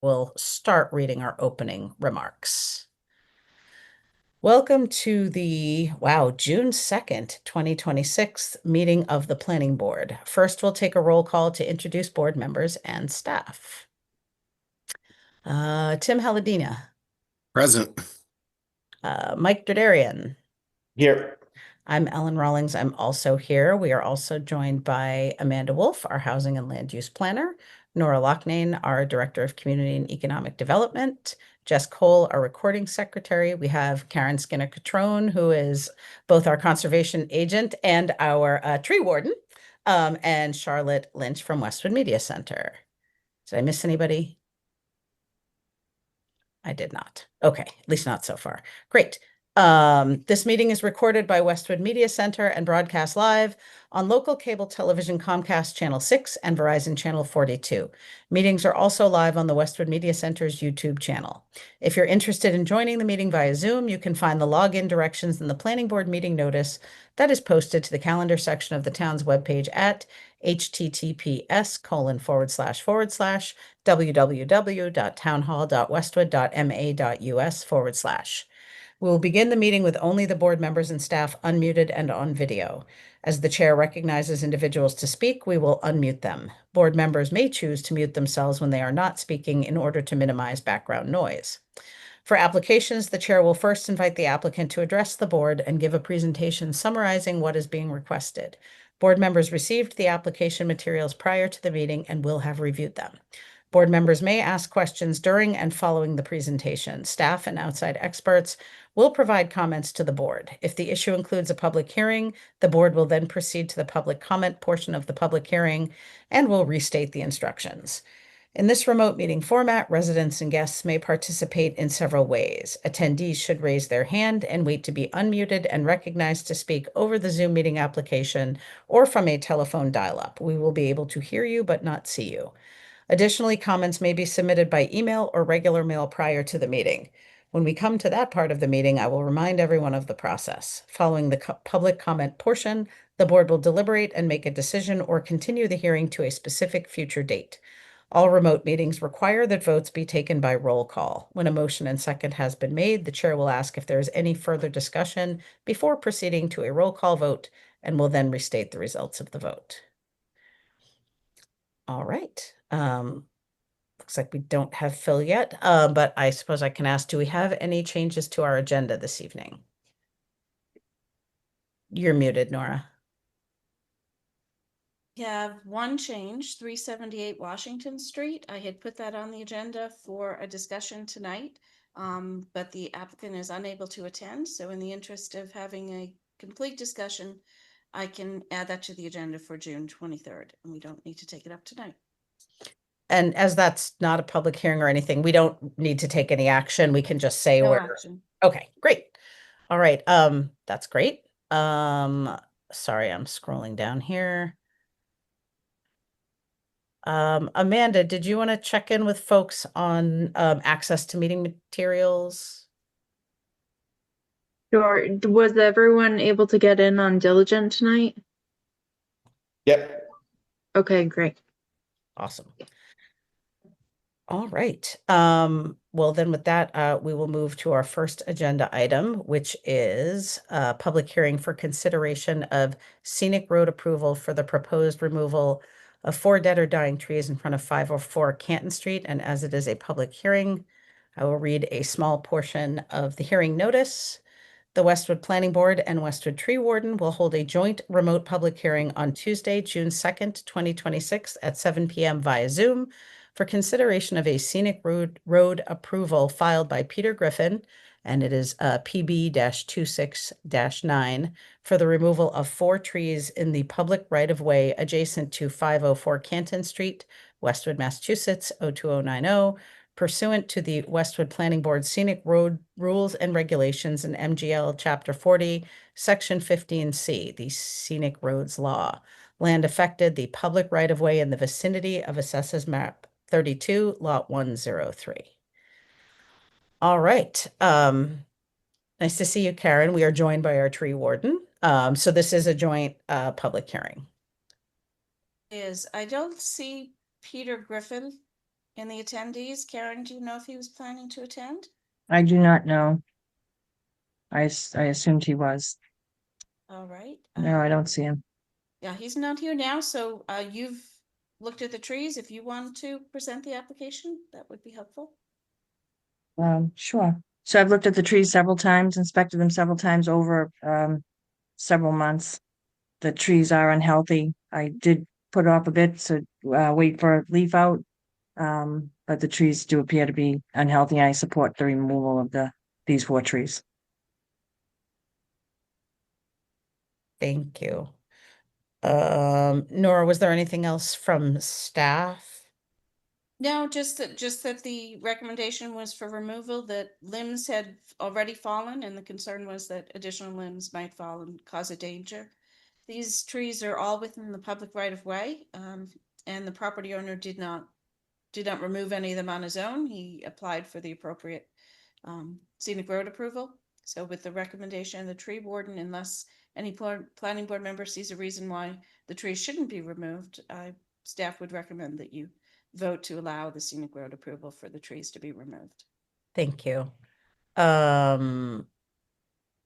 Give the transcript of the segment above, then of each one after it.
We'll start reading our opening remarks. Welcome to the, June 2nd, 2026 meeting of the Planning Board. First, we'll take a roll call to introduce board members and staff. Tim Halladina, Present. Mike Derderian. Here. I'm Ellen Rawlings. I'm also here. We are also joined by Amanda Wolf, our Housing and Land Use Planner, Nora Loughnane, our Director of Community and Economic Development, Jess Cole, our Recording Secretary. We have Karen Skinner-Catrone, who is both our conservation agent and our tree warden, and Charlotte Lynch from Westwood Media Center. Did I miss anybody? I did not. Okay, at least not so far. Great. This meeting is recorded by Westwood Media Center and broadcast live on local cable television Comcast Channel 6 and Verizon Channel 42. Meetings are also live on the Westwood Media Center's YouTube channel. If you're interested in joining the meeting via Zoom, you can find the login directions in the Planning Board meeting notice that is posted to the calendar section of the town's webpage at https://www.townhall.westwood.ma.us/. We will begin the meeting with only the board members and staff unmuted and on video. As the chair recognizes individuals to speak, we will unmute them. Board members may choose to mute themselves when they are not speaking in order to minimize background noise. For applications, the chair will first invite the applicant to address the board and give a presentation summarizing what is being requested. Board members received the application materials prior to the meeting and will have reviewed them. Board members may ask questions during and following the presentation. Staff and outside experts will provide comments to the board. If the issue includes a public hearing, the board will then proceed to the public comment portion of the public hearing and will restate the instructions. In this remote meeting format, residents and guests may participate in several ways. Attendees should raise their hand and wait to be unmuted and recognized to speak over the Zoom meeting application or from a telephone dial-up. We will be able to hear you but not see you. Additionally, comments may be submitted by email or regular mail prior to the meeting. When we come to that part of the meeting, I will remind everyone of the process. Following the public comment portion, the board will deliberate and make a decision or continue the hearing to a specific future date. All remote meetings require that votes be taken by roll call. When a motion and second has been made, the chair will ask if there is any further discussion before proceeding to a roll call vote and will then restate the results of the vote. All right. Looks like we don't have Phil yet, but I suppose I can ask, do we have any changes to our agenda this evening? You're muted, Nora. We have one change, 378 Washington Street. I had put that on the agenda for a discussion tonight, but the applicant is unable to attend. So in the interest of having a complete discussion, I can add that to the agenda for June 23rd, and we don't need to take it up tonight. And as that's not a public hearing or anything, we don't need to take any action. We can just say No order. action. Okay, great. All right, that's great. Sorry, I'm scrolling down here. Amanda, did you want to check in with folks on access to meeting materials? Sure. Was everyone able to get in on Diligent tonight? Yep. Okay, great. Awesome. All right. Well, then with that, we will move to our first agenda item, which is a public hearing for consideration of scenic road approval for the proposed removal of 4 dead or dying trees in front of 504 Canton Street. And as it is a public hearing, I will read a small portion of the hearing notice. The Westwood Planning Board and Westwood Tree Warden will hold a joint remote public hearing on Tuesday, June 2nd, 2026 at 7 p.m. via Zoom for consideration of a scenic road approval filed by Peter Griffin, and it is PB-26-9 for the removal of 4 trees in the public right-of-way adjacent to 504 Canton Street, Westwood, Massachusetts, 02090, pursuant to the Westwood Planning Board Scenic Road Rules and Regulations in MGL Chapter 40, Section 15C, the Scenic Roads Law. Land affected, the public right-of-way in the vicinity of Assessors Map 32, Lot 103. All right. Nice to see you, Karen. We are joined by our tree warden. So this is a joint public hearing. I don't see Peter Griffin in the attendees? Karen, do you know if he was planning to attend? I do not know. I assumed he was. All right. No, I don't see him. Yeah, he's not here now, so you've looked at the trees. If you want to present the application, that would be helpful. Sure. So I've looked at the trees several times, inspected them several times over several months. The trees are unhealthy. I did put off a bit to wait for leaf out. But the trees do appear to be unhealthy. I support the removal of these 4 trees. Thank you. Nora, was there anything else from staff? No, just that the recommendation was for removal, that limbs had already fallen, and the concern was that additional limbs might fall and cause a danger. These trees are all within the public right of way, and the property owner did not remove any of them on his own. He applied for the appropriate scenic road approval. So with the recommendation of the tree warden, unless any planning board member sees a reason why the trees shouldn't be removed, staff would recommend that you vote to allow the scenic road approval for the trees to be removed. Thank you.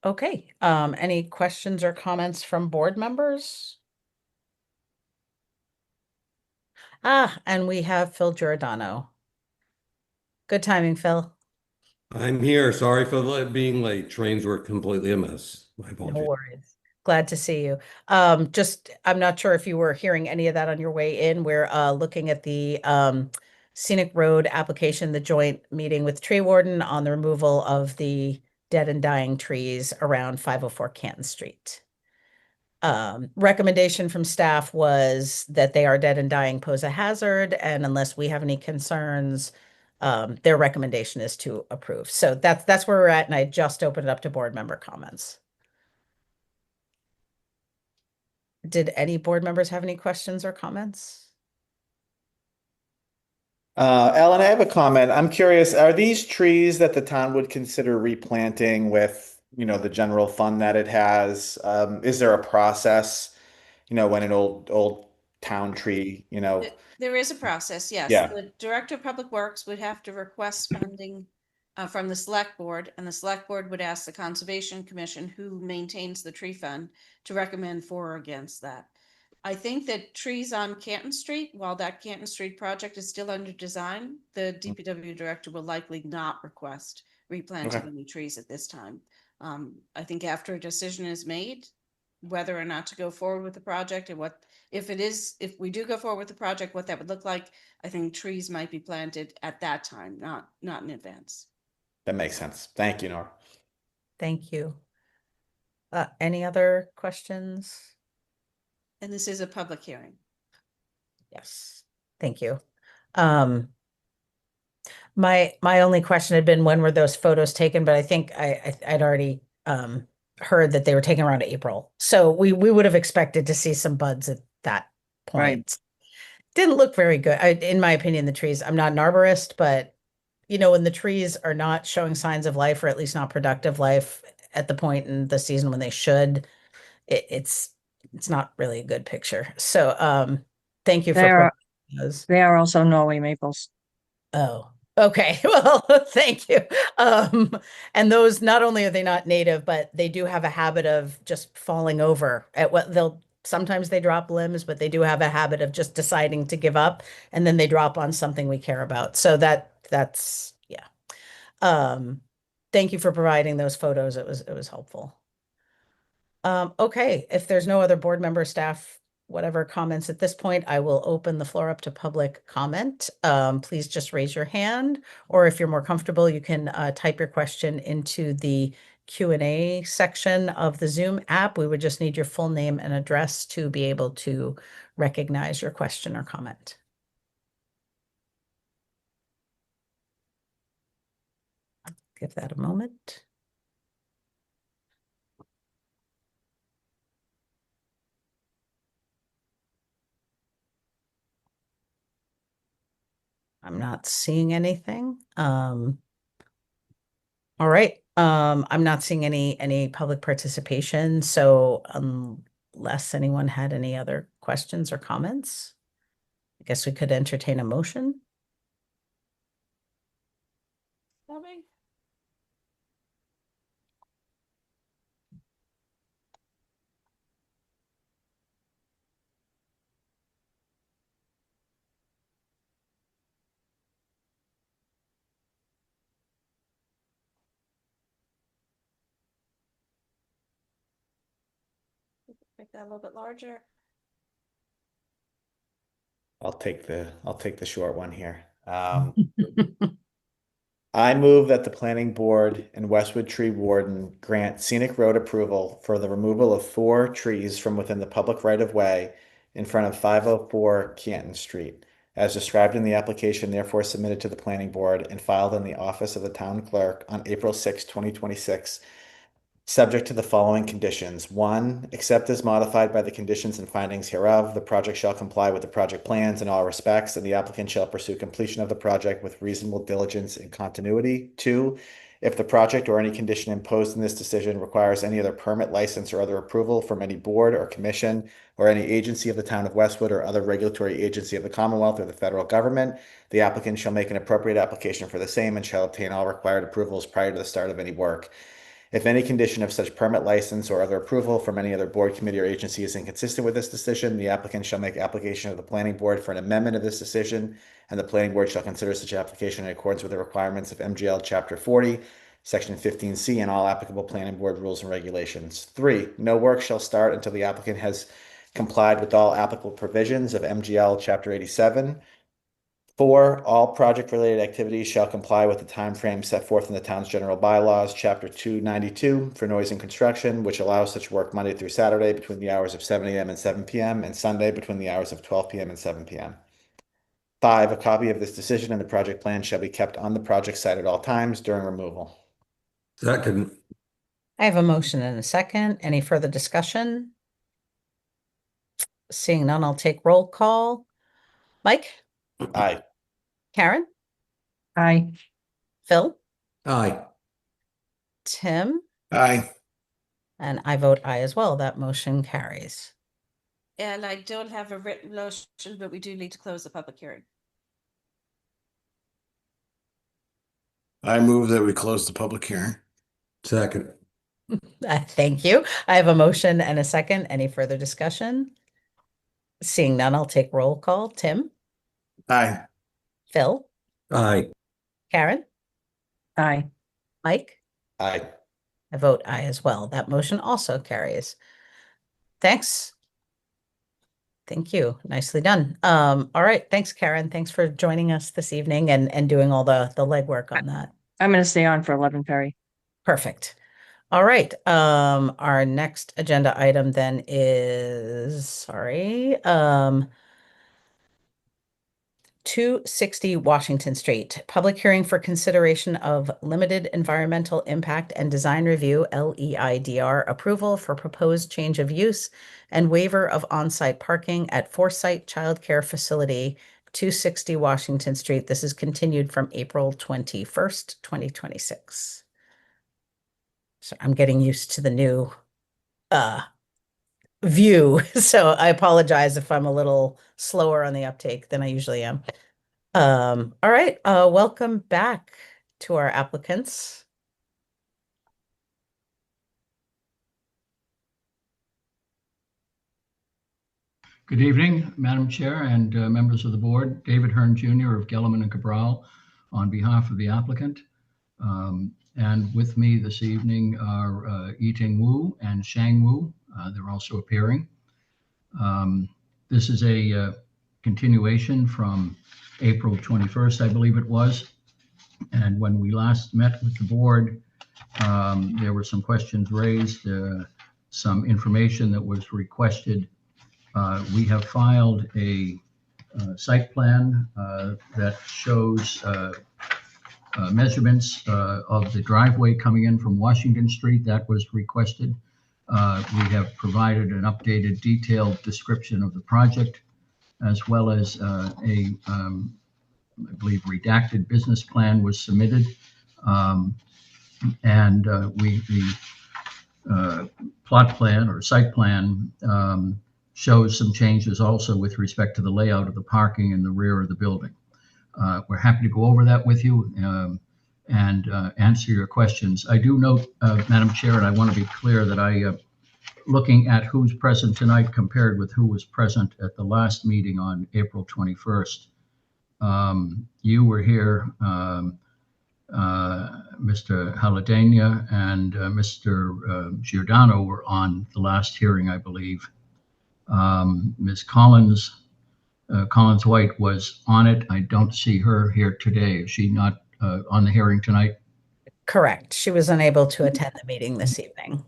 Okay, any questions or comments from board members? And we have Phil Giordano. Good timing, Phil. I'm here. Sorry for being late. Trains were completely a mess. My No apologies. worries. Glad to see you. I'm not sure if you were hearing any of that on your way in. We're looking at the scenic road application, the joint meeting with tree warden on the removal of the dead and dying trees around 504 Canton Street. Recommendation from staff was that they are dead and dying, pose a hazard, and unless we have any concerns, their recommendation is to approve. So that's where we're at, and I just opened it up to board member comments. Did any board members have any questions or comments? Ellen, I have a comment. I'm curious, are these trees that the town would consider replanting with, the general fund that it has? Is there a process, when an old town tree, There is a process, yes. Yeah. The Director of Public Works would have to request funding from the select board, and the select board would ask the Conservation Commission, who maintains the tree fund, to recommend for or against that. I think that trees on Canton Street, while that Canton Street project is still under design, the DPW director will likely not request replanting Okay. any trees at this time. I think after a decision is made, whether or not to go forward with the project, and if we do go forward with the project, what that would look like, I think trees might be planted at that time, not in advance. That makes sense. Thank you, Nora. Thank you. Any other questions? And this is a public hearing. Yes, thank you. My only question had been, when were those photos taken? But I think I'd already heard that they were taken around April. So we would have expected to see some buds at that point. Right. Didn't look very good. In my opinion, the trees, I'm not an arborist, but when the trees are not showing signs of life, or at least not productive life at the point in the season when they should, it's not really a good picture. So thank you for those. They are also Norway maples. Oh, okay. Well, thank you. And those, not only are they not native, but they do have a habit of just falling over at what sometimes they drop limbs, but they do have a habit of just deciding to give up, and then they drop on something we care about. So that's yeah. Thank you for providing those photos. It was helpful. Okay, if there's no other board member, staff, whatever comments at this point, I will open the floor up to public comment. Please just raise your hand, or if you're more comfortable, you can type your question into the Q&A section of the Zoom app. We would just need your full name and address to be able to recognize your question or comment. Give that a moment. I'm not seeing anything. All right. I'm not seeing any public participation. So unless anyone had any other questions or comments, I guess we could entertain a motion. Coming. Make that a little bit larger. I'll take the short one here. I move that the planning board and Westwood Tree Warden grant scenic road approval for the removal of 4 trees from within the public right-of-way in front of 504 Canton Street, as described in the application therefore submitted to the planning board and filed in the office of the town clerk on April 6, 2026, subject to the following conditions. 1, except as modified by the conditions and findings hereof, the project shall comply with the project plans in all respects, and the applicant shall pursue completion of the project with reasonable diligence and continuity. 2, if the project or any condition imposed in this decision requires any other permit, license, or other approval from any board or commission or any agency of the town of Westwood or other regulatory agency of the Commonwealth or the federal government, the applicant shall make an appropriate application for the same and shall obtain all required approvals prior to the start of any work. If any condition of such permit, license, or other approval from any other board, committee, or agency is inconsistent with this decision, the applicant shall make application of the planning board for an amendment of this decision, and the planning board shall consider such application in accordance with the requirements of MGL Chapter 40, Section 15C, and all applicable planning board rules and regulations. 3, no work shall start until the applicant has complied with all applicable provisions of MGL Chapter 87. 4, all project-related activities shall comply with the timeframe set forth in the town's general bylaws, Chapter 292, for noise and construction, which allows such work Monday through Saturday between the hours of 7 a.m. and 7 p.m. and Sunday between the hours of 12 p.m. and 7 p.m. 5, a copy of this decision and the project plan shall be kept on the project site at all times during removal. Second. I have a motion and a second. Any further discussion? Seeing none, I'll take roll call. Mike? Aye. Karen? Aye. Phil? Aye. Tim? Aye. And I vote aye as well. That motion carries. And I don't have a written motion, but we do need to close the public hearing. I move that we close the public hearing. Second. Thank you. I have a motion and a second. Any further discussion? Seeing none, I'll take roll call. Tim? Aye. Phil? Aye. Karen? Aye. Mike? Aye. I vote aye as well. That motion also carries. Thanks. Thank you. Nicely done. All right. Thanks, Karen. Thanks for joining us this evening and doing all the legwork on that. I'm going to stay on for 11, Perry. Perfect. All right. Our next agenda item then is, 260 Washington Street, public hearing for consideration of limited environmental impact and design review, LEIDR approval for proposed change of use and waiver of on-site parking at Foresight Childcare Facility, 260 Washington Street. This is continued from April 21st, 2026. So I'm getting used to the new view. So I apologize if I'm a little slower on the uptake than I usually am. All right. Welcome back to our applicants. Good evening, Madam Chair and members of the board. David Hearn Jr. of Gellerman and Cabral on behalf of the applicant. And with me this evening are Yiting Wu and Shang Wu. They're also appearing. This is a continuation from April 21st, I believe it was. And when we last met with the board, there were some questions raised, some information that was requested. We have filed a site plan that shows measurements of the driveway coming in from Washington Street that was requested. We have provided an updated detailed description of the project, as well as I believe redacted business plan was submitted. And the plot plan or site plan shows some changes also with respect to the layout of the parking in the rear of the building. We're happy to go over that with you. and answer your questions. I do note, Madam Chair, and I want to be clear that looking at who's present tonight compared with who was present at the last meeting on April 21st, you were here, Mr. Haladania and Mr. Giordano were on the last hearing, I believe. Ms. Collins White was on it. I don't see her here today. Is she not on the hearing tonight? Correct. She was unable to attend the meeting this evening.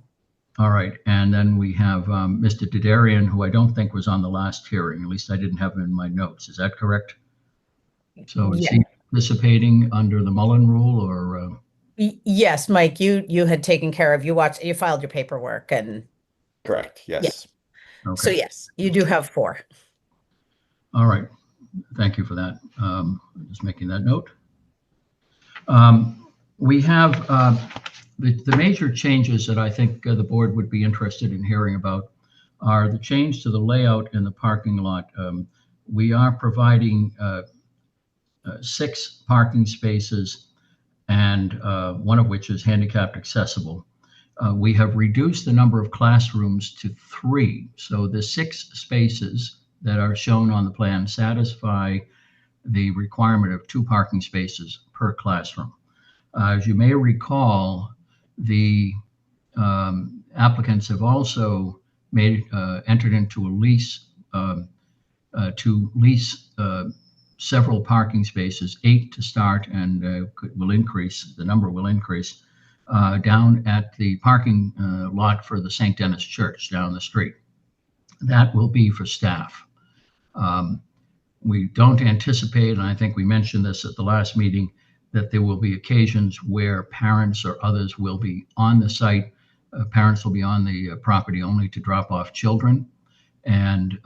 All right. And then we have Mr. Didarian, who I don't think was on the last hearing. At least I didn't have him in my notes. Is that correct? So is he participating under the Mullen rule, or? Yes, Mike, you had taken care of, you filed your paperwork and. Correct, yes. Okay. So yes, you do have 4. All right. Thank you for that. Just making that note. We have the major changes that I think the board would be interested in hearing about are the change to the layout in the parking lot. We are providing 6 parking spaces, and one of which is handicapped accessible. We have reduced the number of classrooms to 3. So the 6 spaces that are shown on the plan satisfy the requirement of 2 parking spaces per classroom. As you may recall, the applicants have also entered into a lease to lease several parking spaces, 8 to start, and the number will increase down at the parking lot for the St. Denis Church down the street. That will be for staff. We don't anticipate, and I think we mentioned this at the last meeting, that there will be occasions where parents or others will be on the site. Parents will be on the property only to drop off children. And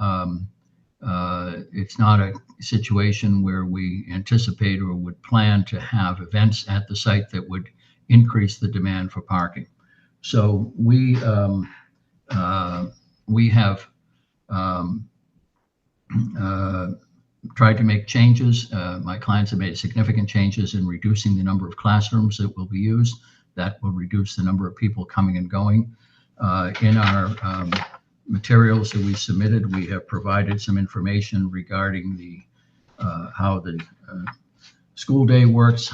it's not a situation where we anticipate or would plan to have events at the site that would increase the demand for parking. So we have tried to make changes. My clients have made significant changes in reducing the number of classrooms that will be used. That will reduce the number of people coming and going. In our materials that we submitted, we have provided some information regarding the how the school day works,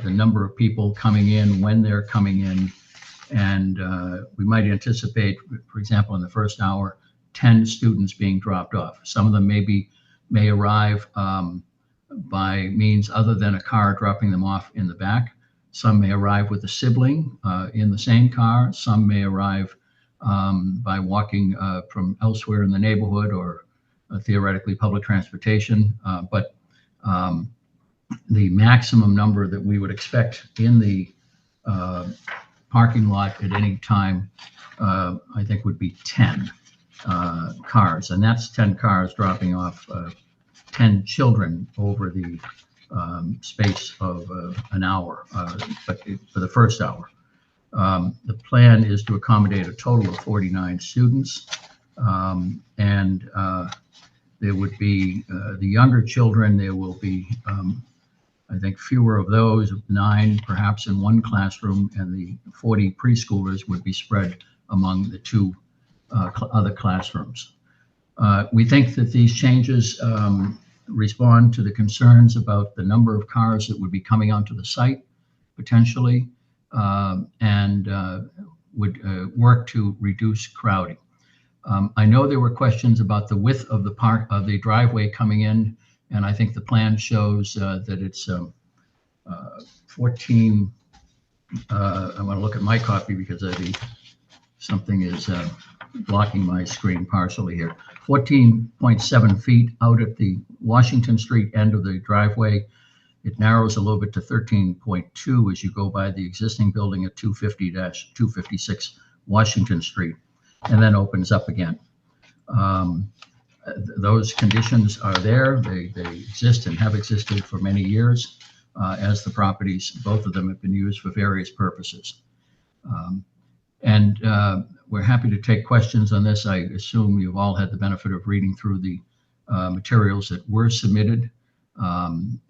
the number of people coming in, when they're coming in, and we might anticipate, for example, in the first hour, 10 students being dropped off. Some of them may arrive by means other than a car dropping them off in the back. Some may arrive with a sibling in the same car. Some may arrive by walking from elsewhere in the neighborhood or theoretically public transportation. But the maximum number that we would expect in the parking lot at any time, I think, would be 10 cars. And that's 10 cars dropping off 10 children over the space of an hour, but for the first hour. The plan is to accommodate a total of 49 students, and there would be the younger children. There will be, I think, fewer of those, 9 perhaps in one classroom, and the 40 preschoolers would be spread among the 2 other classrooms. We think that these changes respond to the concerns about the number of cars that would be coming onto the site potentially, and would work to reduce crowding. I know there were questions about the width of the driveway coming in, and I think the plan shows that it's 14. I want to look at my copy because something is blocking my screen partially here. 14.7 feet out at the Washington Street end of the driveway. It narrows a little bit to 13.2 as you go by the existing building at 250-256 Washington Street, and then opens up again. Those conditions are there. They exist and have existed for many years as the properties, both of them have been used for various purposes. And we're happy to take questions on this. I assume you've all had the benefit of reading through the materials that were submitted.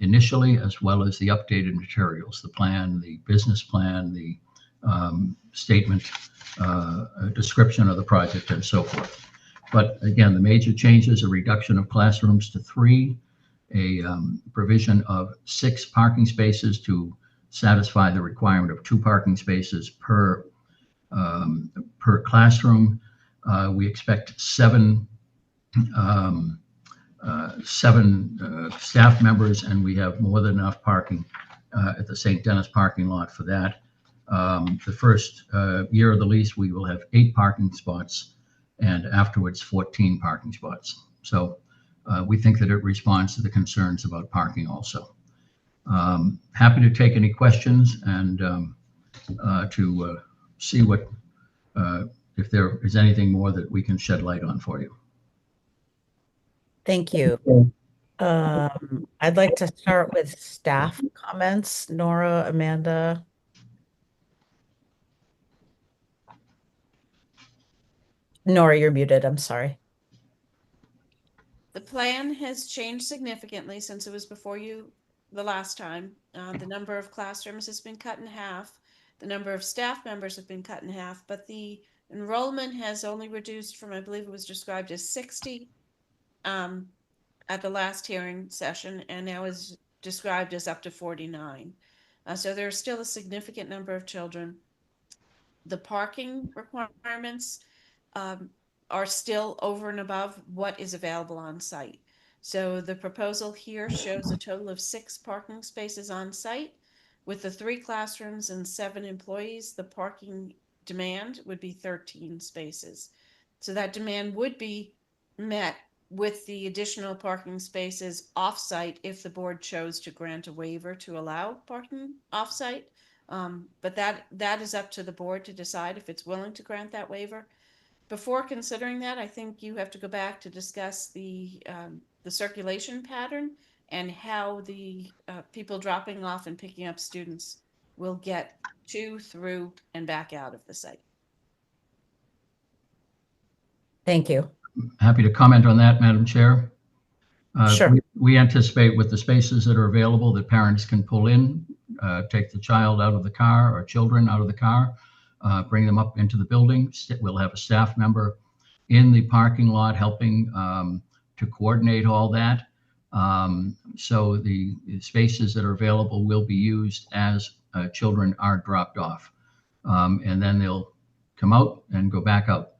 initially, as well as the updated materials, the plan, the business plan, the statement, a description of the project, and so forth. But again, the major changes are reduction of classrooms to 3, a provision of 6 parking spaces to satisfy the requirement of 2 parking spaces per classroom. We expect 7 staff members, and we have more than enough parking at the St. Denis parking lot for that. The first year of the lease, we will have 8 parking spots, and afterwards 14 parking spots. So we think that it responds to the concerns about parking also. Happy to take any questions and to see what if there is anything more that we can shed light on for you. Thank you. I'd like to start with staff comments. Nora, Amanda. Nora, you're muted. I'm sorry. The plan has changed significantly since it was before you the last time. The number of classrooms has been cut in half. The number of staff members have been cut in half, but the enrollment has only reduced from, I believe it was described as 60 at the last hearing session, and now is described as up to 49. So there's still a significant number of children. The parking requirements are still over and above what is available on site. So the proposal here shows a total of 6 parking spaces on site. With the 3 classrooms and 7 employees, the parking demand would be 13 spaces. So that demand would be met with the additional parking spaces off-site if the board chose to grant a waiver to allow parking off-site. But that is up to the board to decide if it's willing to grant that waiver. Before considering that, I think you have to go back to discuss the circulation pattern and how the people dropping off and picking up students will get to, through, and back out of the site. Thank you. Happy to comment on that, Madam Chair. Sure. We anticipate with the spaces that are available that parents can pull in, take the child out of the car or children out of the car, bring them up into the building. We'll have a staff member in the parking lot helping to coordinate all that. So the spaces that are available will be used as children are dropped off. And then they'll come out and go back out.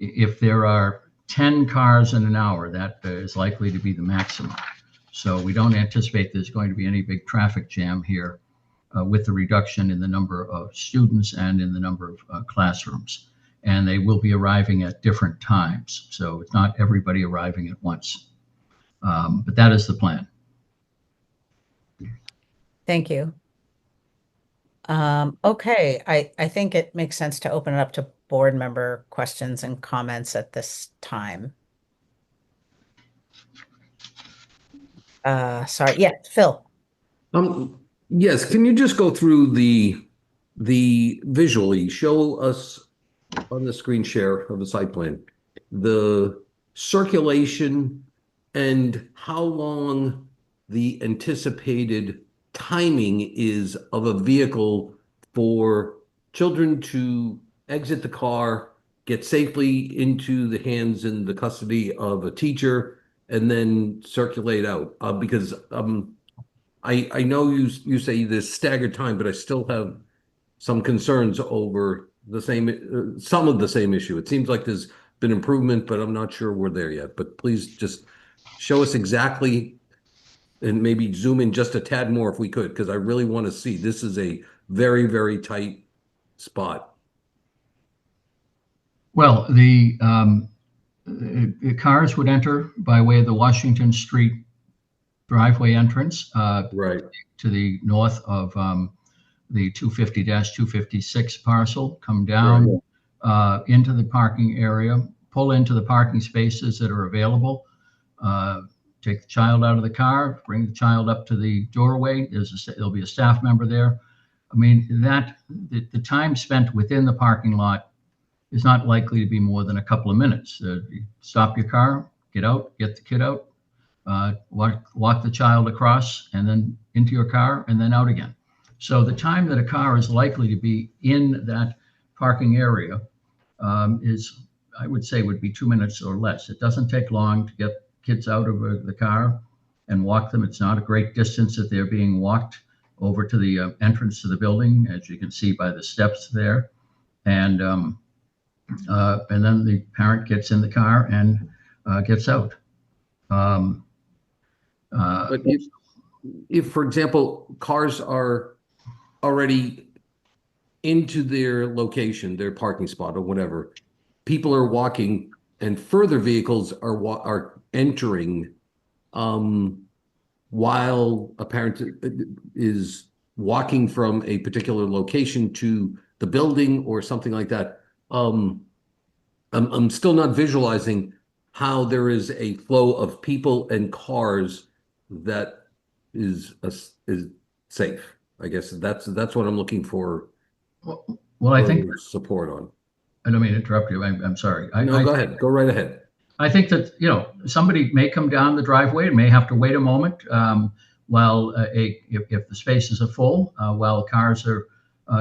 If there are 10 cars in an hour, that is likely to be the maximum. So we don't anticipate there's going to be any big traffic jam here with the reduction in the number of students and in the number of classrooms. And they will be arriving at different times. So it's not everybody arriving at once. But that is the plan. Thank you. Okay, I think it makes sense to open it up to board member questions and comments at this time. Sorry, yeah, Phil. Yes, can you just go through the visually, show us on the screen share of the site plan, the circulation and how long the anticipated timing is of a vehicle for children to exit the car, get safely into the hands and the custody of a teacher, and then circulate out? Because I know you say this staggered time, but I still have some concerns over the same, some of the same issue. It seems like there's been improvement, but I'm not sure we're there yet. But please just show us exactly, and maybe zoom in just a tad more if we could, because I really want to see. This is a very, very tight spot. Well, the cars would enter by way of the Washington Street driveway entrance Right. to the north of the 250-256 parcel, come down into the parking area, pull into the parking spaces that are available, take the child out of the car, bring the child up to the doorway. There'll be a staff member there. I mean, the time spent within the parking lot is not likely to be more than a couple of minutes. You stop your car, get out, get the kid out, walk the child across and then into your car and then out again. So the time that a car is likely to be in that parking area is, I would say, would be 2 minutes or less. It doesn't take long to get kids out of the car and walk them. It's not a great distance that they're being walked over to the entrance to the building, as you can see by the steps there. And then the parent gets in the car and gets out. But if, for example, cars are already into their location, their parking spot or whatever, people are walking and further vehicles are entering while a parent is walking from a particular location to the building or something like that. I'm still not visualizing how there is a flow of people and cars that is safe. I guess that's what I'm looking for. Well, I think support on. I don't mean to interrupt you. I'm sorry. No, go ahead. Go right ahead. I think that, somebody may come down the driveway and may have to wait a moment while if the spaces are full, while cars are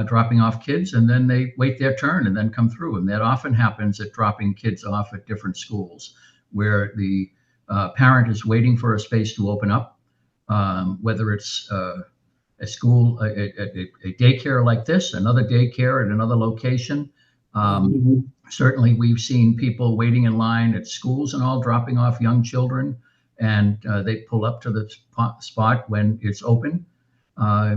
dropping off kids, and then they wait their turn and then come through. And that often happens at dropping kids off at different schools, where the parent is waiting for a space to open up, whether it's a school, a daycare like this, another daycare at another location. Certainly, we've seen people waiting in line at schools and all, dropping off young children, and they pull up to the spot when it's open.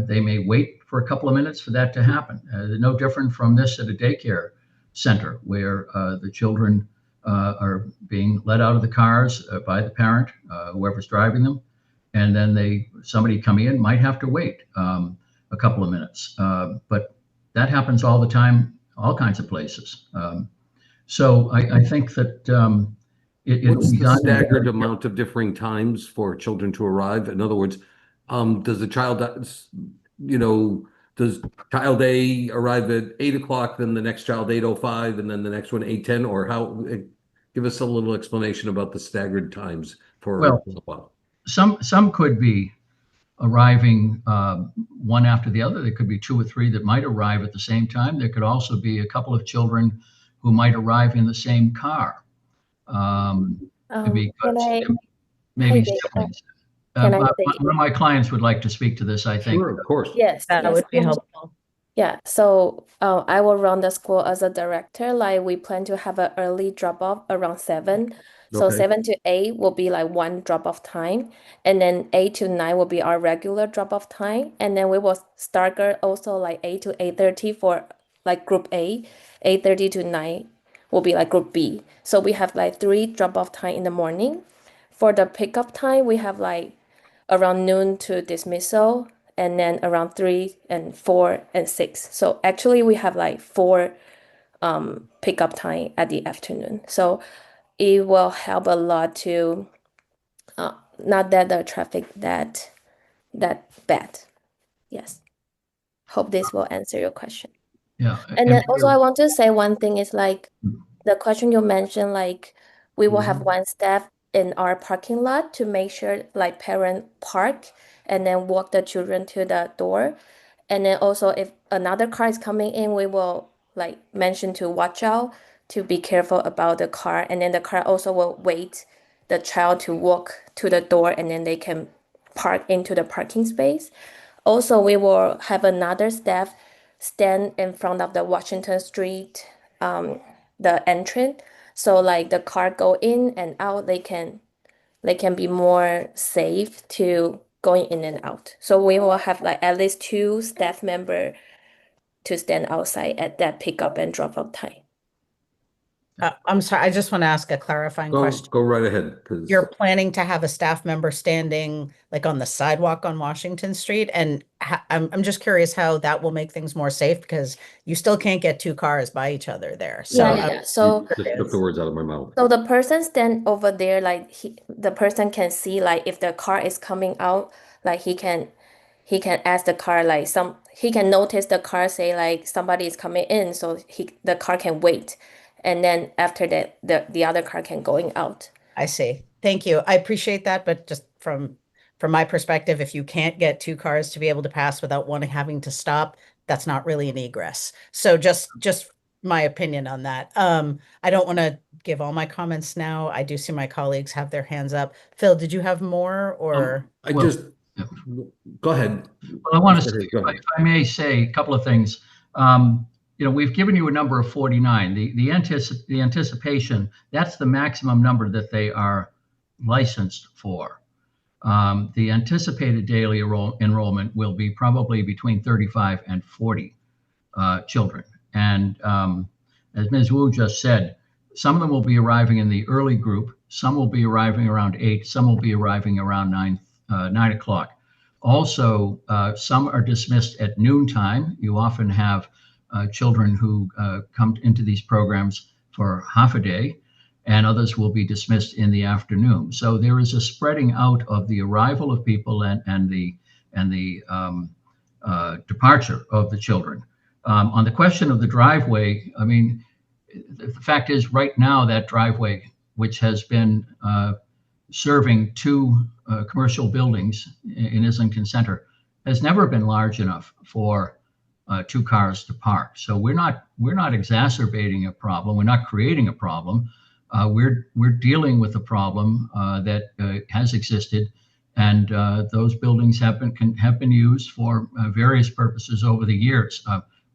They may wait for a couple of minutes for that to happen. No different from this at a daycare center, where the children are being let out of the cars by the parent, whoever's driving them, and then somebody coming in might have to wait a couple of minutes. But that happens all the time, all kinds of places. So I think that what's the staggered amount of differing times for children to arrive? In other words, does the child, does child A arrive at 8 o'clock, then the next child 8:05, and then the next one 8:10, or how? Give us a little explanation about the staggered times for a while. Some could be arriving one after the other. There could be 2 or 3 that might arrive at the same time. There could also be a couple of children who might arrive in the same car. Maybe siblings. One of my clients would like to speak to this, I think. Sure, of course. Yes, That would be helpful. Yeah, so I will run the school as a director. Like, we plan to have an early drop off around 7. So Okay. 7 to 8 will be like one drop off time, and then 8 to 9 will be our regular drop off time, and then we will stagger also like 8 to 8:30 for like group A, 8:30 to 9 will be like group B. So we have like 3 drop off time in the morning. For the pickup time, we have like around noon to dismissal, and then around 3 and 4 and 6. So actually we have like 4 pickup time at the afternoon. So it will help a lot to not that the traffic that bad. Yes. Hope this will answer your question. Yeah. And then also I want to say one thing is like the question you mentioned, like we will have one staff in our parking lot to make sure like parent park and then walk the children to the door. And then also if another car is coming in, we will like mention to watch out, to be careful about the car. And then the car also will wait the child to walk to the door, and then they can park into the parking space. Also, we will have another staff stand in front of the Washington Street, the entrance. So like the car go in and out, they can be more safe to going in and out. So we will have like at least 2 staff member to stand outside at that pickup and drop off time. I'm sorry, I just want to ask a clarifying question. Go right ahead. 'Cause You're planning to have a staff member standing like on the sidewalk on Washington Street, and I'm just curious how that will make things more safe, because you still can't get 2 cars by each other there. So Yeah. So you just took the words out of my mouth. So the person stand over there, like the person can see like if the car is coming out, like he can ask the car like he can notice the car say like somebody is coming in, so the car can wait, and then after that the other car can going out. I see. Thank you. I appreciate that, but just from my perspective, if you can't get two cars to be able to pass without one having to stop, that's not really an egress. So just my opinion on that. I don't want to give all my comments now. I do see my colleagues have their hands up. Phil, did you have more or? I Well, just, yeah. go ahead. Well, I want to, Go ahead. if I may say a couple of things. We've given you a number of 49. The anticipation, that's the maximum number that they are licensed for. The anticipated daily enrollment will be probably between 35 and 40 children. And as Ms. Wu just said, some of them will be arriving in the early group. Some will be arriving around 8. Some will be arriving around 9 o'clock. Also, some are dismissed at noontime. You often have children who come into these programs for half a day, and others will be dismissed in the afternoon. So there is a spreading out of the arrival of people and the departure of the children. On the question of the driveway, I mean, the fact is right now that driveway, which has been serving two commercial buildings in Islington Center, has never been large enough for two cars to park. So we're not exacerbating a problem. We're not creating a problem. We're dealing with a problem that has existed, and those buildings have been used for various purposes over the years.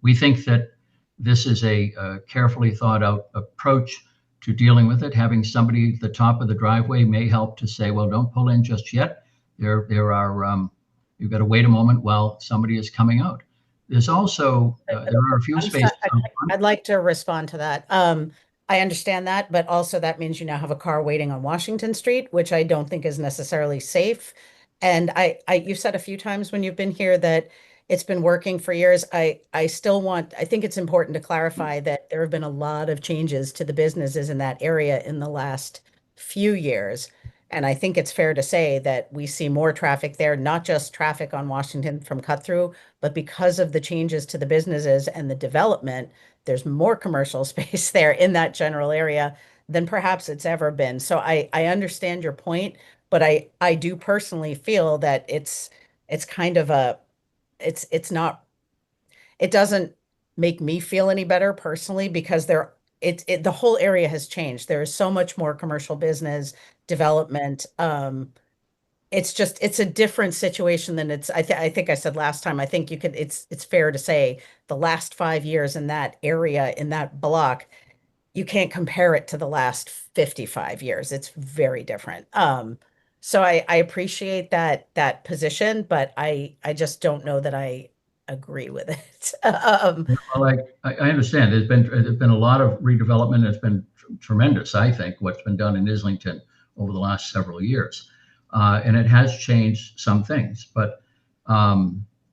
We think that this is a carefully thought out approach to dealing with it. Having somebody at the top of the driveway may help to say, well, don't pull in just yet. There are you've got to wait a moment while somebody is coming out. There's also there are a few spaces. I'd like to respond to that. I understand that, but also that means you now have a car waiting on Washington Street, which I don't think is necessarily safe. And you've said a few times when you've been here that it's been working for years. I think it's important to clarify that there have been a lot of changes to the businesses in that area in the last few years. And I think it's fair to say that we see more traffic there, not just traffic on Washington from cut through, but because of the changes to the businesses and the development, there's more commercial space there in that general area than perhaps it's ever been. So I understand your point, but I do personally feel that it's kind of it's not, it doesn't make me feel any better personally because the whole area has changed. There is so much more commercial business development. It's a different situation than I think I said last time. I think it's fair to say the last 5 years in that area, in that block, you can't compare it to the last 55 years. It's very different. So I appreciate that position, but I just don't know that I agree with it. Well, I understand. There's been a lot of redevelopment. It's been tremendous, I think, what's been done in Islington over the last several years. And it has changed some things, but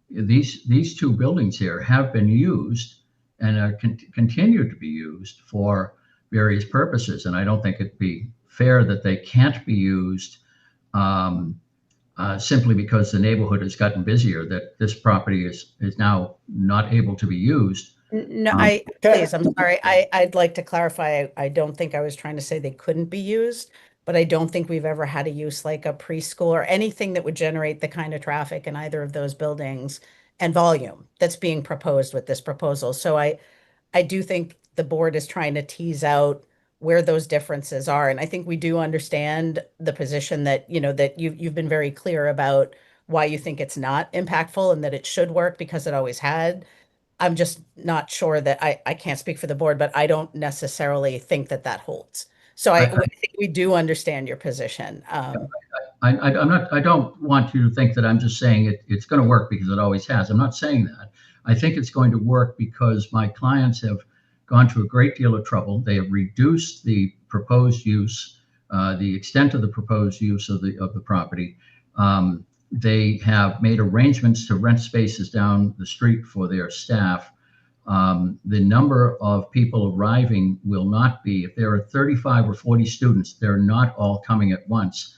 these two buildings here have been used and continue to be used for various purposes. And I don't think it'd be fair that they can't be used simply because the neighborhood has gotten busier, that this property is now not able to be used. No, please, I'm sorry. I'd like to clarify. I don't think I was trying to say they couldn't be used, but I don't think we've ever had a use like a preschool or anything that would generate the kind of traffic in either of those buildings and volume that's being proposed with this proposal. So I do think the board is trying to tease out where those differences are. And I think we do understand the position that, that you've been very clear about why you think it's not impactful and that it should work because it always had. I'm just not sure that I can't speak for the board, but I don't necessarily think that holds. So I think we do understand your position. I don't want you to think that I'm just saying it's going to work because it always has. I'm not saying that. I think it's going to work because my clients have gone to a great deal of trouble. They have reduced the proposed use, the extent of the proposed use of the property. They have made arrangements to rent spaces down the street for their staff. The number of people arriving will not be, if there are 35 or 40 students, they're not all coming at once.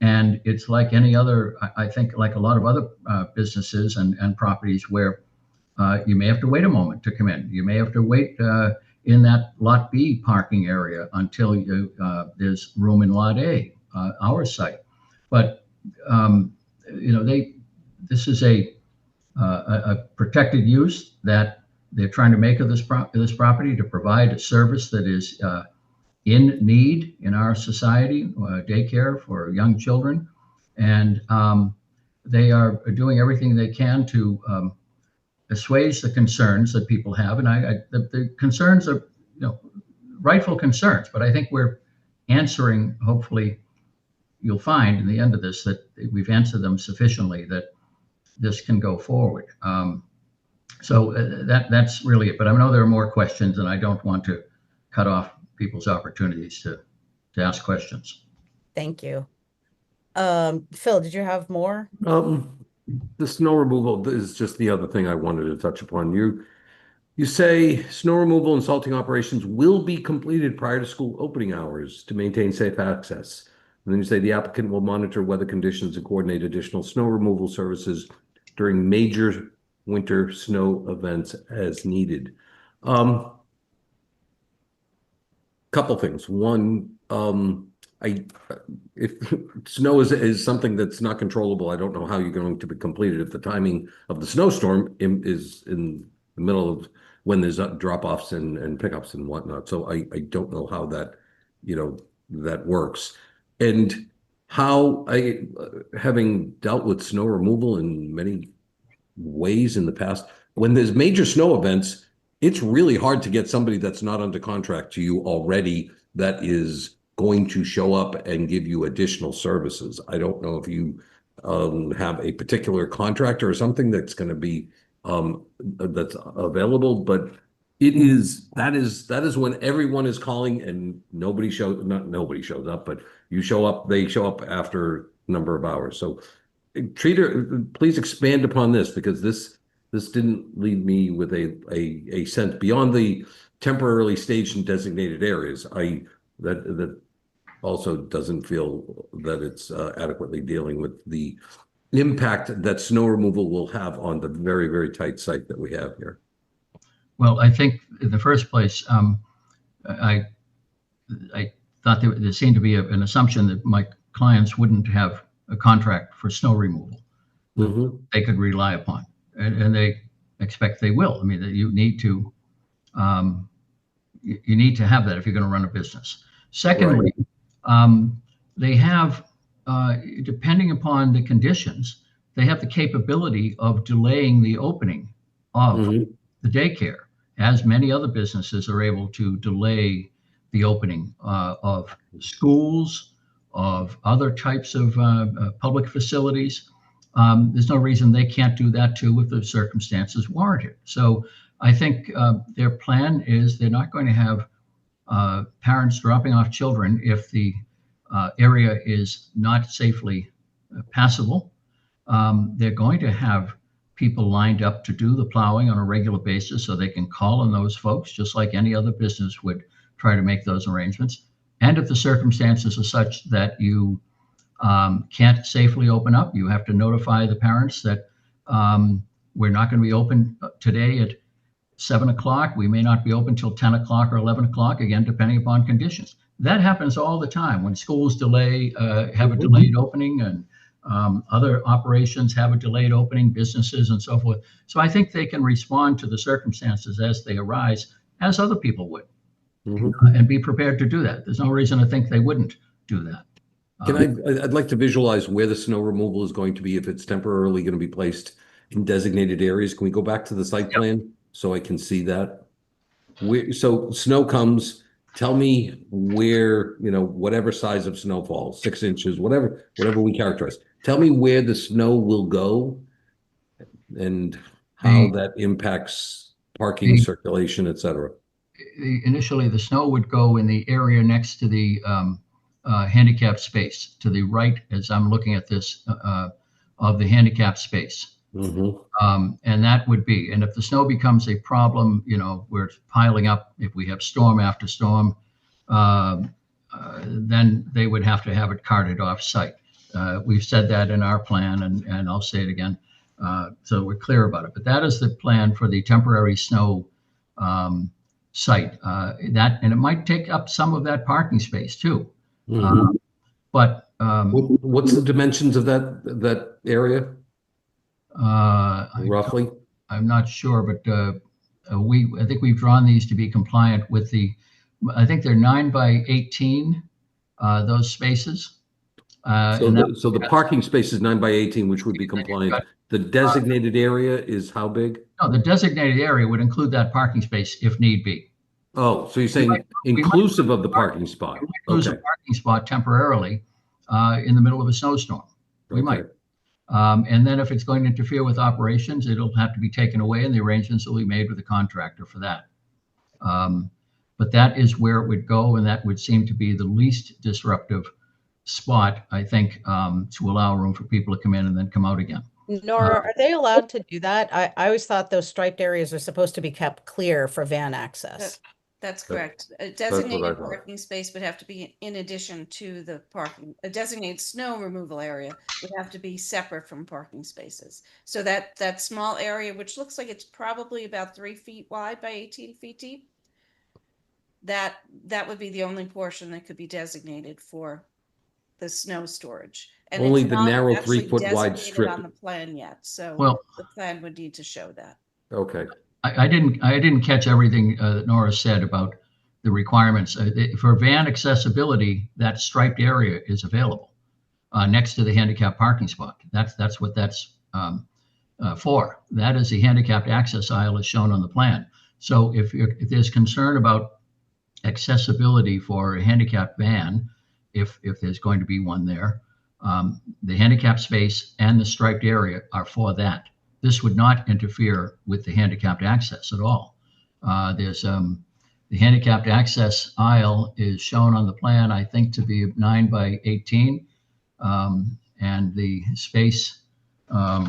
And it's like any other, I think like a lot of other businesses and properties where you may have to wait a moment to come in. You may have to wait in that Lot B parking area until there's room in Lot A. our site. But this is a protected use that they're trying to make of this property to provide a service that is in need in our society, daycare for young children, and they are doing everything they can to assuage the concerns that people have. And the concerns are, rightful concerns, but I think we're answering, hopefully you'll find in the end of this that we've answered them sufficiently that this can go forward. So that's really it. But I know there are more questions, and I don't want to cut off people's opportunities to ask questions. Thank you. Phil, did you have more? The snow removal is just the other thing I wanted to touch upon. You say snow removal and salting operations will be completed prior to school opening hours to maintain safe access. And then you say the applicant will monitor weather conditions and coordinate additional snow removal services during major winter snow events as needed. Couple things. One, if snow is something that's not controllable, I don't know how you're going to be completed if the timing of the snowstorm is in the middle of when there's drop-offs and pickups and whatnot. So I don't know how that, that works. And how having dealt with snow removal in many ways in the past, when there's major snow events, it's really hard to get somebody that's not under contract to you already that is going to show up and give you additional services. I don't know if you have a particular contractor or something that's going to be that's available, but that is when everyone is calling and nobody shows up, but they show up after a number of hours. So please expand upon this, because this didn't leave me with a sense beyond the temporarily staged and designated areas. That also doesn't feel that it's adequately dealing with the impact that snow removal will have on the very, very tight site that we have here. Well, I think in the first place, I thought there seemed to be an assumption that my clients wouldn't have a contract for snow removal they could rely upon, and they expect they will. I mean, that you need to have that if you're going to run a business. Secondly, they have, depending upon the conditions, they have the capability of delaying the opening of the daycare, as many other businesses are able to delay the opening of schools, of other types of public facilities. There's no reason they can't do that too if the circumstances warrant it. So I think their plan is they're not going to have parents dropping off children if the area is not safely passable. They're going to have people lined up to do the plowing on a regular basis, so they can call on those folks just like any other business would try to make those arrangements. And if the circumstances are such that you can't safely open up, you have to notify the parents that we're not going to be open today at 7 o'clock. We may not be open till 10 o'clock or 11 o'clock, again, depending upon conditions. That happens all the time when schools have a delayed opening, and other operations have a delayed opening, businesses and so forth. So I think they can respond to the circumstances as they arise, as other people would, and be prepared to do that. There's no reason to think they wouldn't do that. I'd like to visualize where the snow removal is going to be if it's temporarily going to be placed in designated areas. Can we go back to the site plan so I can see that? So snow comes, tell me where, whatever size of snow falls, 6 inches, whatever we characterize. Tell me where the snow will go and how that impacts parking, circulation, et cetera. Initially, the snow would go in the area next to the handicap space, to the right, as I'm looking at this, of the handicap space. And that would be, and if the snow becomes a problem, we're piling up, if we have storm after storm, then they would have to have it carted off site. We've said that in our plan, and I'll say it again, so we're clear about it. But that is the plan for the temporary snow site. And it might take up some of that parking space too. But What's the dimensions of that area roughly? I'm not sure, but I think we've drawn these to be compliant with I think they're 9 by 18, those spaces. So the parking space is 9 by 18, which would be compliant. The designated area is how big? No, the designated area would include that parking space if need be. Oh, so you're saying inclusive of the parking spot? We might lose a parking spot temporarily in the middle of a snowstorm. We might. And then if it's going to interfere with operations, it'll have to be taken away and the arrangements will be made with the contractor for that. But that is where it would go, and that would seem to be the least disruptive spot, I think, to allow room for people to come in and then come out again. Nora, are they allowed to do that? I always thought those striped areas are supposed to be kept clear for van access. That's correct. A designated parking space would have to be in addition to the parking. A designated snow removal area would have to be separate from parking spaces. So that small area, which looks like it's probably about 3 feet wide by 18 feet deep, that would be the only portion that could be designated for the snow storage. And only it's the not narrow actually 3 foot wide designated strip on the plan yet. So Well, the plan would need to show that. Okay. I didn't catch everything that Nora said about the requirements. For van accessibility, that striped area is available next to the handicap parking spot. That's what that's for. That is the handicapped access aisle as shown on the plan. So if there's concern about accessibility for a handicapped van, if there's going to be one there, the handicap space and the striped area are for that. This would not interfere with the handicapped access at all. There's the handicapped access aisle is shown on the plan, I think, to be 9 by 18. And the space, let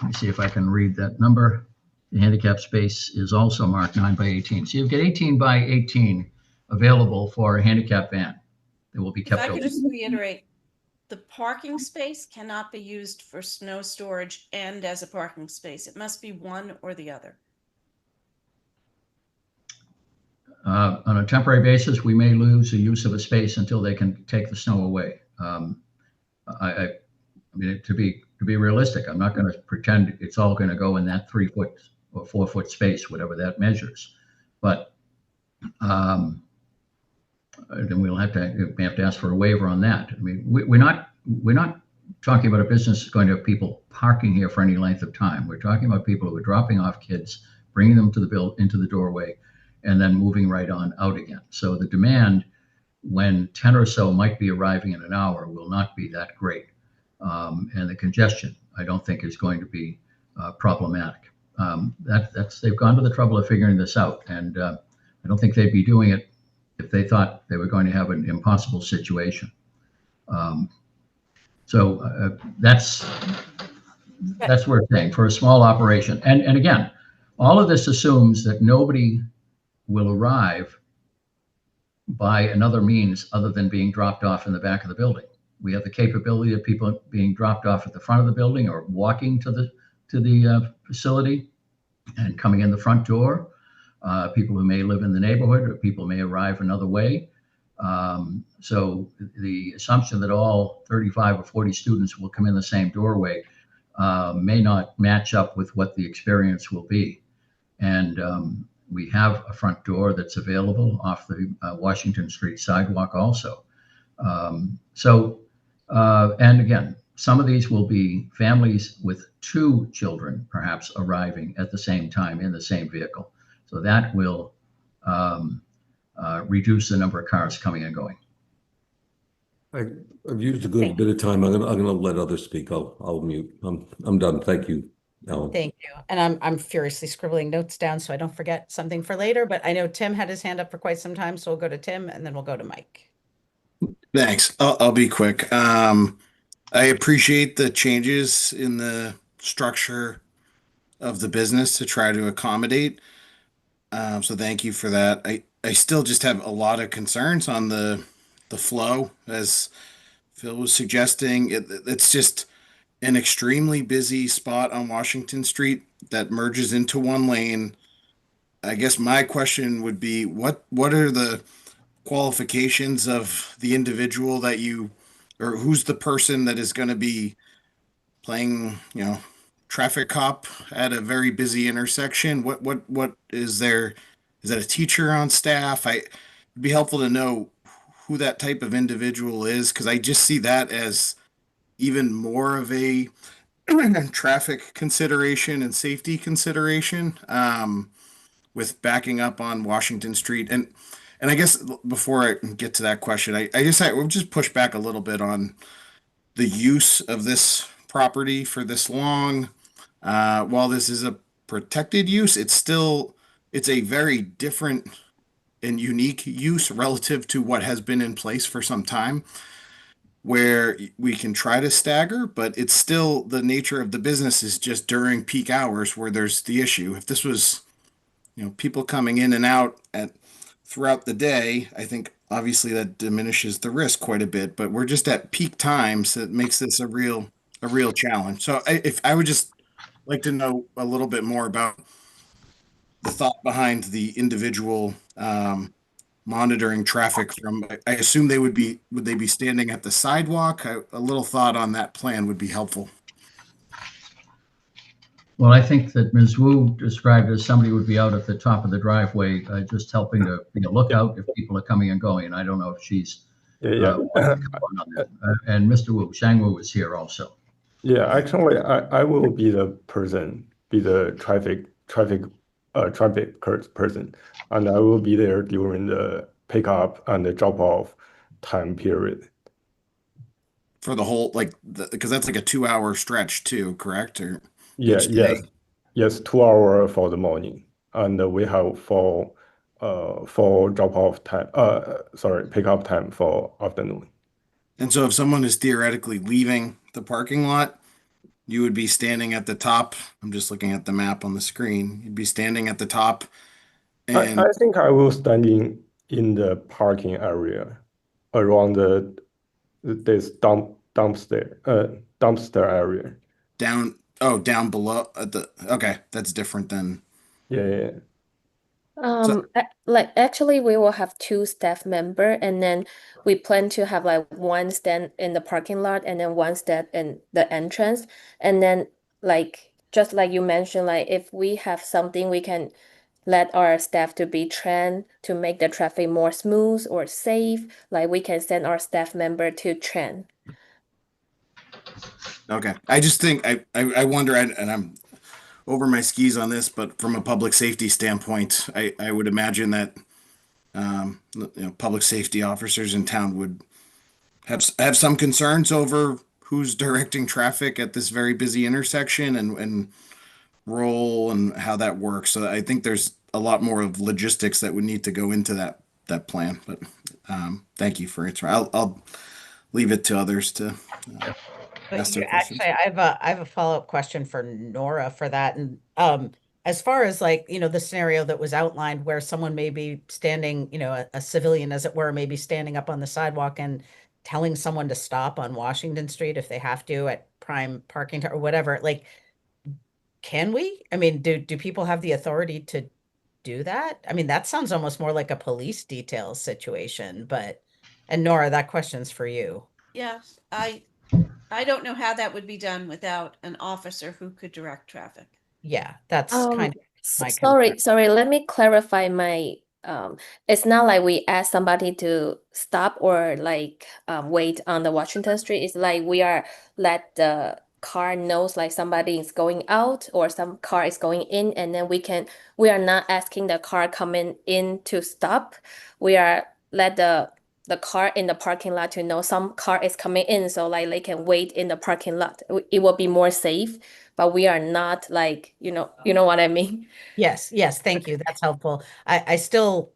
me see if I can read that number. The handicap space is also marked 9 by 18. So you've got 18 by 18 available for a handicap van that will be kept If I could open. just reiterate, the parking space cannot be used for snow storage and as a parking space. It must be one or the other. On a temporary basis, we may lose the use of a space until they can take the snow away. I mean, to be realistic, I'm not going to pretend it's all going to go in that 3 foot or 4 foot space, whatever that measures. But then we have to ask for a waiver on that. I mean, we're not talking about a business that's going to have people parking here for any length of time. We're talking about people who are dropping off kids, bringing them to into the doorway, and then moving right on out again. So the demand, when 10 or so might be arriving in an hour, will not be that great. And the congestion, I don't think, is going to be problematic. They've gone to the trouble of figuring this out, and I don't think they'd be doing it if they thought they were going to have an impossible situation. So that's what we're saying for a small operation. And again, all of this assumes that nobody will arrive by another means other than being dropped off in the back of the building. We have the capability of people being dropped off at the front of the building or walking to the facility and coming in the front door. People who may live in the neighborhood, or people may arrive another way. So the assumption that all 35 or 40 students will come in the same doorway may not match up with what the experience will be. And we have a front door that's available off the Washington Street sidewalk also. And again, some of these will be families with 2 children perhaps arriving at the same time in the same vehicle. So that will reduce the number of cars coming and going. I've used a good bit of time. I'm gonna let others speak. I'll mute. I'm done. Thank you, Ellen. Thank you. And I'm furiously scribbling notes down so I don't forget something for later, but I know Tim had his hand up for quite some time, so we'll go to Tim and then we'll go to Mike. Thanks. I'll be quick. I appreciate the changes in the structure of the business to try to accommodate. So thank you for that. I still just have a lot of concerns on the flow, as Phil was suggesting. It's just an extremely busy spot on Washington Street that merges into one lane. I guess my question would be, what are the qualifications of the individual that you or who's the person that is going to be playing, traffic cop at a very busy intersection? What is there? Is that a teacher on staff? It'd be helpful to know who that type of individual is, because I just see that as even more of a traffic consideration and safety consideration, with backing up on Washington Street. And I guess before I get to that question, I will just push back a little bit on the use of this property for this long. While this is a protected use, it's a very different and unique use relative to what has been in place for some time, where we can try to stagger, but it's still the nature of the business is just during peak hours where there's the issue. If this was, people coming in and out throughout the day, I think obviously that diminishes the risk quite a bit, but we're just at peak times that makes this a real challenge. So if I would just like to know a little bit more about the thought behind the individual, monitoring traffic from, I assume would they be standing at the sidewalk? A little thought on that plan would be helpful. Well, I think that Ms. Wu described as somebody would be out at the top of the driveway, just helping to be a lookout if people are coming and going. And I don't know if she's Yeah. and Mr. Wu, Shang Wu is here also. Yeah, actually, I will be the person, be the traffic person, and I will be there during the pickup and the drop off time period. For the whole, because that's like a 2-hour stretch too, correct? Or Yeah, each day? yes, 2 hours for the morning, and we have for drop off time. Pickup time for afternoon. And so if someone is theoretically leaving the parking lot, you would be standing at the top. I'm just looking at the map on the screen. You'd be standing at the top. And I think I will standing in the parking area around this dumpster area. down below okay, that's different than. Yeah. Like actually we will have two staff member and then we plan to have like one stand in the parking lot and then one stand in the entrance. And then like just like you mentioned, like if we have something we can let our staff to be trained to make the traffic more smooth or safe, like we can send our staff member to train. Okay. I just think I wonder, and I'm over my skis on this, but from a public safety standpoint, I would imagine that public safety officers in town would have some concerns over who's directing traffic at this very busy intersection and role and how that works. So I think there's a lot more of logistics that would need to go into that plan. But thank you for answering. I'll leave it to others to ask their questions. Actually, I have a follow-up question for Nora for that. And as far as like, the scenario that was outlined where someone may be standing, a civilian as it were, maybe standing up on the sidewalk and telling someone to stop on Washington Street if they have to at prime parking or whatever, like, can we? I mean, do people have the authority to do that? I mean, that sounds almost more like a police detail situation, and Nora, that question's for you. Yes, I don't know how that would be done without an officer who could direct traffic. Yeah, that's kind of my concern. Sorry, let me clarify my it's not like we ask somebody to stop or like wait on the Washington Street. It's like we are let the car knows like somebody is going out or some car is going in, and then we are not asking the car coming in to stop. We are let the car in the parking lot to know some car is coming in, so like they can wait in the parking lot. It will be more safe, but we are not like, you know what I mean? Yes, thank you. That's helpful. I still,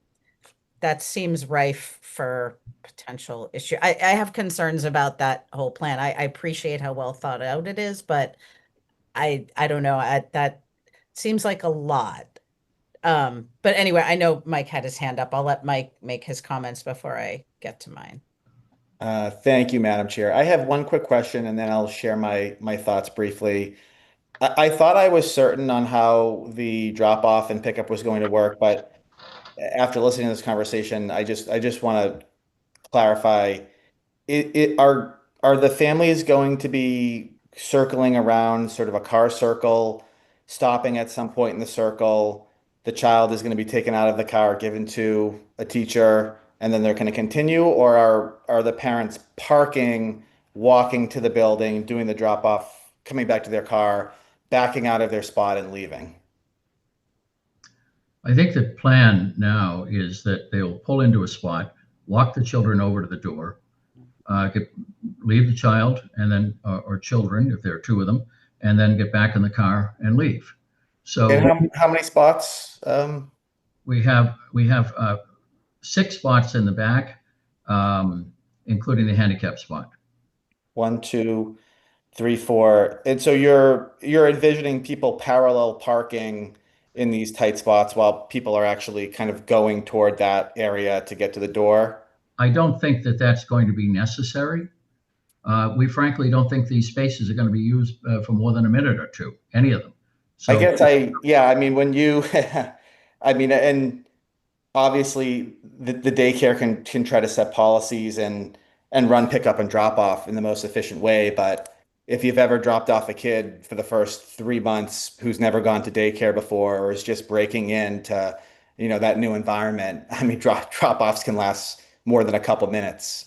that seems rife for potential issue. I have concerns about that whole plan. I appreciate how well thought out it is, but I don't know. That seems like a lot. But anyway, I know Mike had his hand up. I'll let Mike make his comments before I get to mine. Thank you, Madam Chair. I have one quick question and then I'll share my thoughts briefly. I thought I was certain on how the drop off and pickup was going to work, but after listening to this conversation, I just want to clarify. are the families going to be circling around sort of a car circle, stopping at some point in the circle? The child is going to be taken out of the car, given to a teacher, and then they're going to continue, or are the parents parking, walking to the building, doing the drop off, coming back to their car, backing out of their spot and leaving? I think the plan now is that they'll pull into a spot, walk the children over to the door, leave the child and then, or children, if there are two of them, and then get back in the car and leave. So And how many spots? we have 6 spots in the back, including the handicap spot. 1, 2, 3, 4. And so you're envisioning people parallel parking in these tight spots while people are actually kind of going toward that area to get to the door? I don't think that that's going to be necessary. We frankly don't think these spaces are going to be used for more than a minute or two, any of them. So Yeah, I mean, when you, I mean, and obviously the daycare can try to set policies and run pickup and drop off in the most efficient way. But if you've ever dropped off a kid for the first 3 months who's never gone to daycare before or is just breaking into, that new environment, I mean, drop offs can last more than a couple minutes.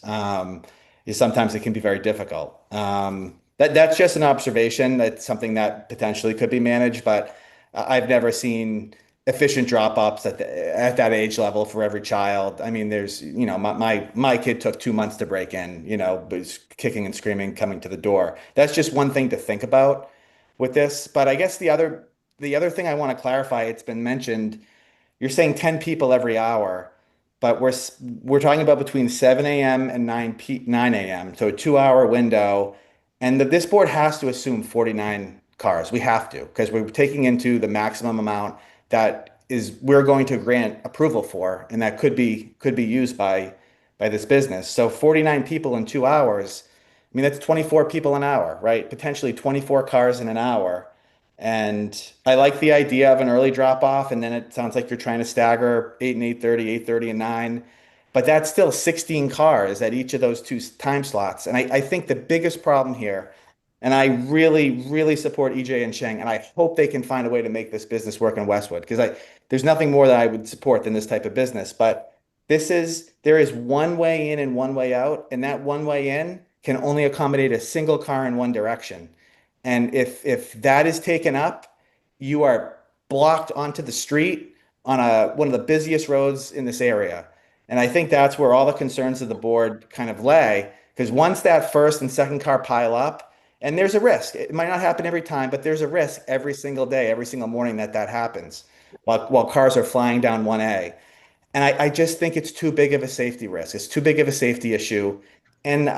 Sometimes it can be very difficult. That's just an observation. That's something that potentially could be managed, but I've never seen efficient drop-offs at that age level for every child. I mean, there's, my kid took 2 months to break in, but was kicking and screaming coming to the door. That's just one thing to think about with this. But I guess the other thing I want to clarify, it's been mentioned, you're saying 10 people every hour, but we're talking about between 7 a.m. and 9 a.m. So a 2-hour window. And this board has to assume 49 cars. We have to, because we're taking into the maximum amount that is we're going to grant approval for, and that could be used by this business. So 49 people in 2 hours, I mean, that's 24 people an hour, right? Potentially 24 cars in an hour. And I like the idea of an early drop off, and then it sounds like you're trying to stagger 8 and 8:30, 8:30 and 9. But that's still 16 cars at each of those two time slots. And I think the biggest problem here, and I really, really support EJ and Sheng, and I hope they can find a way to make this business work in Westwood, because there's nothing more that I would support than this type of business. But there is one way in and one way out, and that one way in can only accommodate a single car in one direction. And if that is taken up, you are blocked onto the street on one of the busiest roads in this area. And I think that's where all the concerns of the board kind of lay, because once that first and second car pile up, and there's a risk, it might not happen every time, but there's a risk every single day, every single morning that happens while cars are flying down 1A. And I just think it's too big of a safety risk. It's too big of a safety issue. And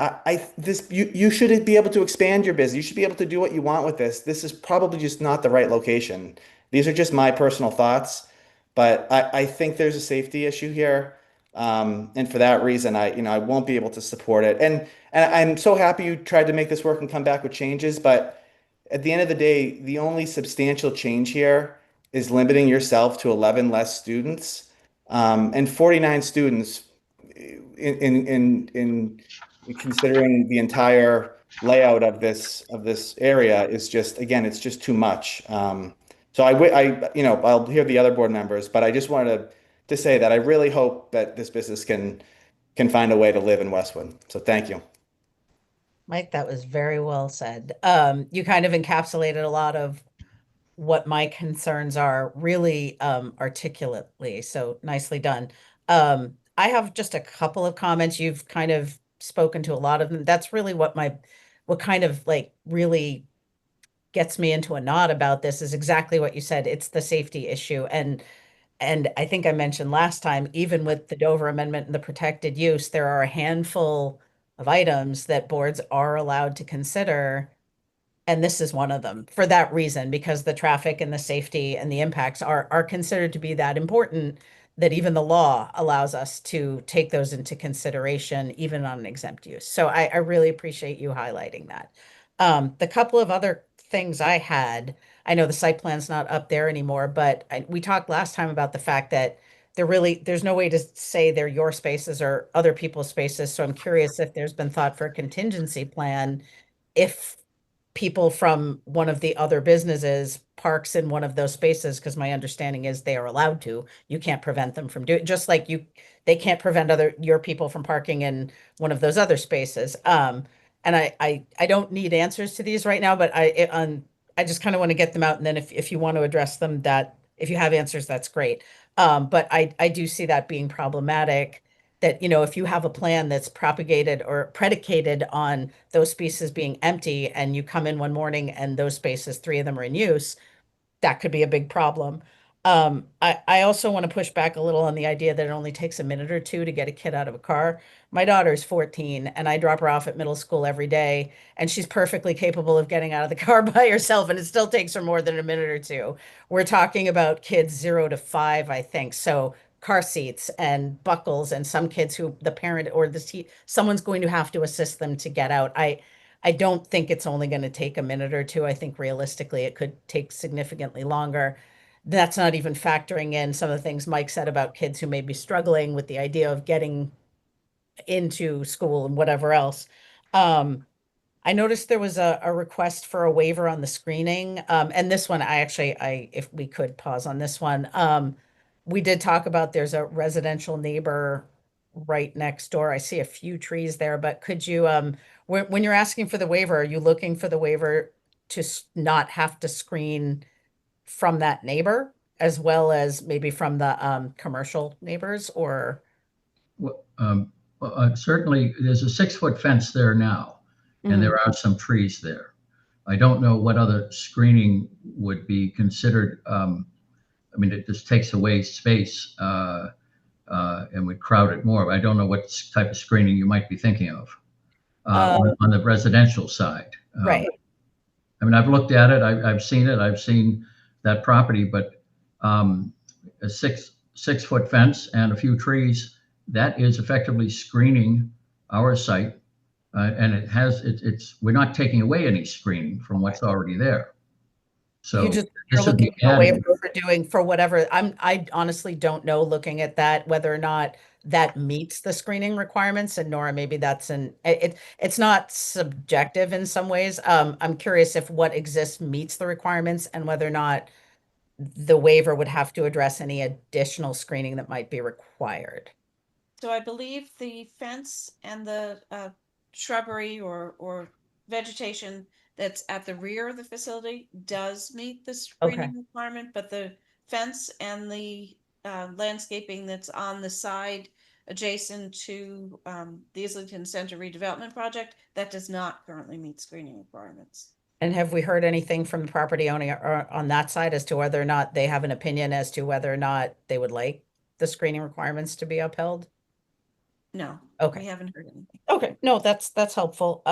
you should be able to expand your business. You should be able to do what you want with this. This is probably just not the right location. These are just my personal thoughts, but I think there's a safety issue here. And for that reason, I won't be able to support it. And I'm so happy you tried to make this work and come back with changes. But at the end of the day, the only substantial change here is limiting yourself to 11 less students, and 49 students in considering the entire layout of this area is just, again, it's just too much. So I'll hear the other board members, but I just wanted to say that I really hope that this business can find a way to live in Westwood. So thank you. Mike, that was very well said. You kind of encapsulated a lot of what my concerns are really articulately. So nicely done. I have just a couple of comments. You've kind of spoken to a lot of them. That's really what kind of like really gets me into a knot about this is exactly what you said. It's the safety issue. And I think I mentioned last time, even with the Dover Amendment and the protected use, there are a handful of items that boards are allowed to consider. And this is one of them for that reason, because the traffic and the safety and the impacts are considered to be that important that even the law allows us to take those into consideration, even on an exempt use. So I really appreciate you highlighting that. The couple of other things I had, I know the site plan's not up there anymore, but we talked last time about the fact that there's no way to say they're your spaces or other people's spaces. So I'm curious if there's been thought for a contingency plan if people from one of the other businesses parks in one of those spaces, because my understanding is they are allowed to. You can't prevent them from doing, just like they can't prevent your people from parking in one of those other spaces. And I don't need answers to these right now, but I just kind of want to get them out, and then if you want to address them, that if you have answers, that's great. But I do see that being problematic, that, if you have a plan that's propagated or predicated on those spaces being empty and you come in one morning and those spaces, three of them are in use, that could be a big problem. I also want to push back a little on the idea that it only takes a minute or two to get a kid out of a car. My daughter's 14 and I drop her off at middle school every day, and she's perfectly capable of getting out of the car by herself, and it still takes her more than a minute or two. We're talking about kids 0 to 5, I think. So car seats and buckles, and some kids who the parent or someone's going to have to assist them to get out. I don't think it's only going to take a minute or two. I think realistically it could take significantly longer. That's not even factoring in some of the things Mike said about kids who may be struggling with the idea of getting into school and whatever else. I noticed there was a request for a waiver on the screening. And this one, if we could pause on this one. We did talk about there's a residential neighbor right next door. I see a few trees there, but could you, when you're asking for the waiver, are you looking for the waiver to not have to screen from that neighbor as well as maybe from the commercial neighbors, or? Well, certainly, there's a 6-foot fence there now, and there are some trees there. I don't know what other screening would be considered. I mean, it just takes away space and would crowd it more. I don't know what type of screening you might be thinking of on the residential side. Right. I mean, I've looked at it. I've seen it. I've seen that property, but a 6-foot fence and a few trees, that is effectively screening our site. And we're not taking away any screening from what's already there. So You're looking for a waiver for doing for whatever. I honestly don't know, looking at that, whether or not that meets the screening requirements. And Nora, maybe it's not subjective in some ways. I'm curious if what exists meets the requirements and whether or not the waiver would have to address any additional screening that might be required. So I believe the fence and the shrubbery or vegetation that's at the rear of the facility does meet the screening requirement, but the fence and the landscaping that's on the side adjacent to the Islington Center redevelopment project, that does not currently meet screening requirements. And have we heard anything from the property owner on that side as to whether or not they have an opinion as to whether or not they would like the screening requirements to be upheld? No. Okay. We haven't heard anything. Okay. No, that's helpful.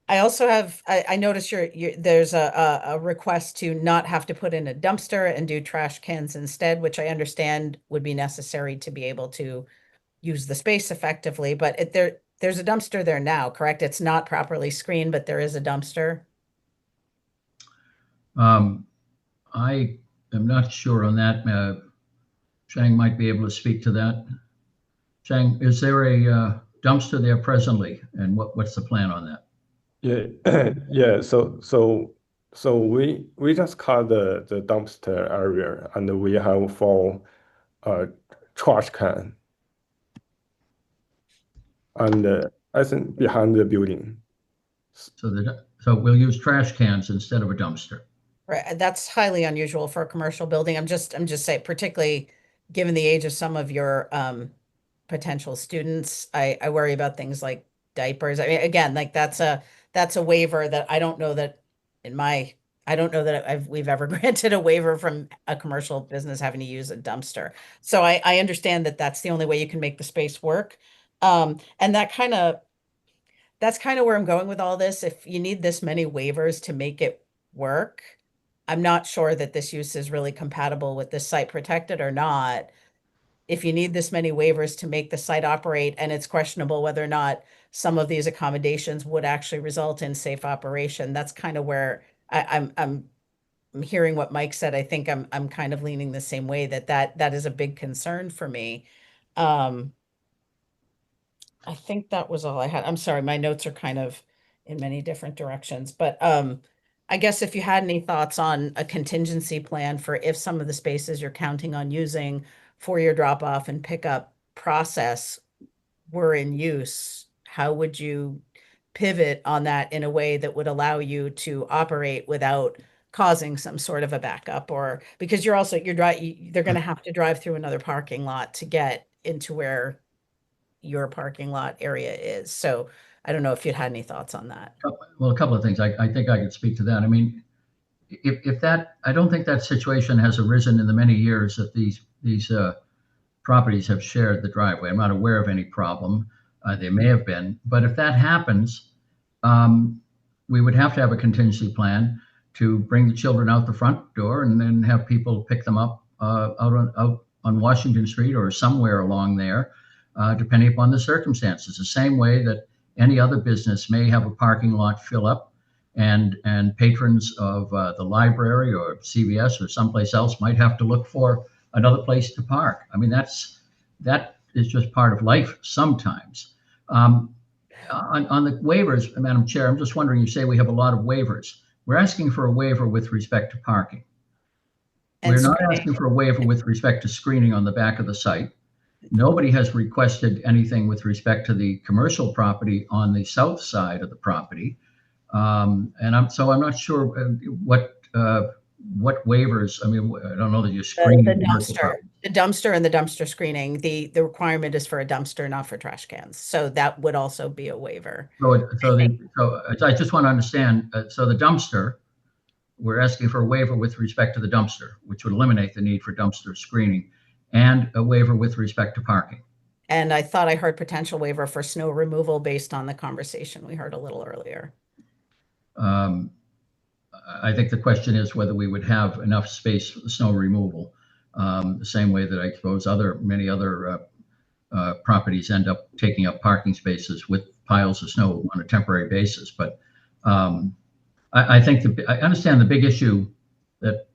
I also I noticed there's a request to not have to put in a dumpster and do trash cans instead, which I understand would be necessary to be able to use the space effectively, but there's a dumpster there now, correct? It's not properly screened, but there is a dumpster. I am not sure on that. Chang might be able to speak to that. Chang, is there a dumpster there presently, and what's the plan on that? Yeah, yeah. So we just cut the dumpster area, and we have 4 trash can, and I think behind the building. So we'll use trash cans instead of a dumpster. Right. That's highly unusual for a commercial building. I'm just saying, particularly given the age of some of your potential students, I worry about things like diapers. I mean, again, like that's a waiver that I don't know that we've ever granted a waiver from a commercial business having to use a dumpster. So I understand that that's the only way you can make the space work. And that's kind of where I'm going with all this. If you need this many waivers to make it work, I'm not sure that this use is really compatible with this site, protected or not. If you need this many waivers to make the site operate, and it's questionable whether or not some of these accommodations would actually result in safe operation, that's kind of where I'm hearing what Mike said, I think I'm kind of leaning the same way, that is a big concern for me. I think that was all I had. I'm sorry, my notes are kind of in many different directions, but I guess if you had any thoughts on a contingency plan for if some of the spaces you're counting on using for your drop off and pickup process were in use, how would you pivot on that in a way that would allow you to operate without causing some sort of a backup? Or because they're going to have to drive through another parking lot to get into where your parking lot area is. So I don't know if you'd had any thoughts on that. Well, a couple of things. I think I could speak to that. I mean, if that, I don't think that situation has arisen in the many years that these properties have shared the driveway. I'm not aware of any problem. There may have been, but if that happens, we would have to have a contingency plan to bring the children out the front door and then have people pick them up out on Washington Street or somewhere along there, depending upon the circumstances. The same way that any other business may have a parking lot fill up, and patrons of the library or CVS or someplace else might have to look for another place to park. I mean, that is just part of life sometimes. On the waivers, Madam Chair, I'm just wondering, you say we have a lot of waivers. We're asking for a waiver with respect to parking. We're not asking for a waiver with respect to screening on the back of the site. Nobody has requested anything with respect to the commercial property on the south side of the property. And I'm not sure what waivers. I mean, I don't know that you're screening the dumpster and the dumpster screening. The requirement is for a dumpster, not for trash cans. So that would also be a waiver. So I just want to understand. So the dumpster, we're asking for a waiver with respect to the dumpster, which would eliminate the need for dumpster screening, and a waiver with respect to parking. And I thought I heard potential waiver for snow removal based on the conversation we heard a little earlier. I think the question is whether we would have enough space for the snow removal, the same way that I suppose many other properties end up taking up parking spaces with piles of snow on a temporary basis. But I think I understand the big issue that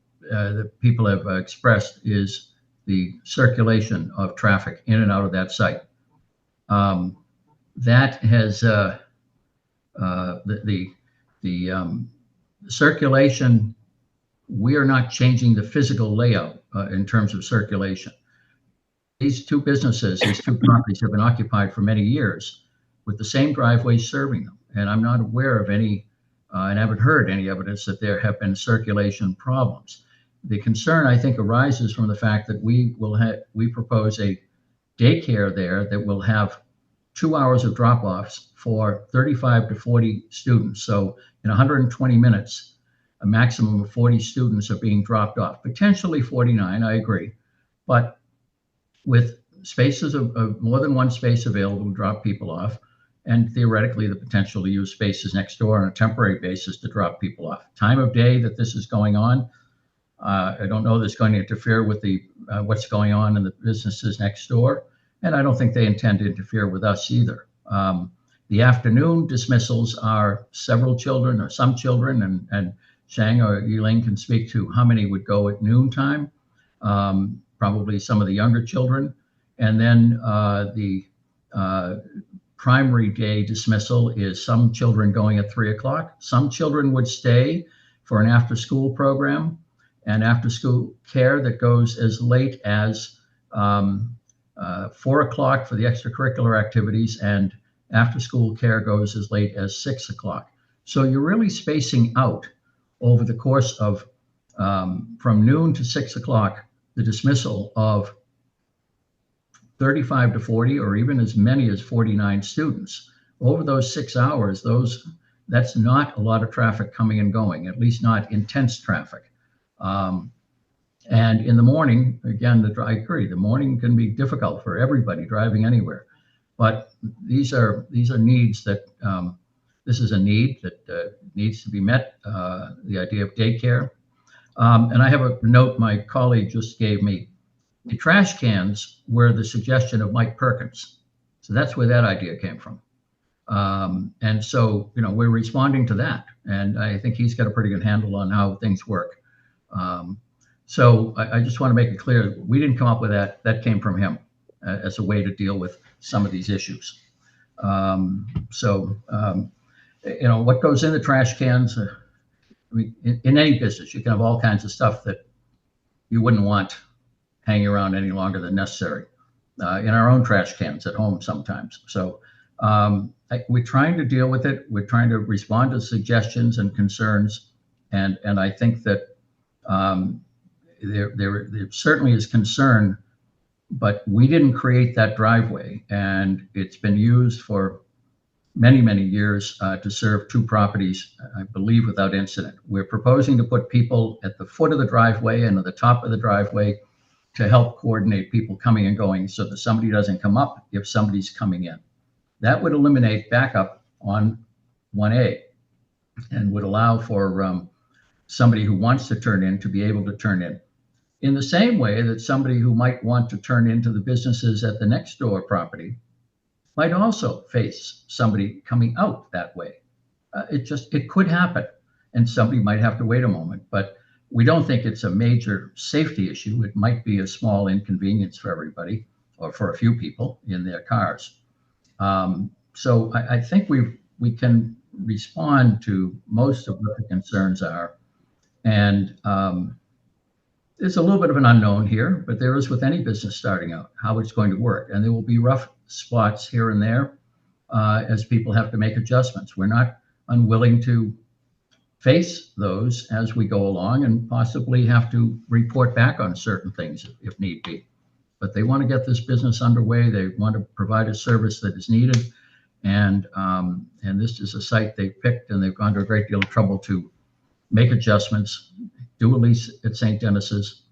people have expressed is the circulation of traffic in and out of that site. That has the circulation. We are not changing the physical layout in terms of circulation. These two businesses, these two properties have been occupied for many years with the same driveways serving them. And I'm not aware of any, and haven't heard any evidence that there have been circulation problems. The concern, I think, arises from the fact that we propose a daycare there that will have 2 hours of drop-offs for 35 to 40 students. So in 120 minutes, a maximum of 40 students are being dropped off, potentially 49, I agree, but with spaces of more than one space available to drop people off, and theoretically the potential to use spaces next door on a temporary basis to drop people off. Time of day that this is going on, I don't know that's going to interfere with what's going on in the businesses next door, and I don't think they intend to interfere with us either. The afternoon dismissals are several children or some children, and Shang or Yiling can speak to how many would go at noontime, probably some of the younger children. And then the primary day dismissal is some children going at 3 o'clock. Some children would stay for an after-school program and after-school care that goes as late as 4 o'clock for the extracurricular activities, and after-school care goes as late as 6 o'clock. So you're really spacing out over the course of from noon to 6 o'clock, the dismissal of 35 to 40, or even as many as 49 students. Over those 6 hours, that's not a lot of traffic coming and going, at least not intense traffic. And in the morning, again, I agree, the morning can be difficult for everybody driving anywhere. But these are needs that, this is a need that needs to be met, the idea of daycare. And I have a note my colleague just gave me. The trash cans were the suggestion of Mike Perkins. So that's where that idea came from. And so, we're responding to that. And I think he's got a pretty good handle on how things work. So I just want to make it clear, we didn't come up with that. That came from him as a way to deal with some of these issues. What goes in the trash cans, I mean, in any business, you can have all kinds of stuff that you wouldn't want hanging around any longer than necessary. In our own trash cans at home sometimes. So we're trying to deal with it. We're trying to respond to suggestions and concerns. And I think that there certainly is concern, but we didn't create that driveway. And it's been used for many, many years to serve two properties, I believe, without incident. We're proposing to put people at the foot of the driveway and at the top of the driveway to help coordinate people coming and going so that somebody doesn't come up if somebody's coming in. That would eliminate backup on 1A and would allow for somebody who wants to turn in to be able to turn in the same way that somebody who might want to turn into the businesses at the next door property might also face somebody coming out that way. It could happen, and somebody might have to wait a moment, but we don't think it's a major safety issue. It might be a small inconvenience for everybody or for a few people in their cars. So I think we can respond to most of what the concerns are. And there's a little bit of an unknown here, but there is with any business starting out, how it's going to work. And there will be rough spots here and there as people have to make adjustments. We're not unwilling to face those as we go along and possibly have to report back on certain things if need be. But they want to get this business underway. They want to provide a service that is needed. And this is a site they picked, and they've gone to a great deal of trouble to make adjustments, do a lease at St. Dennis's,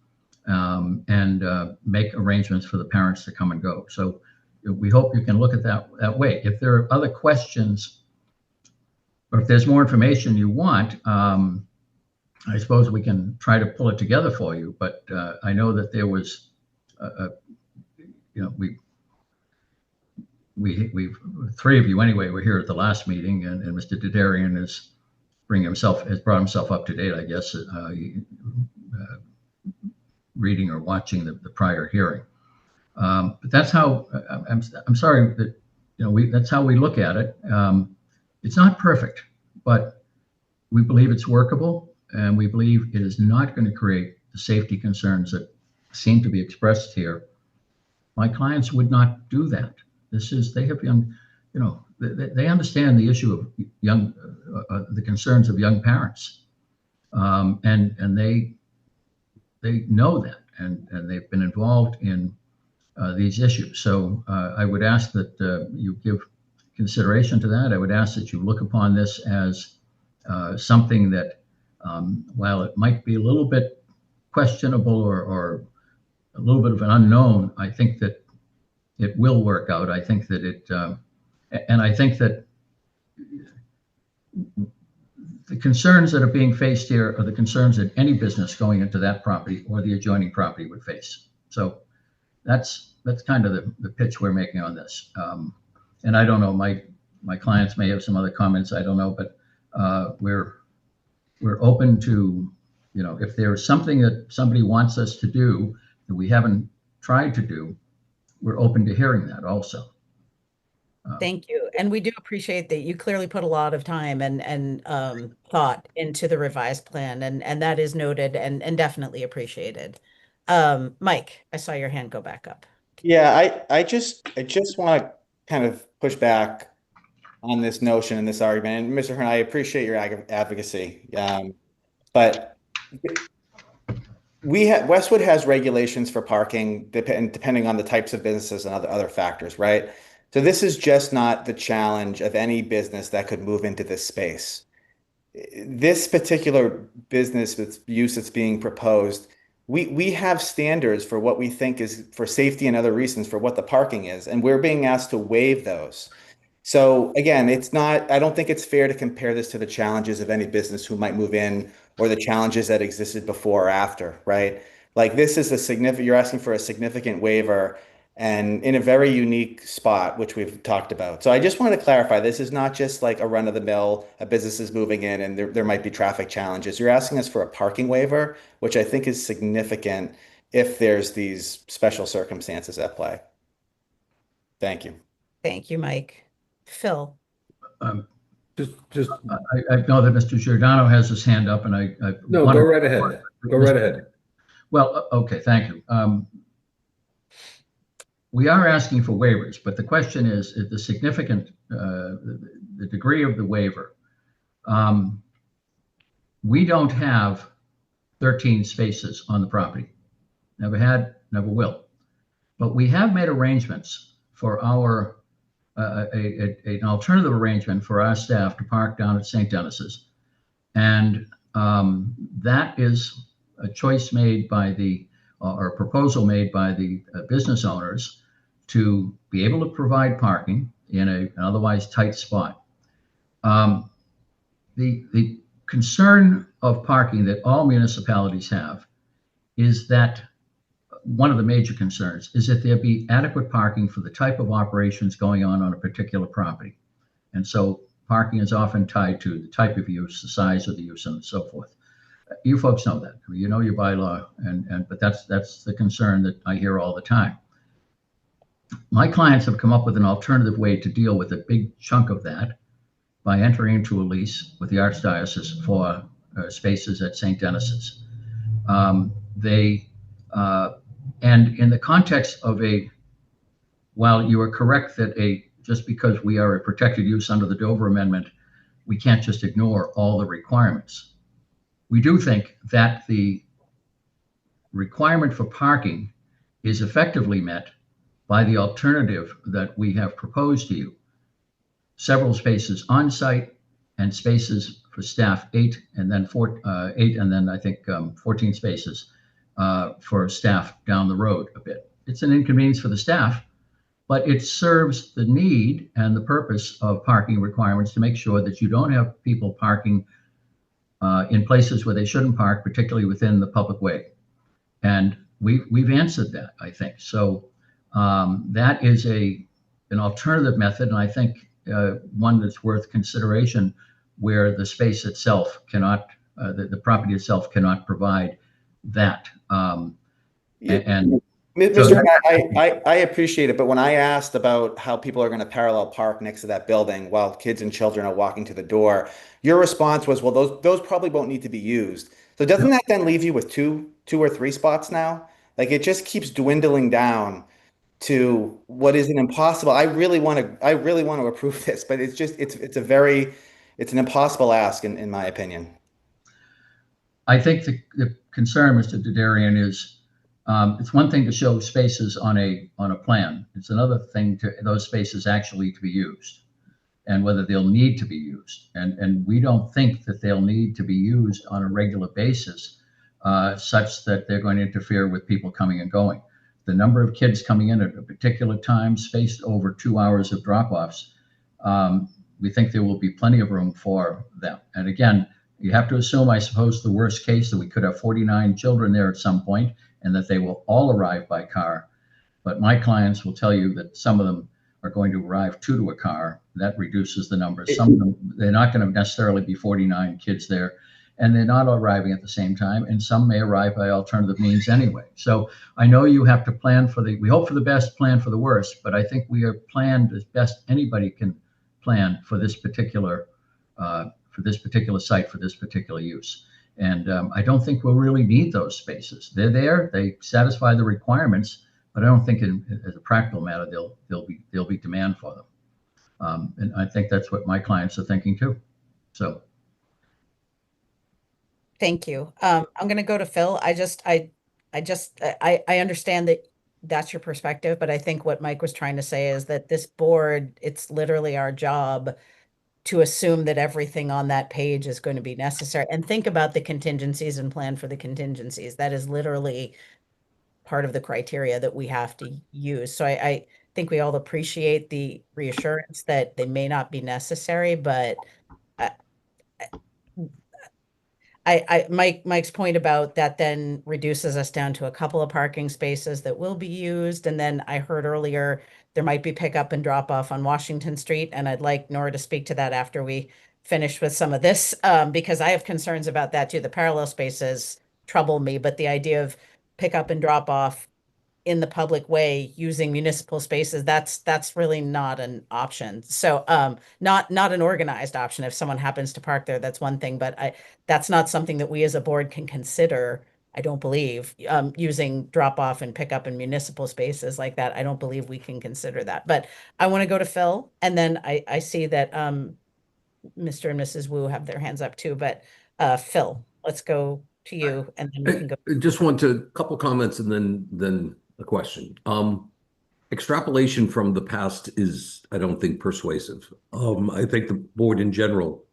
and make arrangements for the parents to come and go. So we hope you can look at that way. If there are other questions, or if there's more information you want, I suppose we can try to pull it together for you. But I know that there was, we three of you anyway were here at the last meeting, and Mr. Didarian has brought himself up to date, I guess, reading or watching the prior hearing. But that's how I'm sorry that that's how we look at it. It's not perfect, but we believe it's workable, and we believe it is not going to create the safety concerns that seem to be expressed here. My clients would not do that. They have young, they understand the issue of the concerns of young parents, and they know that, and they've been involved in these issues. So I would ask that you give consideration to that. I would ask that you look upon this as something that, while it might be a little bit questionable or a little bit of an unknown, I think that it will work out. I think that and I think that the concerns that are being faced here are the concerns that any business going into that property or the adjoining property would face. So that's kind of the pitch we're making on this. And I don't know, my clients may have some other comments, I don't know, but we're open to, if there's something that somebody wants us to do that we haven't tried to do, we're open to hearing that also. Thank you. And we do appreciate that you clearly put a lot of time and thought into the revised plan, and that is noted and definitely appreciated. Mike, I saw your hand go back up. Yeah, I just want to kind of push back on this notion and this argument. And Mr. Hearn, I appreciate your advocacy, but Westwood has regulations for parking depending on the types of businesses and other factors, right? So this is just not the challenge of any business that could move into this space. This particular business with use that's being proposed, we have standards for what we think is for safety and other reasons for what the parking is, and we're being asked to waive those. So again, I don't think it's fair to compare this to the challenges of any business who might move in or the challenges that existed before or after, right? Like this is you're asking for a significant waiver. and in a very unique spot, which we've talked about. So I just wanted to clarify, this is not just like a run of the mill, a business is moving in and there might be traffic challenges. You're asking us for a parking waiver, which I think is significant if there's these special circumstances at play. Thank you. Thank you, Mike. Phil. Um, Just I know that Mr. Giordano has his hand up, and no, go right ahead. Go right ahead. Well, okay, thank you. We are asking for waivers, but the question is the significant, the degree of the waiver. We don't have 13 spaces on the property. Never had, never will. But we have made arrangements for our, an alternative arrangement for our staff to park down at St. Dennis's. And that is a choice made by the, or a proposal made by the business owners to be able to provide parking in an otherwise tight spot. The concern of parking that all municipalities have is that one of the major concerns is that there be adequate parking for the type of operations going on a particular property. And so parking is often tied to the type of use, the size of the use, and so forth. You folks know that. You know your bylaw, but that's the concern that I hear all the time. My clients have come up with an alternative way to deal with a big chunk of that by entering into a lease with the Archdiocese for spaces at St. Dennis's. And in the context of while you are correct that just because we are a protected use under the Dover Amendment, we can't just ignore all the requirements. We do think that the requirement for parking is effectively met by the alternative that we have proposed to you. Several spaces on site and spaces for staff, 8, and then 8, and then I think 14 spaces for staff down the road a bit. It's an inconvenience for the staff, but it serves the need and the purpose of parking requirements to make sure that you don't have people parking in places where they shouldn't park, particularly within the public way. And we've answered that, I think. So that is an alternative method, and I think one that's worth consideration, where the space itself cannot, the property itself cannot provide that. Mr. I appreciate it, but when I asked about how people are going to parallel park next to that building while kids and children are walking to the door, your response was, well, those probably won't need to be used. So doesn't that then leave you with two or three spots now? Like it just keeps dwindling down to what is an impossible. I really want to approve this, but it's an impossible ask in my opinion. I think the concern, Mr. Dudarian, is it's one thing to show spaces on a plan. It's another thing to those spaces actually to be used and whether they'll need to be used. And we don't think that they'll need to be used on a regular basis such that they're going to interfere with people coming and going. The number of kids coming in at a particular time, spaced over 2 hours of drop-offs, we think there will be plenty of room for them. And again, you have to assume, I suppose, the worst case that we could have 49 children there at some point and that they will all arrive by car. But my clients will tell you that some of them are going to arrive 2 to a car. That reduces the numbers. Some of them, they're not going to necessarily be 49 kids there, and they're not arriving at the same time. And some may arrive by alternative means anyway. So I know you have to plan we hope for the best, plan for the worst, but I think we are planned as best anybody can plan for this particular site, for this particular use. And I don't think we'll really need those spaces. They're there, they satisfy the requirements, but I don't think as a practical matter, there'll be demand for them. And I think that's what my clients are thinking too. So. Thank you. I'm going to go to Phil. I understand that that's your perspective, but I think what Mike was trying to say is that this board, it's literally our job to assume that everything on that page is going to be necessary and think about the contingencies and plan for the contingencies. That is literally part of the criteria that we have to use. So I think we all appreciate the reassurance that they may not be necessary, but Mike's point about that then reduces us down to a couple of parking spaces that will be used. And then I heard earlier there might be pickup and drop off on Washington Street. And I'd like Nora to speak to that after we finish with some of this, because I have concerns about that too. The parallel spaces trouble me, but the idea of pickup and drop off in the public way using municipal spaces, that's really not an option. So not an organized option. If someone happens to park there, that's one thing, but that's not something that we as a board can consider. I don't believe using drop off and pick up in municipal spaces like that. I don't believe we can consider that. But I want to go to Phil, and then I see that Mr. and Mrs. Wu have their hands up too. But Phil, let's go to you, and then we can go. I just want to couple comments and then a question. Extrapolation from the past is, I don't think, persuasive. I think the board in general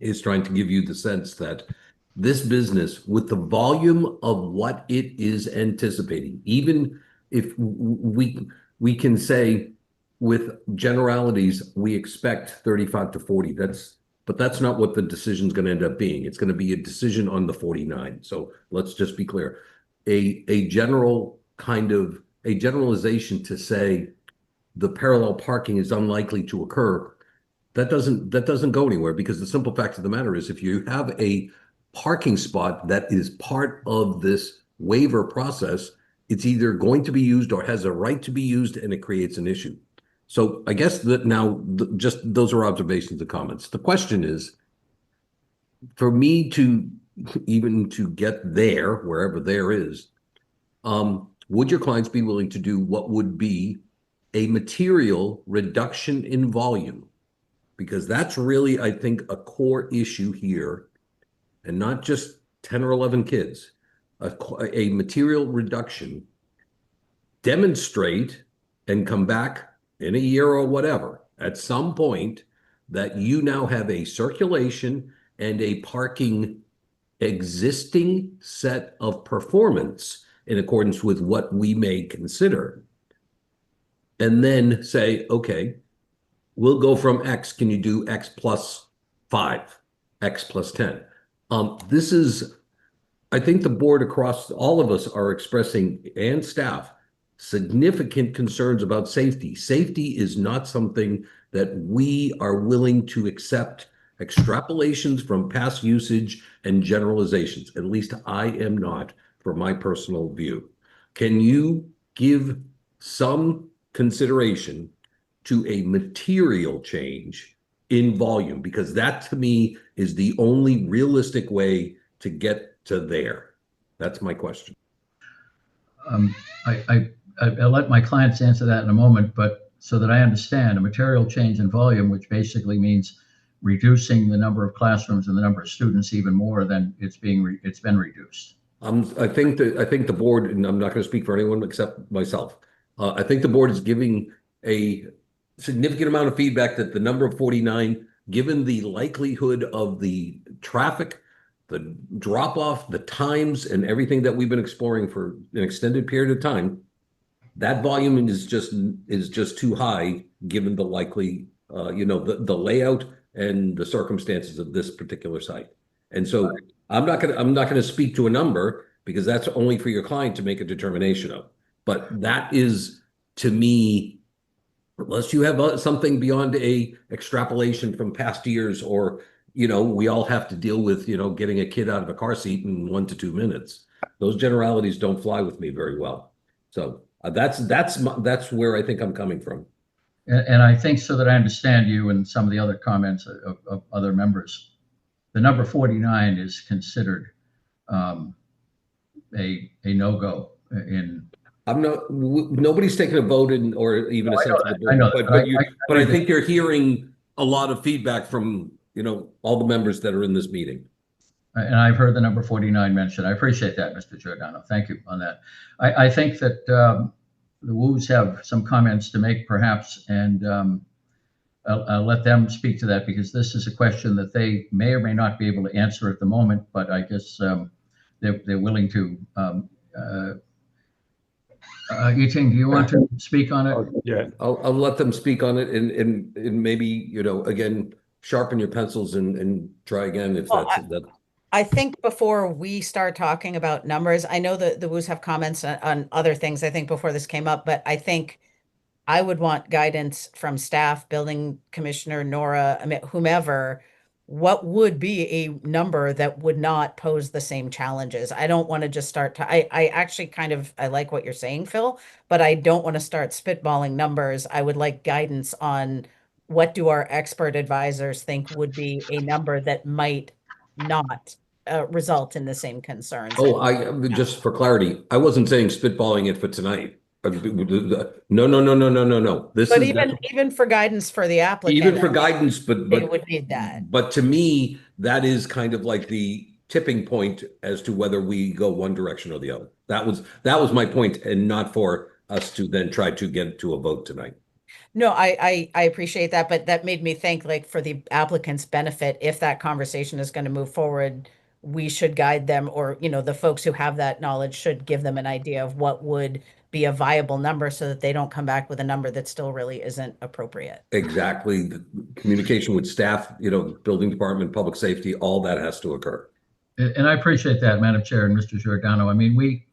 is trying to give you the sense that this business, with the volume of what it is anticipating, even if we can say with generalities, we expect 35 to 40. But that's not what the decision is going to end up being. It's going to be a decision on the 49. So let's just be clear. A general kind of a generalization to say the parallel parking is unlikely to occur, that doesn't go anywhere, because the simple fact of the matter is, if you have a parking spot that is part of this waiver process, it's either going to be used or has a right to be used, and it creates an issue. So I guess that now just those are observations and comments. The question is, for me to even to get there, wherever there is, would your clients be willing to do what would be a material reduction in volume? Because that's really, I think, a core issue here, and not just 10 or 11 kids, a material reduction, demonstrate and come back in a year or whatever, at some point, that you now have a circulation and a parking existing set of performance in accordance with what we may consider. And then say, okay, we'll go from X. Can you do X plus 5, X plus 10? This is, I think the board across all of us are expressing, and staff, significant concerns about safety. Safety is not something that we are willing to accept extrapolations from past usage and generalizations. At least I am not, for my personal view. Can you give some consideration to a material change in volume? Because that, to me, is the only realistic way to get to there. That's my question. I'll let my clients answer that in a moment, but so that I understand, a material change in volume, which basically means reducing the number of classrooms and the number of students even more than it's been reduced. I think the board, and I'm not going to speak for anyone except myself, I think the board is giving a significant amount of feedback that the number of 49, given the likelihood of the traffic, the drop off, the times, and everything that we've been exploring for an extended period of time, that volume is just too high, given the likely, the layout and the circumstances of this particular site. And so I'm not going to speak to a number, because that's only for your client to make a determination of. But that is, to me, unless you have something beyond a extrapolation from past years, or, we all have to deal with, getting a kid out of a car seat in 1 to 2 minutes. Those generalities don't fly with me very well. So that's where I think I'm coming from. And I think, so that I understand you and some of the other comments of other members, the number 49 is considered a no-go in. Nobody's taken a vote or even a sense of the board. But I think you're hearing a lot of feedback from, all the members that are in this meeting. And I've heard the number 49 mentioned. I appreciate that, Mr. Giordano. Thank you on that. I think that the Woos have some comments to make, perhaps, and I'll let them speak to that, because this is a question that they may or may not be able to answer at the moment, but I guess they're willing to. Yiting, do you want to speak on it? Yeah, I'll let them speak on it, and maybe, again, sharpen your pencils and try again if Well, that's that. I think before we start talking about numbers, I know that the Woos have comments on other things, I think, before this came up, but I think I would want guidance from staff, building commissioner, Nora, I mean, whomever. What would be a number that would not pose the same challenges? I don't want to just start to, I actually I like what you're saying, Phil, but I don't want to start spitballing numbers. I would like guidance on what do our expert advisors think would be a number that might not result in the same concerns. Oh, just for clarity, I wasn't saying spitballing it for tonight. No, no, no, no, no, no, no. This But is even for guidance for the applicant. even for guidance, They would need that. but to me, that is kind of like the tipping point as to whether we go one direction or the other. That was my point, and not for us to then try to get to a vote tonight. No, I appreciate that, but that made me think, like, for the applicant's benefit, if that conversation is going to move forward, we should guide them, or, the folks who have that knowledge should give them an idea of what would be a viable number so that they don't come back with a number that still really isn't appropriate. Exactly. The communication with staff, building department, public safety, all that has to occur. And I appreciate that, Madam Chair and Mr. Giordano. I mean, we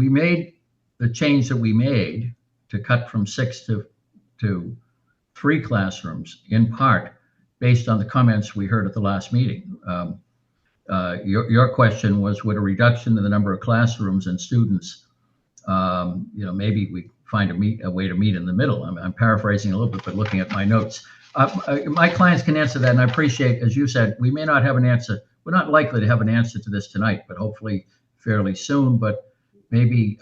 made the change that we made to cut from 6 to 3 classrooms, in part based on the comments we heard at the last meeting. Your question was, would a reduction in the number of classrooms and students, maybe we find a way to meet in the middle. I'm paraphrasing a little bit, but looking at my notes. My clients can answer that, and I appreciate, as you said, we may not have an answer. We're not likely to have an answer to this tonight, but hopefully fairly soon. But maybe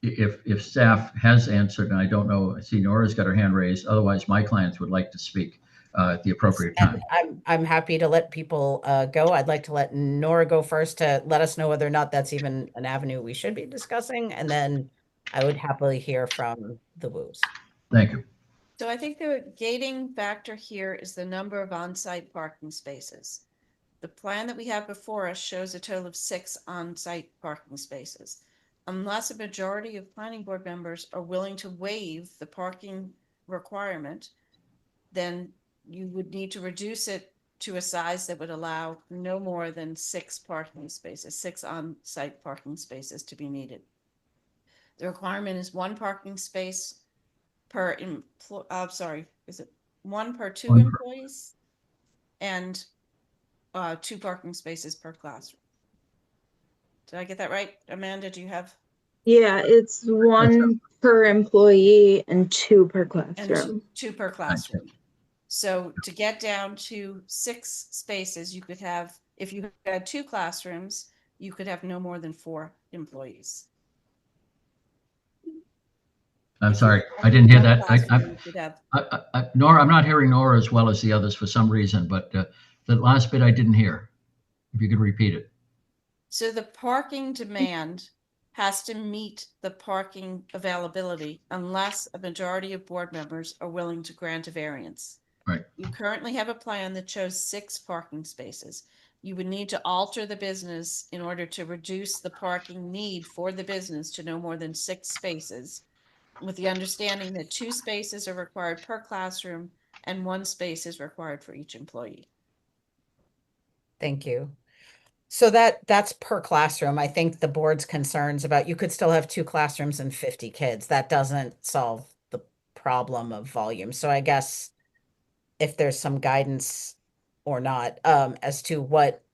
if staff has answered, and I don't know, I see Nora's got her hand raised. Otherwise, my clients would like to speak at the appropriate time. And I'm happy to let people go. I'd like to let Nora go first to let us know whether or not that's even an avenue we should be discussing, and then I would happily hear from the Woos. Thank you. So I think the gating factor here is the number of on-site parking spaces. The plan that we have before us shows a total of 6 on-site parking spaces. Unless a majority of planning board members are willing to waive the parking requirement, then you would need to reduce it to a size that would allow no more than 6 parking spaces, 6 on-site parking spaces to be needed. The requirement is 1 parking space per is it 1 per 2 employees, and 2 parking spaces per classroom. Did I get that right? Amanda, do you have? Yeah, it's 1 per employee and 2 per classroom. And 2 per classroom. So to get down to 6 spaces, you could have, if you had 2 classrooms, you could have no more than 4 employees. I'm sorry, I didn't hear that. Nora, I'm not hearing Nora as well as the others for some reason, but the last bit I didn't hear. If you could repeat it. So the parking demand has to meet the parking availability unless a majority of board members are willing to grant a variance. Right. You currently have a plan that shows 6 parking spaces. You would need to alter the business in order to reduce the parking need for the business to no more than 6 spaces, with the understanding that 2 spaces are required per classroom and 1 space is required for each employee. Thank you. So that's per classroom. I think the board's concerns about, you could still have 2 classrooms and 50 kids. That doesn't solve the problem of volume. So I guess if there's some guidance or not, as to what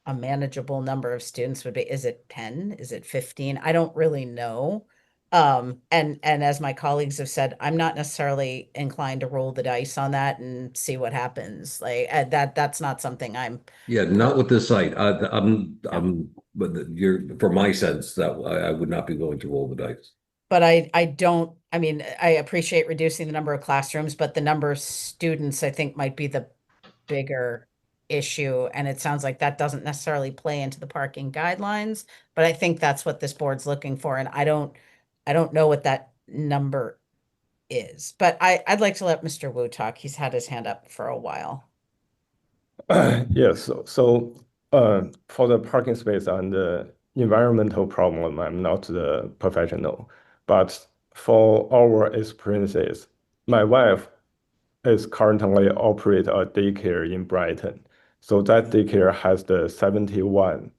a manageable number of students would be. Is it 10? Is it 15? I don't really know. And as my colleagues have said, I'm not necessarily inclined to roll the dice on that and see what happens. Like that's not something I'm. Yeah, not with this site. But for my sense, that I would not be willing to roll the dice. But I appreciate reducing the number of classrooms, but the number of students I think might be the bigger issue. And it sounds like that doesn't necessarily play into the parking guidelines, but I think that's what this board's looking for. And I don't know what that number is, but I'd like to let Mr. Wu talk. He's had his hand up for a while. Yes, so for the parking space and the environmental problem, I'm not the professional, but for our experiences, my wife is currently operate a daycare in Brighton. So that daycare has the 71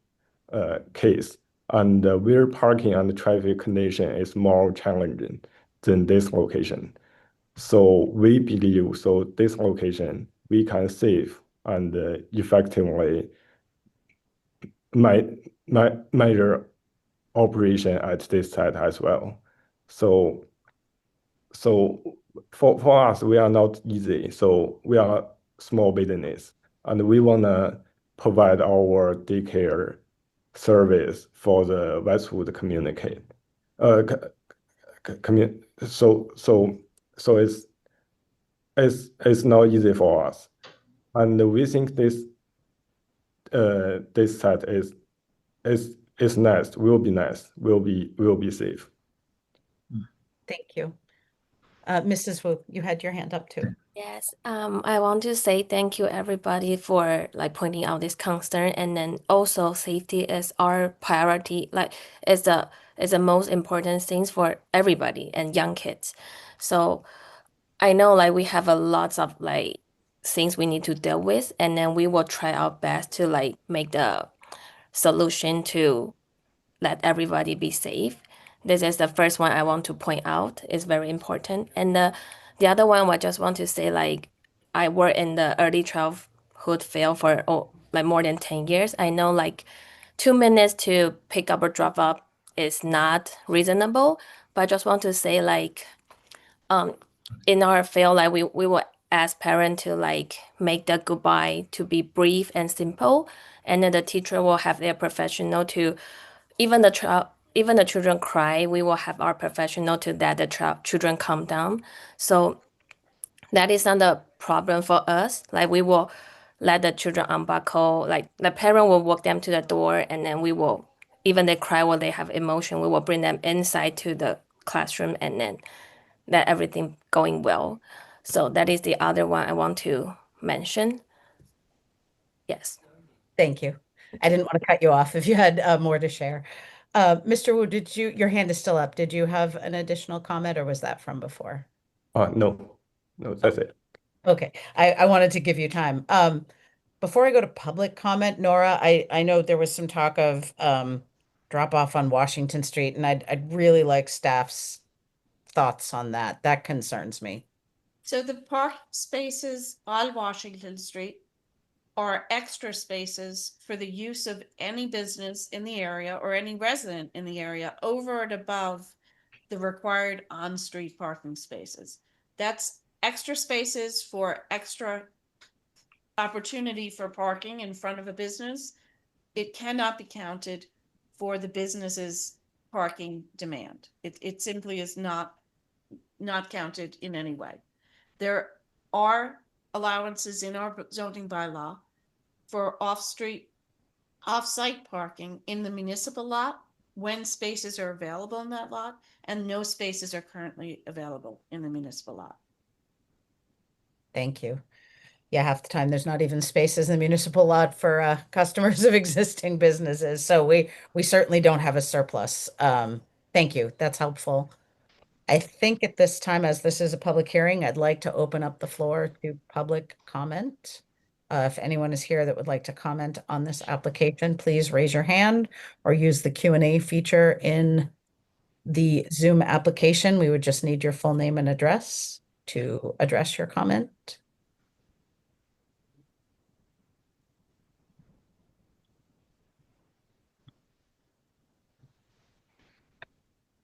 case, and where parking and traffic condition is more challenging than this location. So we believe this location we can save and effectively measure operation at this site as well. So for us, we are not easy. So we are small business, and we wanna provide our daycare service for the Westwood communicate. So it's not easy for us, and we think this site is nice, will be nice, will be safe. Thank you. Mrs. Wu, you had your hand up too. Yes, I want to say thank you everybody for like pointing out this concern, and then also safety is our priority. Like is the most important things for everybody and young kids. So I know like we have a lots of like things we need to deal with, and then we will try our best to like make the solution to let everybody be safe. This is the first one I want to point out. It's very important. And the other one I just want to say, like, I work in the early childhood field for like more than 10 years. I know like 2 minutes to pick up or drop up is not reasonable, but I just want to say like in our field, like we will ask parents to like make the goodbye to be brief and simple, and then the teacher will have their professional to even the children cry, we will have our professional to let the children calm down. So that is not a problem for us. Like we will let the children unbuckle, like the parent will walk them to the door, and then we will, even they cry or they have emotion, we will bring them inside to the classroom and then let everything going well. So that is the other one I want to mention. Yes. Thank you. I didn't want to cut you off if you had more to share. Mr. Wu, your hand is still up. Did you have an additional comment or was that from before? No, that's it. Okay, I wanted to give you time. Before I go to public comment, Nora, I know there was some talk of drop off on Washington Street, and I'd really like staff's thoughts on that. That concerns me. So the park spaces on Washington Street are extra spaces for the use of any business in the area or any resident in the area over and above the required on-street parking spaces. That's extra spaces for extra opportunity for parking in front of a business. It cannot be counted for the business's parking demand. It simply is not counted in any way. There are allowances in our zoning bylaw for off-site parking in the municipal lot when spaces are available in that lot, and no spaces are currently available in the municipal lot. Thank you. Yeah, half the time there's not even spaces in the municipal lot for customers of existing businesses. So we certainly don't have a surplus. Thank you. That's helpful. I think at this time, as this is a public hearing, I'd like to open up the floor to public comment. If anyone is here that would like to comment on this application, please raise your hand or use the Q&A feature in the Zoom application. We would just need your full name and address to address your comment.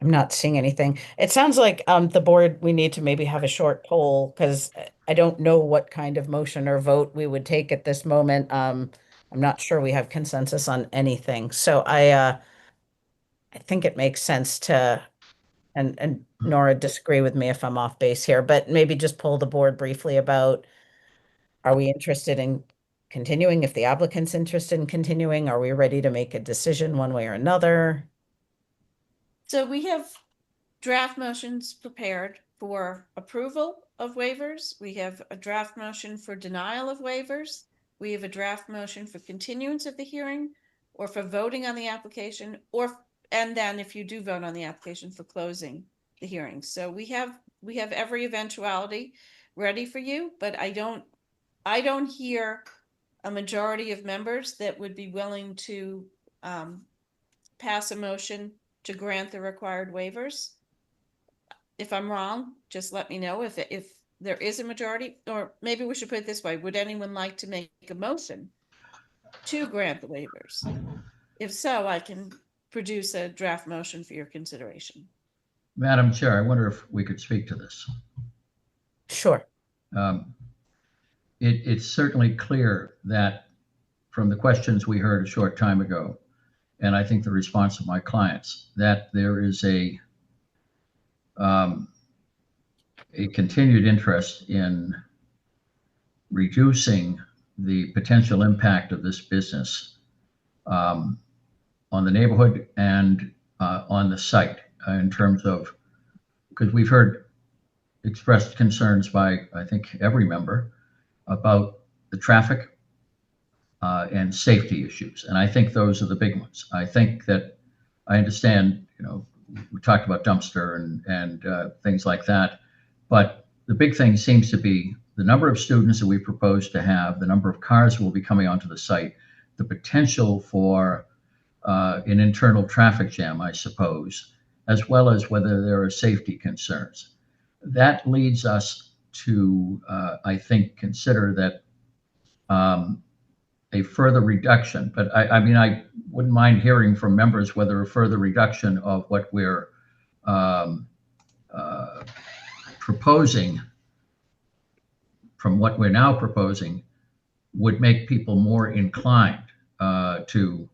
I'm not seeing anything. It sounds like the board, we need to maybe have a short poll because I don't know what kind of motion or vote we would take at this moment. I'm not sure we have consensus on anything. So I think it makes sense to, and Nora, disagree with me if I'm off base here, but maybe just poll the board briefly about, are we interested in continuing? If the applicant's interested in continuing, are we ready to make a decision one way or another? So we have draft motions prepared for approval of waivers. We have a draft motion for denial of waivers. We have a draft motion for continuance of the hearing or for voting on the application, and then if you do vote on the application, for closing the hearing. So we have every eventuality ready for you, but I don't hear a majority of members that would be willing to pass a motion to grant the required waivers. If I'm wrong, just let me know if there is a majority, or maybe we should put it this way. Would anyone like to make a motion to grant the waivers? If so, I can produce a draft motion for your consideration. Madam Chair, I wonder if we could speak to this. Sure. It's certainly clear that from the questions we heard a short time ago, and I think the response of my clients, that there is a continued interest in reducing the potential impact of this business on the neighborhood and on the site in terms of, because we've heard expressed concerns by, I think, every member about the traffic and safety issues. And I think those are the big ones. I think that I understand, we talked about dumpster and things like that, but the big thing seems to be the number of students that we propose to have, the number of cars will be coming onto the site, the potential for an internal traffic jam, I suppose, as well as whether there are safety concerns. That leads us to, I think, consider that a further reduction, but I mean, I wouldn't mind hearing from members whether a further reduction of what we're proposing from what we're now proposing would make people more inclined to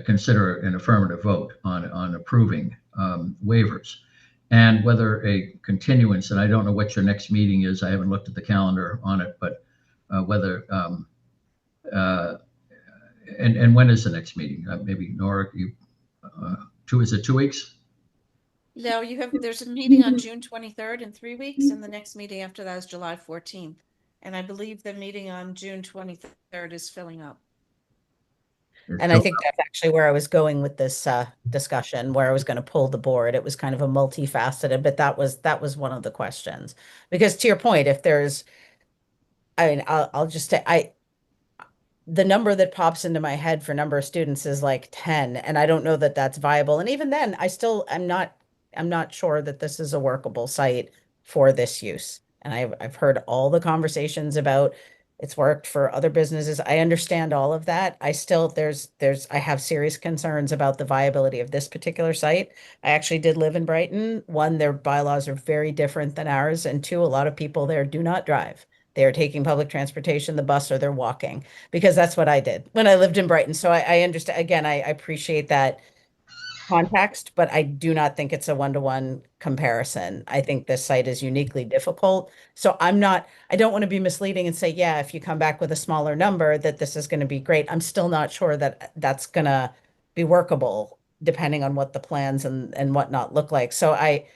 consider an affirmative vote on approving waivers, and whether a continuance, and I don't know what your next meeting is, I haven't looked at the calendar on it, but whether and when is the next meeting? Maybe Nora, is it 2 weeks? No, there's a meeting on June 23rd in 3 weeks, and the next meeting after that is July 14th. And I believe the meeting on June 23rd is filling up. And I think that's actually where I was going with this discussion, where I was going to pull the board. It was kind of a multifaceted, but that was one of the questions. Because to your point, if there's, I mean, I'll just say, the number that pops into my head for number of students is like 10, and I don't know that that's viable. And even then, I'm not sure that this is a workable site for this use. And I've heard all the conversations about it's worked for other businesses. I understand all of that. I still, I have serious concerns about the viability of this particular site. I actually did live in Brighton. One, their bylaws are very different than ours. And two, a lot of people there do not drive. They are taking public transportation, the bus, or they're walking, because that's what I did when I lived in Brighton. So I understand, again, I appreciate that context, but I do not think it's a one-to-one comparison. I think this site is uniquely difficult. So I don't want to be misleading and say, yeah, if you come back with a smaller number, that this is going to be great. I'm still not sure that that's going to be workable, depending on what the plans and whatnot look like. So I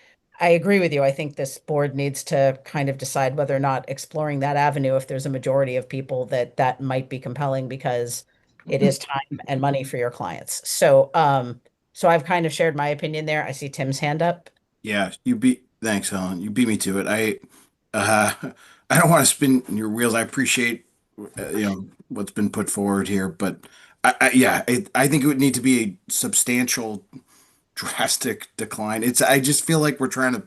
agree with you. I think this board needs to kind of decide whether or not exploring that avenue, if there's a majority of people that might be compelling, because it is time and money for your clients. So, so I've kind of shared my opinion there. I see Tim's hand up. Yeah, thanks, Helen. You beat me to it. I don't want to spin your wheels. I appreciate, what's been put forward here, but I think it would need to be a substantial, drastic decline. I just feel like we're trying to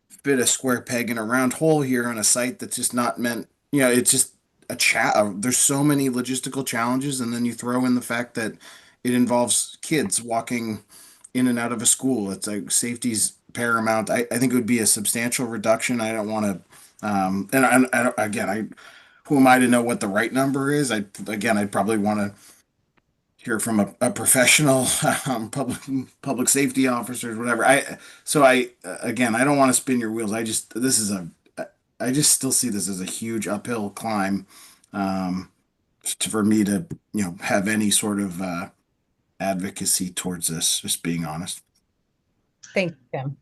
fit a square peg in a round hole here on a site that's just not meant, it's just there's so many logistical challenges, and then you throw in the fact that it involves kids walking in and out of a school. It's like safety's paramount. I think it would be a substantial reduction. I don't want to, who am I to know what the right number is? I'd probably want to hear from a professional, public safety officers, whatever. I don't want to spin your wheels. I just still see this as a huge uphill climb, for me to, have any sort of, advocacy towards this, just being honest. Thank you, Tim.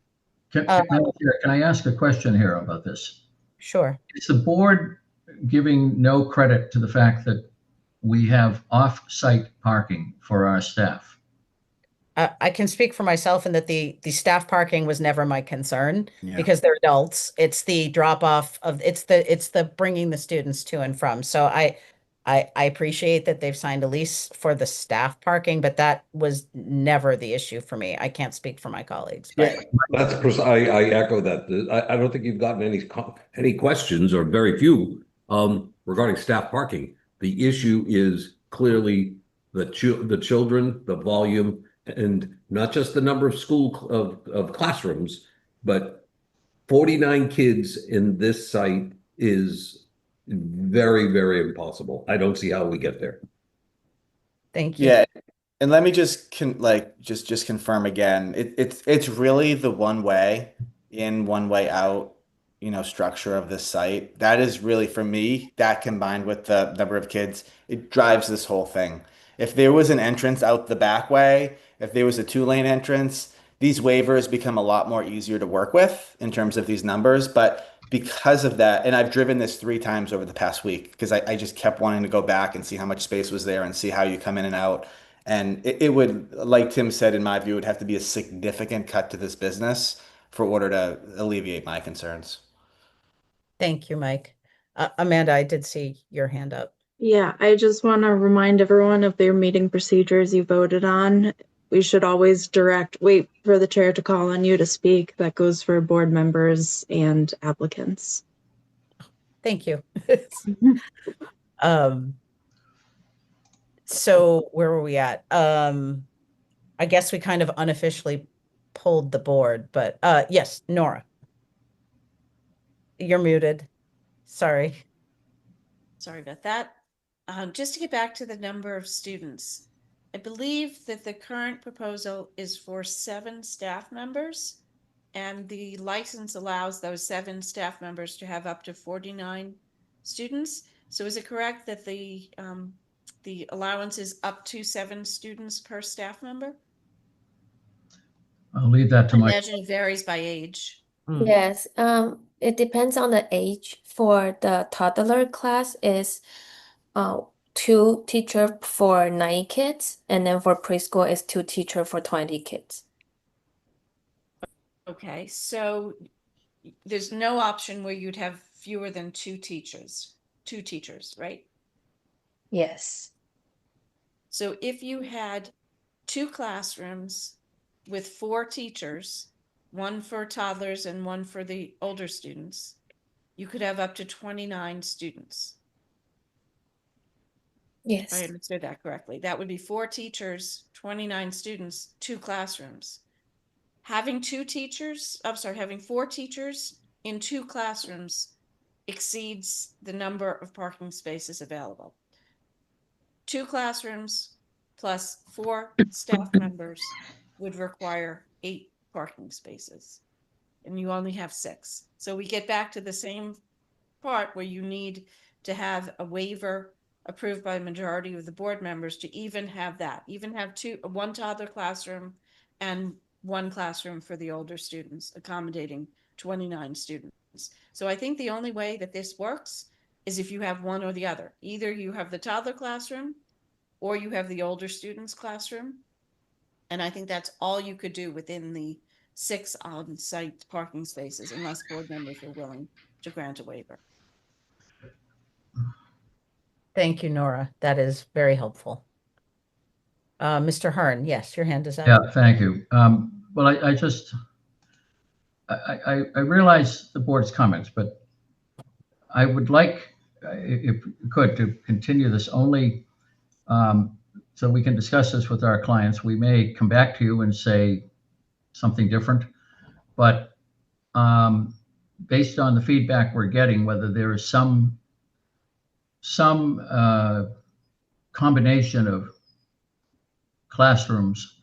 Can I ask a question here about this? Sure. Is the board giving no credit to the fact that we have off-site parking for our staff? I can speak for myself in that the staff parking was never my concern Yeah. because they're adults. It's the drop off of it's the bringing the students to and from. So I appreciate that they've signed a lease for the staff parking, but that was never the issue for me. I can't speak for my colleagues, but I echo that. I don't think you've gotten any questions or very few regarding staff parking. The issue is clearly the children, the volume, and not just the number of of classrooms, but 49 kids in this site is very, very impossible. I don't see how we get there. thank you. Yeah, and let me just just confirm again. It's really the one way in, one way out, structure of this site. That is really for me, that combined with the number of kids, it drives this whole thing. If there was an entrance out the back way, if there was a two-lane entrance, these waivers become a lot more easier to work with in terms of these numbers. But because of that, and I've driven this 3 times over the past week because I just kept wanting to go back and see how much space was there and see how you come in and out. And it would, like Tim said, in my view, it would have to be a significant cut to this business for order to alleviate my concerns. Thank you, Mike. Amanda, I did see your hand up. Yeah, I just want to remind everyone of their meeting procedures you voted on. We should always wait for the chair to call on you to speak. That goes for board members and applicants. Thank you. So where were we at? I guess we kind of unofficially pulled the board, but yes, Nora. You're muted. Sorry. Sorry about that. Just to get back to the number of students, I believe that the current proposal is for 7 staff members, and the license allows those 7 staff members to have up to 49 students. So is it correct that the allowance is up to 7 students per staff member? I'll leave that to I Mike. imagine it varies by age. Yes, it depends on the age. For the toddler class is 2 teacher for 9 kids, and then for preschool is 2 teacher for 20 kids. Okay, so there's no option where you'd have fewer than 2 teachers, right? Yes. So if you had 2 classrooms with 4 teachers, one for toddlers and one for the older students, you could have up to 29 students. If I Yes. understood that correctly. That would be 4 teachers, 29 students, 2 classrooms. Having 4 teachers in 2 classrooms exceeds the number of parking spaces available. 2 classrooms plus 4 staff members would require 8 parking spaces, and you only have 6. So we get back to the same part where you need to have a waiver approved by a majority of the board members to even have that, even have 1 toddler classroom and 1 classroom for the older students, accommodating 29 students. So I think the only way that this works is if you have one or the other. Either you have the toddler classroom or you have the older students classroom. And I think that's all you could do within the 6 on-site parking spaces, unless board members are willing to grant a waiver. Thank you, Nora. That is very helpful. Mr. Hearn, yes, your hand is up. Yeah, thank you. Well, I realize the board's comments, but I would like, if you could, to continue this only so we can discuss this with our clients. We may come back to you and say something different, but based on the feedback we're getting, whether there is some combination of classrooms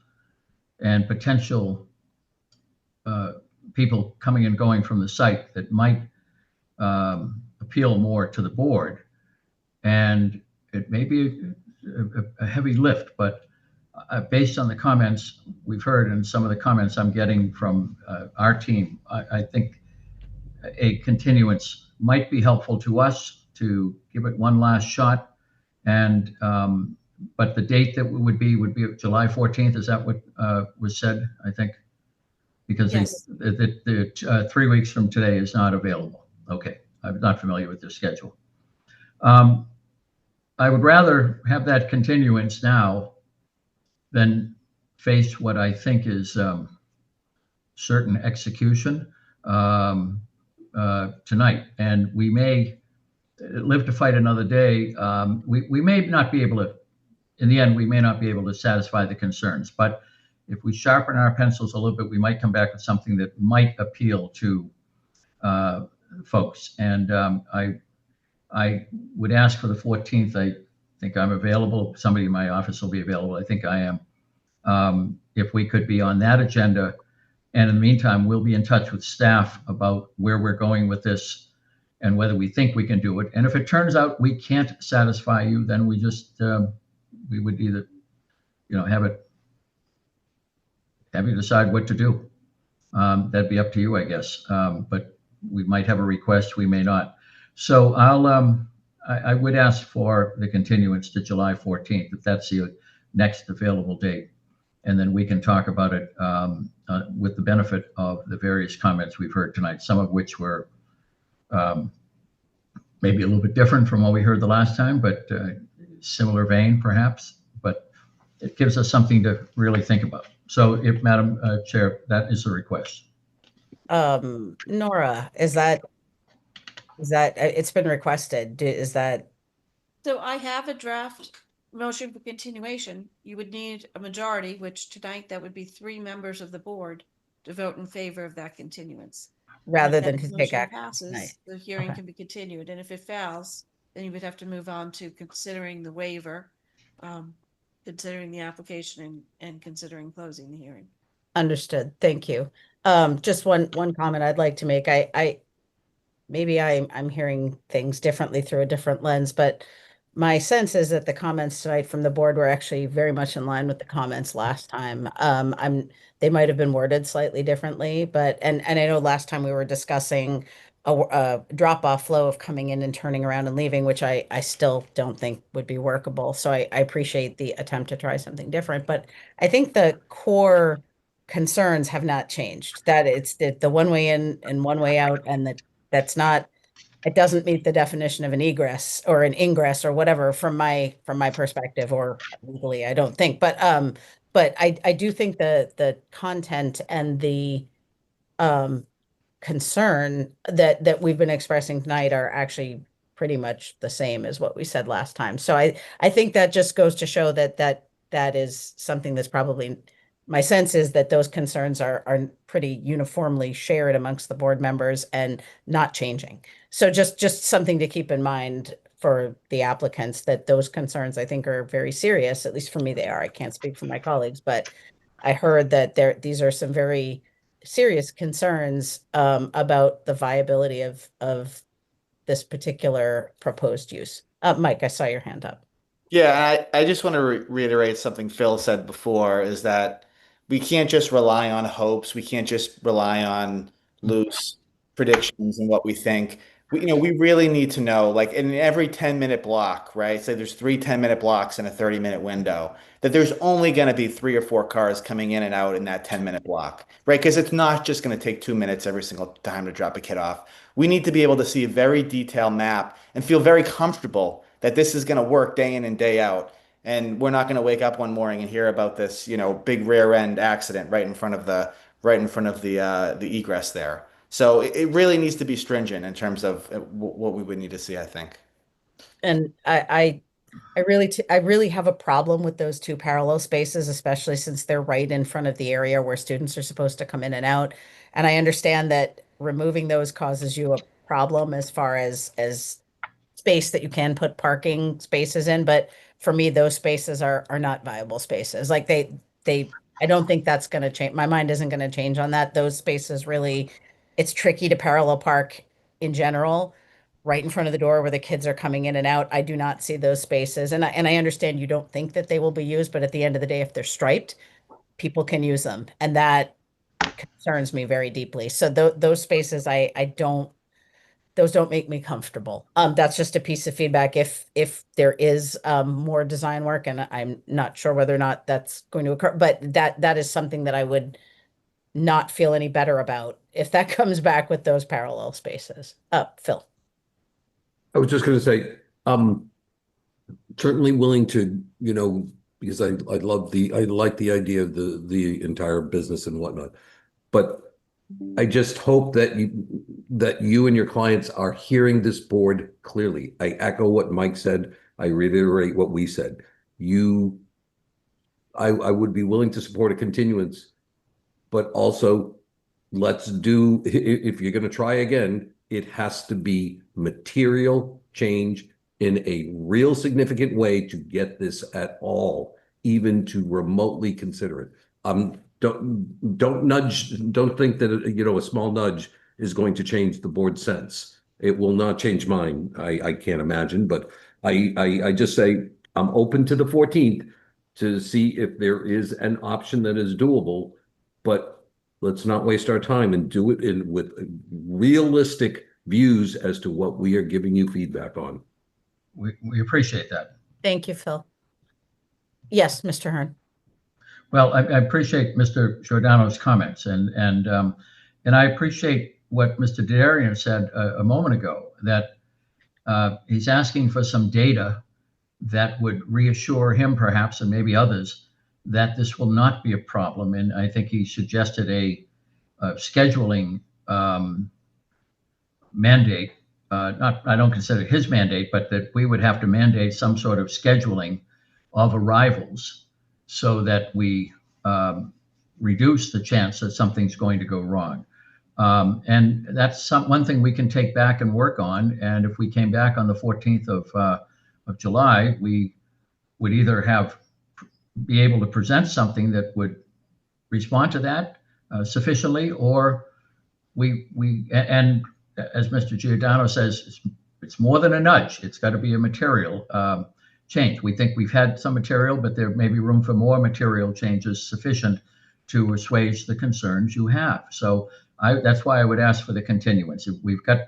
and potential people coming and going from the site that might appeal more to the board. And it may be a heavy lift, but based on the comments we've heard and some of the comments I'm getting from our team, I think a continuance might be helpful to us to give it one last shot. And but the date that would be July 14th. Is that what was said? I think because Yes. the 3 weeks from today is not available. Okay, I'm not familiar with their schedule. I would rather have that continuance now than face what I think is certain execution tonight. And we may live to fight another day. We may not be able to, in the end, we may not be able to satisfy the concerns. But if we sharpen our pencils a little bit, we might come back with something that might appeal to folks. And I would ask for the 14th. I think I'm available. Somebody in my office will be available. I think I am. If we could be on that agenda. And in the meantime, we'll be in touch with staff about where we're going with this and whether we think we can do it. And if it turns out we can't satisfy you, then we just, we would either, have you decide what to do. That'd be up to you, I guess. But we might have a request, we may not. So I would ask for the continuance to July 14th, if that's the next available date. And then we can talk about it with the benefit of the various comments we've heard tonight, some of which were maybe a little bit different from what we heard the last time, but similar vein perhaps, but it gives us something to really think about. So if Madam Chair, that is a request. Nora, is that it's been requested? Is that? So I have a draft motion for continuation. You would need a majority, which tonight that would be 3 members of the board to vote in favor of that continuance. Rather If than that to take motion action passes, tonight. the hearing Okay. can be continued, and if it fails, then you would have to move on to considering the waiver, considering the application and considering closing the hearing. Understood. Thank you. Just one comment I'd like to make. Maybe I'm hearing things differently through a different lens, but my sense is that the comments tonight from the board were actually very much in line with the comments last time. They might have been worded slightly differently, but and I know last time we were discussing a drop-off flow of coming in and turning around and leaving, which I still don't think would be workable. So I appreciate the attempt to try something different, but I think the core concerns have not changed. That it's the one way in and one way out, and that's not, it doesn't meet the definition of an egress or an ingress or whatever from my perspective, or legally, I don't think. But I do think the content and the concern that we've been expressing tonight are actually pretty much the same as what we said last time. So I think that just goes to show that is something that's probably, my sense is that those concerns are pretty uniformly shared amongst the board members and not changing. So just something to keep in mind for the applicants, that those concerns I think are very serious. At least for me, they are. I can't speak for my colleagues, but I heard that these are some very serious concerns about the viability of this particular proposed use. Mike, I saw your hand up. Yeah, I just want to reiterate something Phil said before, is that we can't just rely on hopes. We can't just rely on loose predictions and what we think. We really need to know, like in every 10-minute block, right? Say there's 3 10-minute blocks in a 30-minute window, that there's only going to be 3 or 4 cars coming in and out in that 10-minute block, right? Because it's not just going to take 2 minutes every single time to drop a kid off. We need to be able to see a very detailed map and feel very comfortable that this is going to work day in and day out. And we're not going to wake up one morning and hear about this, big rear end accident right in front of the egress there. So it really needs to be stringent in terms of what we would need to see, I think. And I really have a problem with those 2 parallel spaces, especially since they're right in front of the area where students are supposed to come in and out. And I understand that removing those causes you a problem as far as space that you can put parking spaces in, but for me, those spaces are not viable spaces. Like I don't think that's going to change. My mind isn't going to change on that. Those spaces really, it's tricky to parallel park in general, right in front of the door where the kids are coming in and out. I do not see those spaces. And I understand you don't think that they will be used, but at the end of the day, if they're striped, people can use them. And that concerns me very deeply. So those spaces, I don't those don't make me comfortable. That's just a piece of feedback. If there is more design work, and I'm not sure whether or not that's going to occur, but that is something that I would not feel any better about if that comes back with those parallel spaces. Phil. I was just going to say, certainly willing to, because I like the idea of the entire business and whatnot. But I just hope that you and your clients are hearing this board clearly. I echo what Mike said. I reiterate what we said. I would be willing to support a continuance, but also if you're going to try again, it has to be material change in a real significant way to get this at all, even to remotely consider it. Don't think that a small nudge is going to change the board's sense. It will not change mine. I can't imagine, but I just say I'm open to the 14th to see if there is an option that is doable, but let's not waste our time and do it with realistic views as to what we are giving you feedback on. We appreciate that. Thank you, Phil. Yes, Mr. Hearn. Well, I appreciate Mr. Giordano's comments, and I appreciate what Mr. Darian said a moment ago, that he's asking for some data that would reassure him, perhaps, and maybe others, that this will not be a problem. And I think he suggested a scheduling mandate. I don't consider it his mandate, but that we would have to mandate some sort of scheduling of arrivals so that we reduce the chance that something's going to go wrong. And that's one thing we can take back and work on. And if we came back on the 14th of July, we would either be able to present something that would respond to that sufficiently, or and as Mr. Giordano says, it's more than a nudge. It's got to be a material change. We think we've had some material, but there may be room for more material changes sufficient to assuage the concerns you have. So that's why I would ask for the continuance. If we've got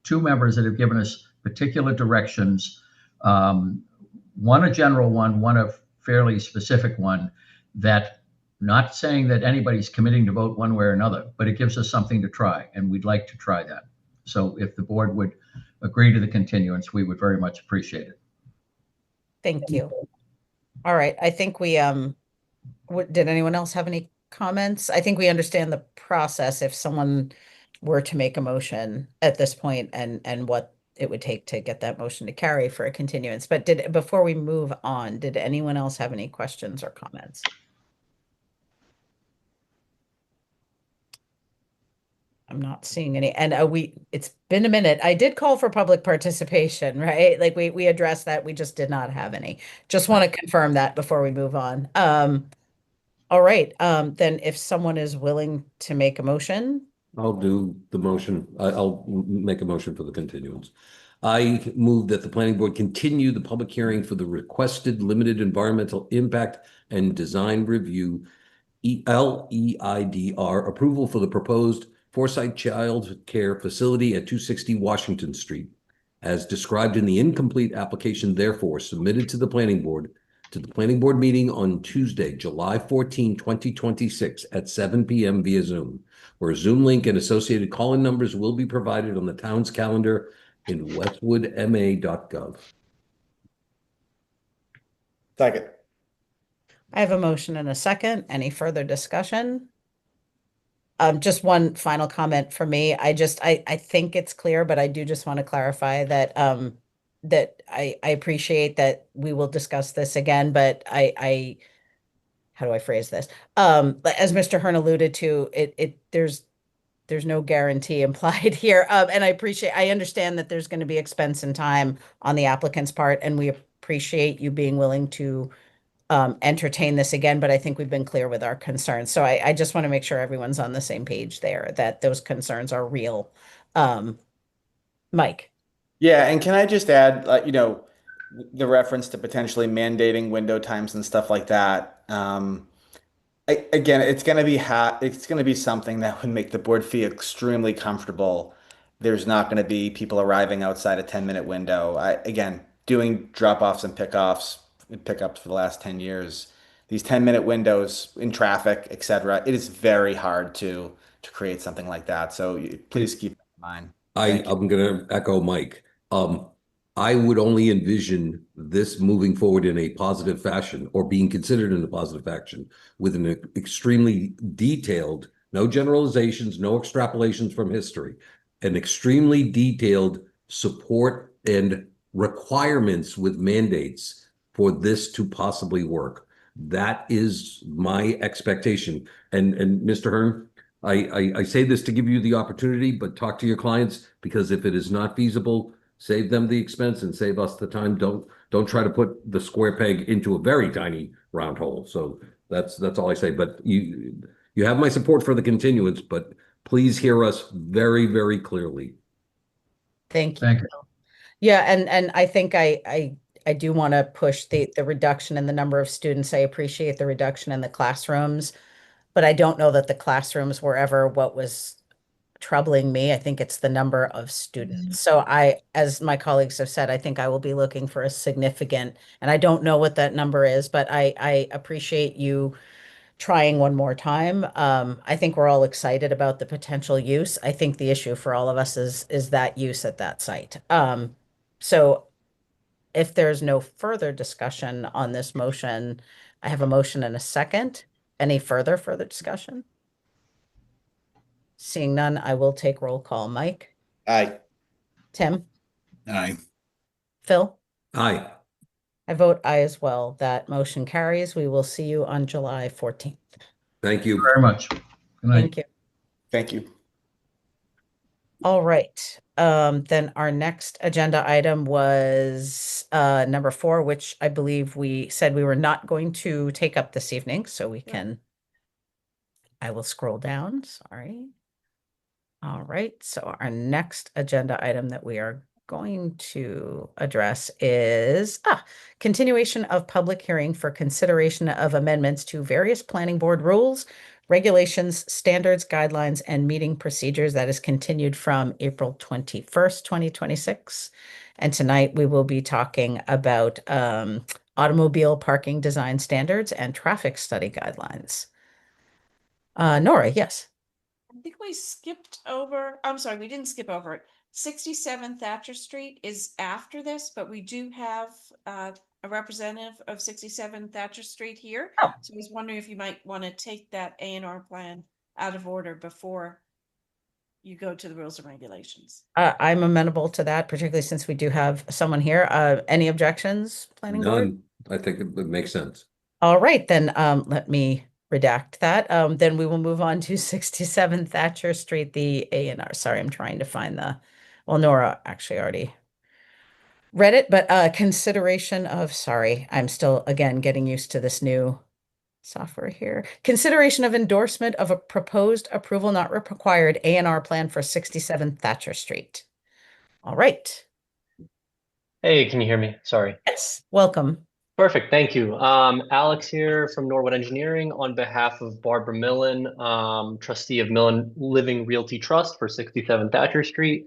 two members that have given us particular directions, one a general one a fairly specific one, that not saying that anybody's committing to vote one way or another, but it gives us something to try, and we'd like to try that. So if the board would agree to the continuance, we would very much appreciate it. Thank you. All right. I think did anyone else have any comments? I think we understand the process if someone were to make a motion at this point and what it would take to get that motion to carry for a continuance. But before we move on, did anyone else have any questions or comments? I'm not seeing any, and it's been a minute. I did call for public participation, right? Like we addressed that. We just did not have any. Just want to confirm that before we move on. All right. Then if someone is willing to make a motion. I'll do the motion. I'll make a motion for the continuance. I move that the planning board continue the public hearing for the requested limited environmental impact and design review LEIDR approval for the proposed Foresight Child Care Facility at 260 Washington Street, as described in the incomplete application, therefore submitted to the planning board meeting on Tuesday, July 14, 2026 at 7 p.m. via Zoom, where a Zoom link and associated call-in numbers will be provided on the town's calendar in westwoodma.gov. Second. I have a motion and a second. Any further discussion? Just one final comment for me. I think it's clear, but I do just want to clarify that that I appreciate that we will discuss this again, but how do I phrase this? As Mr. Hearn alluded to, there's no guarantee implied here. And I understand that there's going to be expense and time on the applicant's part, and we appreciate you being willing to entertain this again, but I think we've been clear with our concerns. So I just want to make sure everyone's on the same page there, that those concerns are real. Mike. Yeah, and can I just add, the reference to potentially mandating window times and stuff like that. Again, it's going to be something that would make the board feel extremely comfortable there's not going to be people arriving outside a 10-minute window. Again, doing drop-offs and pickups for the last 10 years, these 10-minute windows in traffic, etc. It is very hard to create something like that. So please keep that in mind. Thank you. I'm going to echo Mike. I would only envision this moving forward in a positive fashion, or being considered in a positive fashion, with an extremely detailed, no generalizations, no extrapolations from history, an extremely detailed support and requirements with mandates for this to possibly work. That is my expectation. And Mr. Hearn, I say this to give you the opportunity, but talk to your clients, because if it is not feasible, save them the expense and save us the time. Don't try to put the square peg into a very tiny round hole. So that's all I say. But you have my support for the continuance, but please hear us very, very clearly. Thank you. Thank you. Yeah, and I think I do want to push the reduction in the number of students. I appreciate the reduction in the classrooms, but I don't know that the classrooms were ever what was troubling me. I think it's the number of students. So as my colleagues have said, I think I will be looking for a significant, and I don't know what that number is, but I appreciate you trying one more time. I think we're all excited about the potential use. I think the issue for all of us is that use at that site. So if there's no further discussion on this motion, I have a motion and a second. Any further discussion? Seeing none, I will take roll call. Mike? Aye. Tim? Aye. Phil? Aye. I vote aye as well. That motion carries. We will see you on July 14th. Thank you. Very much. Good night. Thank you. Thank you. All right. Then our next agenda item was number 4, which I believe we said we were not going to take up this evening, so we can. I will scroll down. Sorry. All right. So our next agenda item that we are going to address is continuation of public hearing for consideration of amendments to various planning board rules, regulations, standards, guidelines, and meeting procedures. That is continued from April 21st, 2026. And tonight we will be talking about automobile parking design standards and traffic study guidelines. Nora, yes. I think we skipped over, I'm sorry, we didn't skip over it. 67 Thatcher Street is after this, but we do have a representative of 67 Thatcher Street here. Oh. So I was wondering if you might want to take that A&R plan out of order before you go to the rules and regulations. I'm amenable to that, particularly since we do have someone here. Any objections, planning board? None. I think it makes sense. All right, then let me redact that. Then we will move on to 67 Thatcher Street, the A&R. Sorry, I'm trying to find well, Nora actually already read it, but consideration of, sorry, I'm still, again, getting used to this new software here. Consideration of endorsement of a proposed approval not required A&R plan for 67 Thatcher Street. All right. Hey, can you hear me? Sorry. Yes, welcome. Perfect, thank you. Alex here from Norwood Engineering on behalf of Barbara Millen, trustee of Millen Living Realty Trust for 67 Thatcher Street.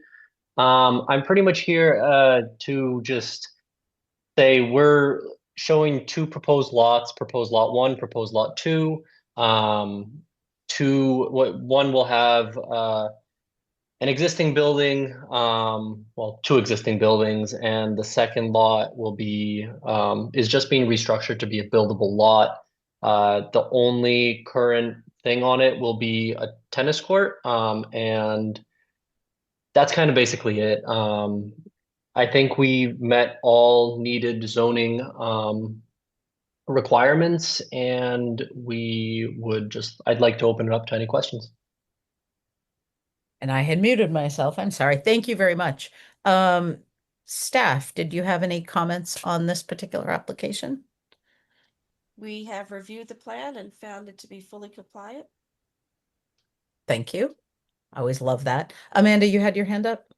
I'm pretty much here to just say we're showing 2 proposed lots, proposed lot 1, proposed lot 2. One will have an existing building, well, 2 existing buildings, and the second lot will be is just being restructured to be a buildable lot. The only current thing on it will be a tennis court, and that's kind of basically it. I think we met all needed zoning requirements, and I'd like to open it up to any questions. And I had muted myself. I'm sorry. Thank you very much. Staff, did you have any comments on this particular application? We have reviewed the plan and found it to be fully compliant. Thank you. I always love that. Amanda, you had your hand up?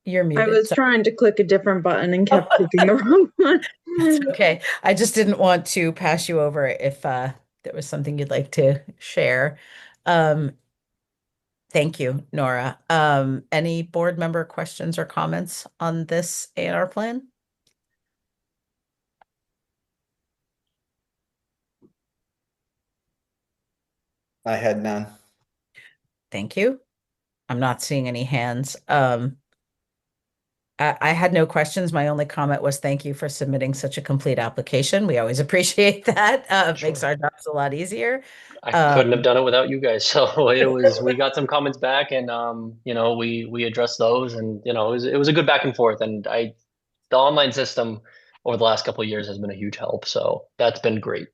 You're I muted. was trying to click a different button and kept clicking the wrong one. It's okay. I just didn't want to pass you over if there was something you'd like to share. Thank you, Nora. Any board member questions or comments on this A&R plan? I had none. Thank you. I'm not seeing any hands. I had no questions. My only comment was thank you for submitting such a complete application. We always appreciate that. It makes Sure. our jobs a lot easier. I couldn't have done it without you guys. So we got some comments back and, we addressed those and, it was a good back and forth. And the online system over the last couple of years has been a huge help. So that's been great.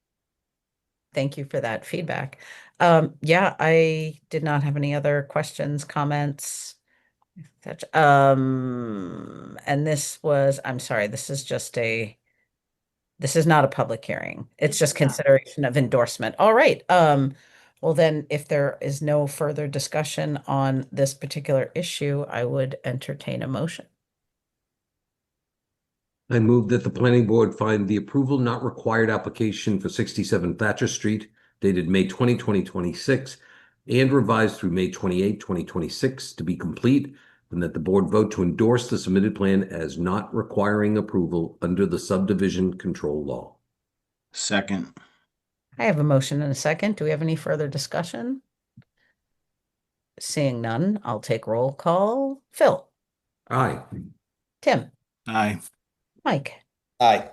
Thank you for that feedback. Yeah, I did not have any other questions, comments. And this was, I'm sorry, this is not a public hearing. It's just consideration of endorsement. All right. Well then, if there is no further discussion on this particular issue, I would entertain a motion. I move that the planning board find the approval not required application for 67 Thatcher Street dated May 20, 2026 and revised through May 28, 2026 to be complete, and that the board vote to endorse the submitted plan as not requiring approval under the subdivision control law. Second. I have a motion and a second. Do we have any further discussion? Seeing none, I'll take roll call. Phil. Aye. Tim. Aye. Mike. Aye.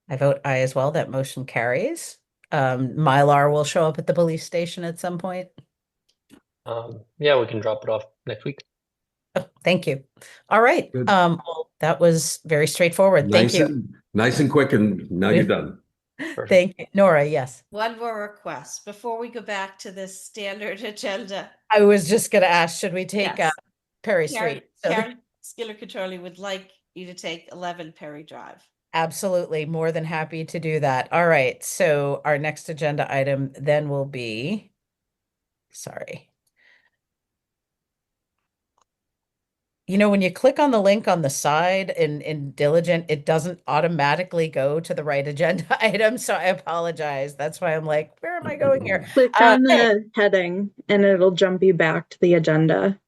I vote aye as well. That motion carries. Mylar will show up at the police station at some point. Yeah, we can drop it off next week. Oh, thank you. All right. Good. Well, that was very straightforward. Thank you. Nice and quick, and now you're done. Perfect. Thank you. Nora, yes. One more request before we go back to this standard agenda. I was just going to ask, should we take Yes. Perry Karen, Street? So Karen Skiller-Controlli would like you to take 11 Perry Drive. absolutely. More than happy to do that. All right. So our next agenda item then will be, sorry. You know, when you click on the link on the side in Diligent, it doesn't automatically go to the right agenda item. So I apologize. That's why I'm like, where am I going here? Click on the heading and it'll jump you back to the agenda.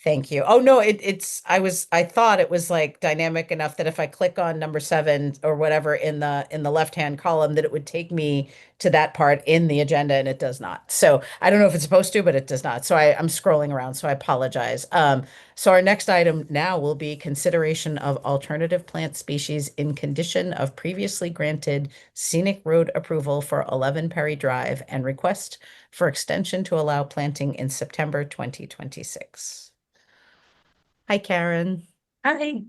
Thank you. Oh no, I thought it was like dynamic enough that if I click on number 7 or whatever in the left-hand column, that it would take me to that part in the agenda, and it does not. So I don't know if it's supposed to, but it does not. So I'm scrolling around, so I apologize. So our next item now will be consideration of alternative plant species in condition of previously granted scenic road approval for 11 Perry Drive and request for extension to allow planting in September 2026. Hi, Karen. Hi.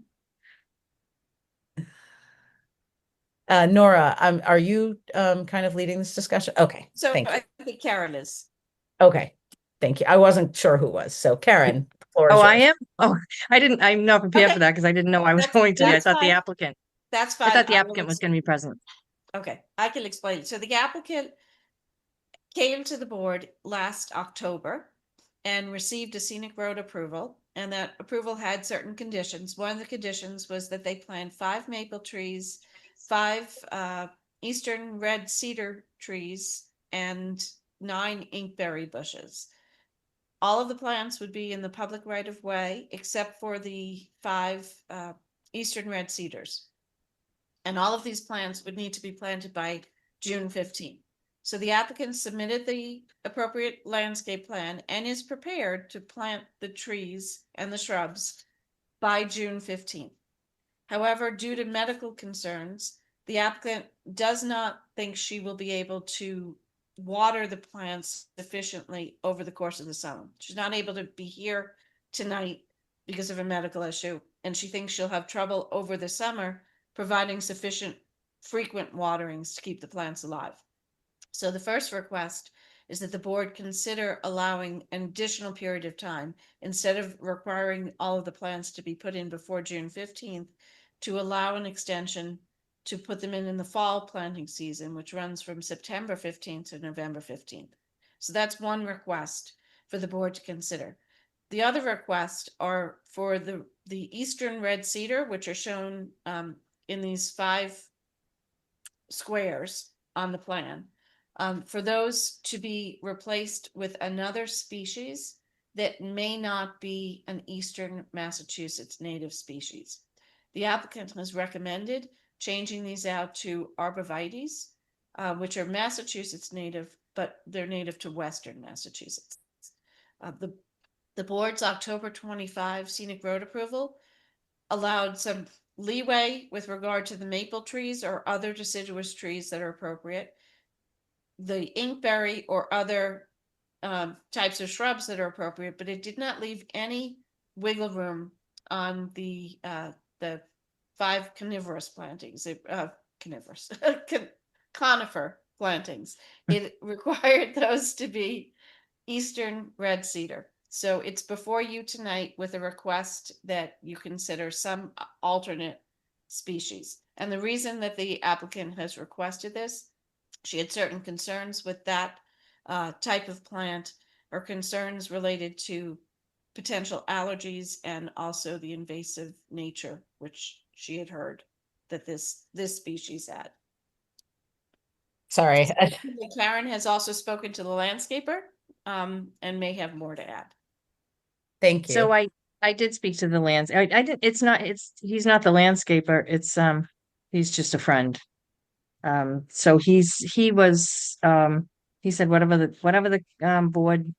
Nora, are you kind of leading this discussion? Okay, So thank you. I think Karen is. Okay, thank you. I wasn't sure who was. So Karen, the floor is Oh, I yours. am? Oh, I'm not prepared Okay. for that because I didn't know I was That's- going to be. I that's thought the fine. applicant, That's I fine. thought the will applicant was going to be present. Okay, I can explain. So the applicant came to the board last October and received a scenic road approval, and that approval had certain conditions. One of the conditions was that they plant 5 maple trees, 5 eastern red cedar trees, and 9 inkberry bushes. All of the plants would be in the public right of way, except for the 5 eastern red cedars. And all of these plants would need to be planted by June 15th. So the applicant submitted the appropriate landscape plan and is prepared to plant the trees and the shrubs by June 15th. However, due to medical concerns, the applicant does not think she will be able to water the plants sufficiently over the course of the summer. She's not able to be here tonight because of a medical issue, and she thinks she'll have trouble over the summer providing sufficient frequent waterings to keep the plants alive. So the first request is that the board consider allowing an additional period of time, instead of requiring all of the plants to be put in before June 15th, to allow an extension to put them in the fall planting season, which runs from September 15th to November 15th. So that's one request for the board to consider. The other requests are for the eastern red cedar, which are shown in these 5 squares on the plan, for those to be replaced with another species that may not be an Eastern Massachusetts native species. The applicant has recommended changing these out to arborvitaes, which are Massachusetts native, but they're native to Western Massachusetts. The board's October 25 scenic road approval allowed some leeway with regard to the maple trees or other deciduous trees that are appropriate, the inkberry or other types of shrubs that are appropriate, but it did not leave any wiggle room on the 5 coniferous plantings, conifer plantings. It required those to be Eastern red cedar. So it's before you tonight with a request that you consider some alternate species. And the reason that the applicant has requested this, she had certain concerns with that type of plant, or concerns related to potential allergies and also the invasive nature, which she had heard that this species had. Sorry. Karen has also spoken to the landscaper and may have more to add. Thank you. So I did speak to the lands. I did. He's not the landscaper. It's he's just a friend. So he said whatever the board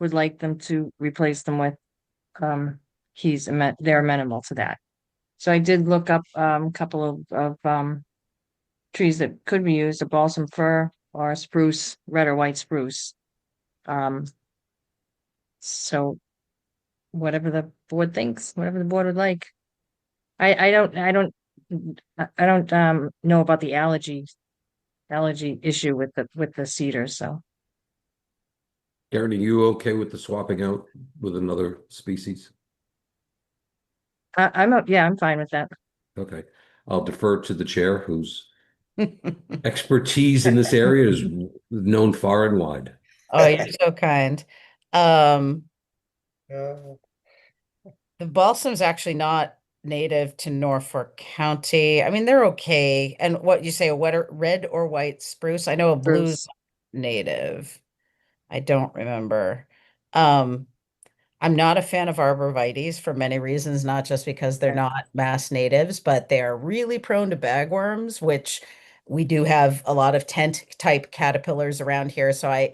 would like them to replace them with, they're amenable to that. So I did look up a couple of trees that could be used, a balsam fir or a spruce, red or white spruce. So whatever the board thinks, whatever the board would like. I don't know about the allergy issue with the cedar, so. Karen, are you okay with the swapping out with another species? I'm fine with that. Okay, I'll defer to the chair, whose expertise in this area is known far and wide. Oh, you're so kind. The balsam's actually not native to Norfolk County. I mean, they're okay. And what you say, a red or white spruce? I know a blue's native. I don't remember. I'm not a fan of arborvitaes for many reasons, not just because they're not mass natives, but they're really prone to bagworms, which we do have a lot of tent type caterpillars around here. So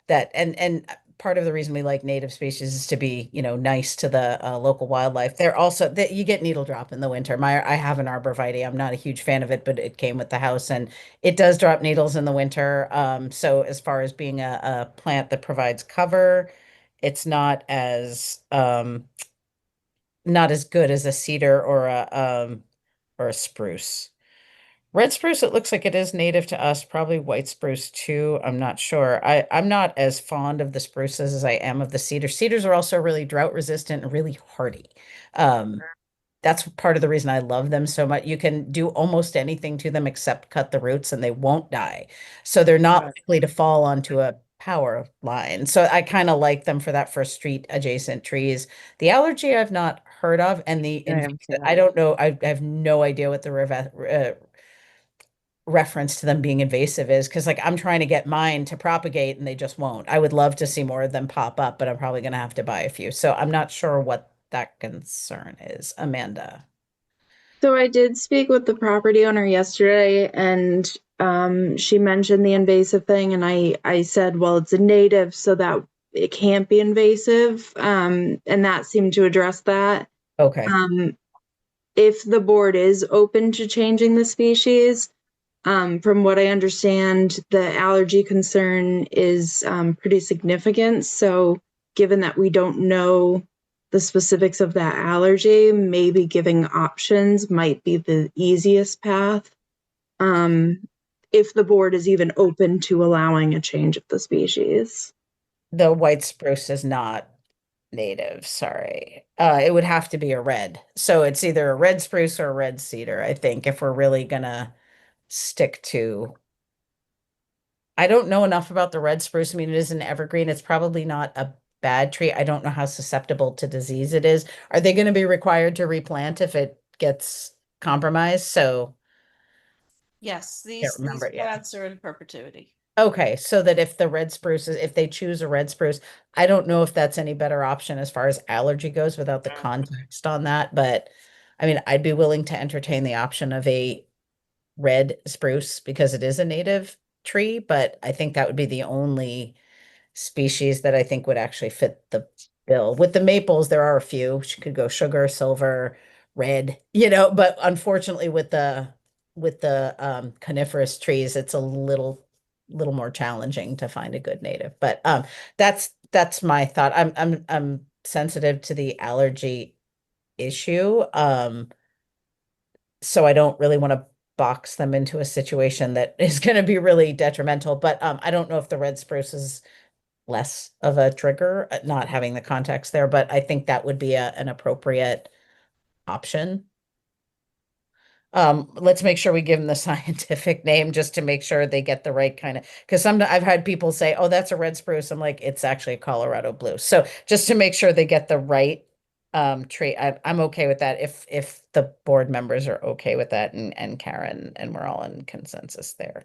and part of the reason we like native species is to be, nice to the local wildlife. They're also that you get needle drop in the winter. I have an arborvitae. I'm not a huge fan of it, but it came with the house and it does drop needles in the winter. So as far as being a plant that provides cover, it's not as good as a cedar or a spruce. Red spruce, it looks like it is native to us, probably white spruce too. I'm not sure. I'm not as fond of the spruces as I am of the cedar. Cedars are also really drought resistant and really hardy. That's part of the reason I love them so much. You can do almost anything to them except cut the roots and they won't die. So they're not likely to fall onto a power line. So I kind of like them for that for street adjacent trees. The allergy I've not heard of, and I don't know. I have no idea what the reference to them being invasive is, because like I'm trying to get mine to propagate and they just won't. I would love to see more of them pop up, but I'm probably going to have to buy a few. So I'm not sure what that concern is. Amanda. So I did speak with the property owner yesterday, and she mentioned the invasive thing, and I said, well, it's a native, so that it can't be invasive, and that seemed to address that. Okay. If the board is open to changing the species, from what I understand, the allergy concern is pretty significant. So given that we don't know the specifics of that allergy, maybe giving options might be the easiest path. If the board is even open to allowing a change of the species. The white spruce is not native, sorry. It would have to be a red. So it's either a red spruce or a red cedar, I think, if we're really gonna stick to. I don't know enough about the red spruce. I mean, it is an evergreen. It's probably not a bad tree. I don't know how susceptible to disease it is. Are they going to be required to replant if it gets compromised? So yes, these remember, yeah. plants are in perpetuity. Okay, so that if the red spruce is, if they choose a red spruce, I don't know if that's any better option as far as allergy goes without the context on that, but I mean, I'd be willing to entertain the option of a red spruce because it is a native tree, but I think that would be the only species that I think would actually fit the bill. With the maples, there are a few. She could go sugar, silver, red, but unfortunately with the coniferous trees, it's a little more challenging to find a good native. But that's my thought. I'm sensitive to the allergy issue. So I don't really want to box them into a situation that is going to be really detrimental. But I don't know if the red spruce is less of a trigger, not having the context there, but I think that would be an appropriate option. Let's make sure we give them the scientific name just to make sure they get the right kind of, because I've had people say, oh, that's a red spruce. I'm like, it's actually a Colorado blue. So just to make sure they get the right tree, I'm okay with that if the board members are okay with that and Karen, and we're all in consensus there.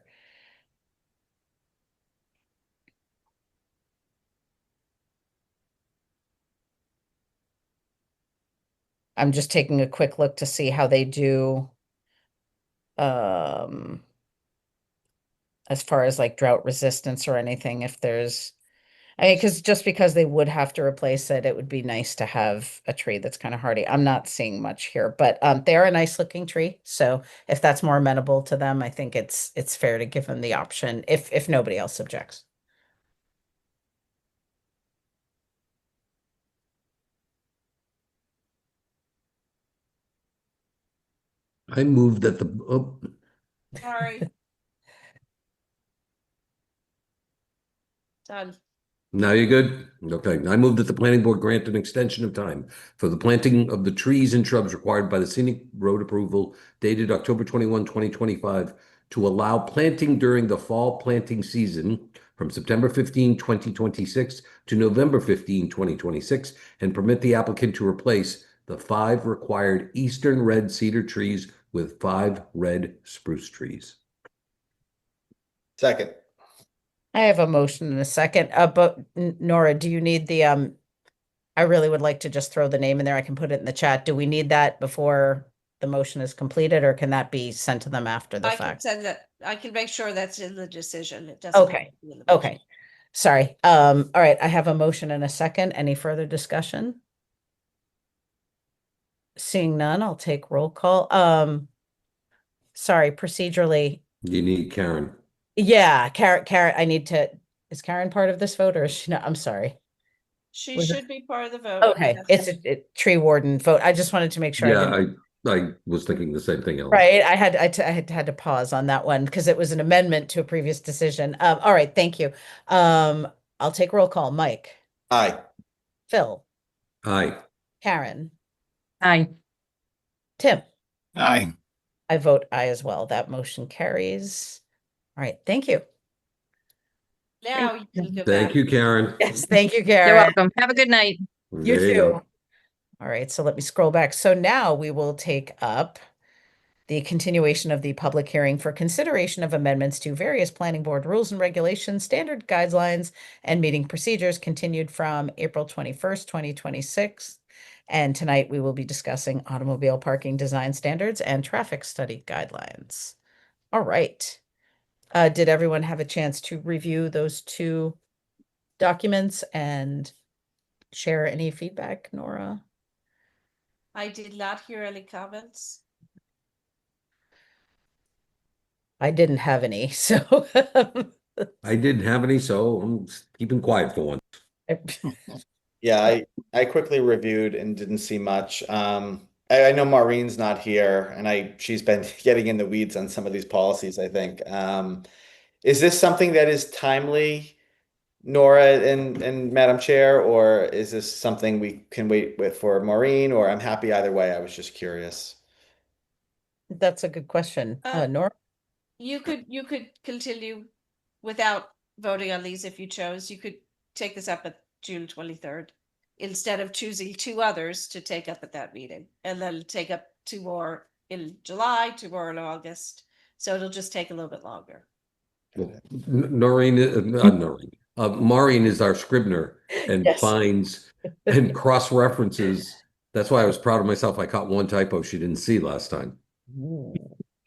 I'm just taking a quick look to see how they do as far as like drought resistance or anything, if there's, I mean, because they would have to replace it, it would be nice to have a tree that's kind of hardy. I'm not seeing much here, but they're a nice looking tree. So if that's more amenable to them, I think it's fair to give them the option if nobody else objects. I moved that Sorry. Done. now you're good? Okay. I move that the planning board grant an extension of time for the planting of the trees and shrubs required by the scenic road approval dated October 21, 2025 to allow planting during the fall planting season from September 15, 2026 to November 15, 2026, and permit the applicant to replace the 5 required eastern red cedar trees with 5 red spruce trees. Second. I have a motion and a second, but Nora, do you need the, I really would like to just throw the name in there. I can put it in the chat. Do we need that before the motion is completed, or can that be sent to them after the I can fact? send that. I can make sure that's in the decision. It doesn't. have Okay. to be in the motion. Okay. Sorry. All right. I have a motion and a second. Any further discussion? Seeing none, I'll take roll call. Sorry, procedurally. You need Karen. Yeah, Karen, I need to, is Karen part of this vote or is she not? I'm sorry. She Was it- should be part of the vote. Okay, Yes. it's a tree warden vote. I just wanted to make sure I didn't. Yeah, I was thinking the same thing, Ellen. Right, I had to pause on that one because it was an amendment to a previous decision. All right, thank you. I'll take roll call. Mike, Aye. Phil, Aye. Karen, Aye. Tim. Aye. I vote aye as well. That motion carries. All right, thank you. Now you can go Thank back. you, Karen. Yes, thank you, You're Karen. welcome. Have a good night. You There too. go. All right, so let me scroll back. So now we will take up the continuation of the public hearing for consideration of amendments to various planning board rules and regulations, standard guidelines, and meeting procedures continued from April 21st, 2026. And tonight we will be discussing automobile parking design standards and traffic study guidelines. All right. Did everyone have a chance to review those 2 documents and share any feedback, Nora? I did not hear any comments. I didn't have any, so I didn't have any, so I'm keeping quiet for once. Yeah, I quickly reviewed and didn't see much. I know Maureen's not here, and she's been getting in the weeds on some of these policies, I think. Is this something that is timely, Nora and Madam Chair, or is this something we can wait with for Maureen, or I'm happy either way? I was just curious. That's a good question. Nora? You could continue without voting on these if you chose. You could take this up at June 23rd instead of choosing 2 others to take up at that meeting, and then take up 2 more in July, 2 more in August. So it'll just take a little bit longer. Noreen, not Noreen, Maureen is our scrivener and Yes. finds and cross-references. That's why I was proud of myself. I caught one typo she didn't see last time.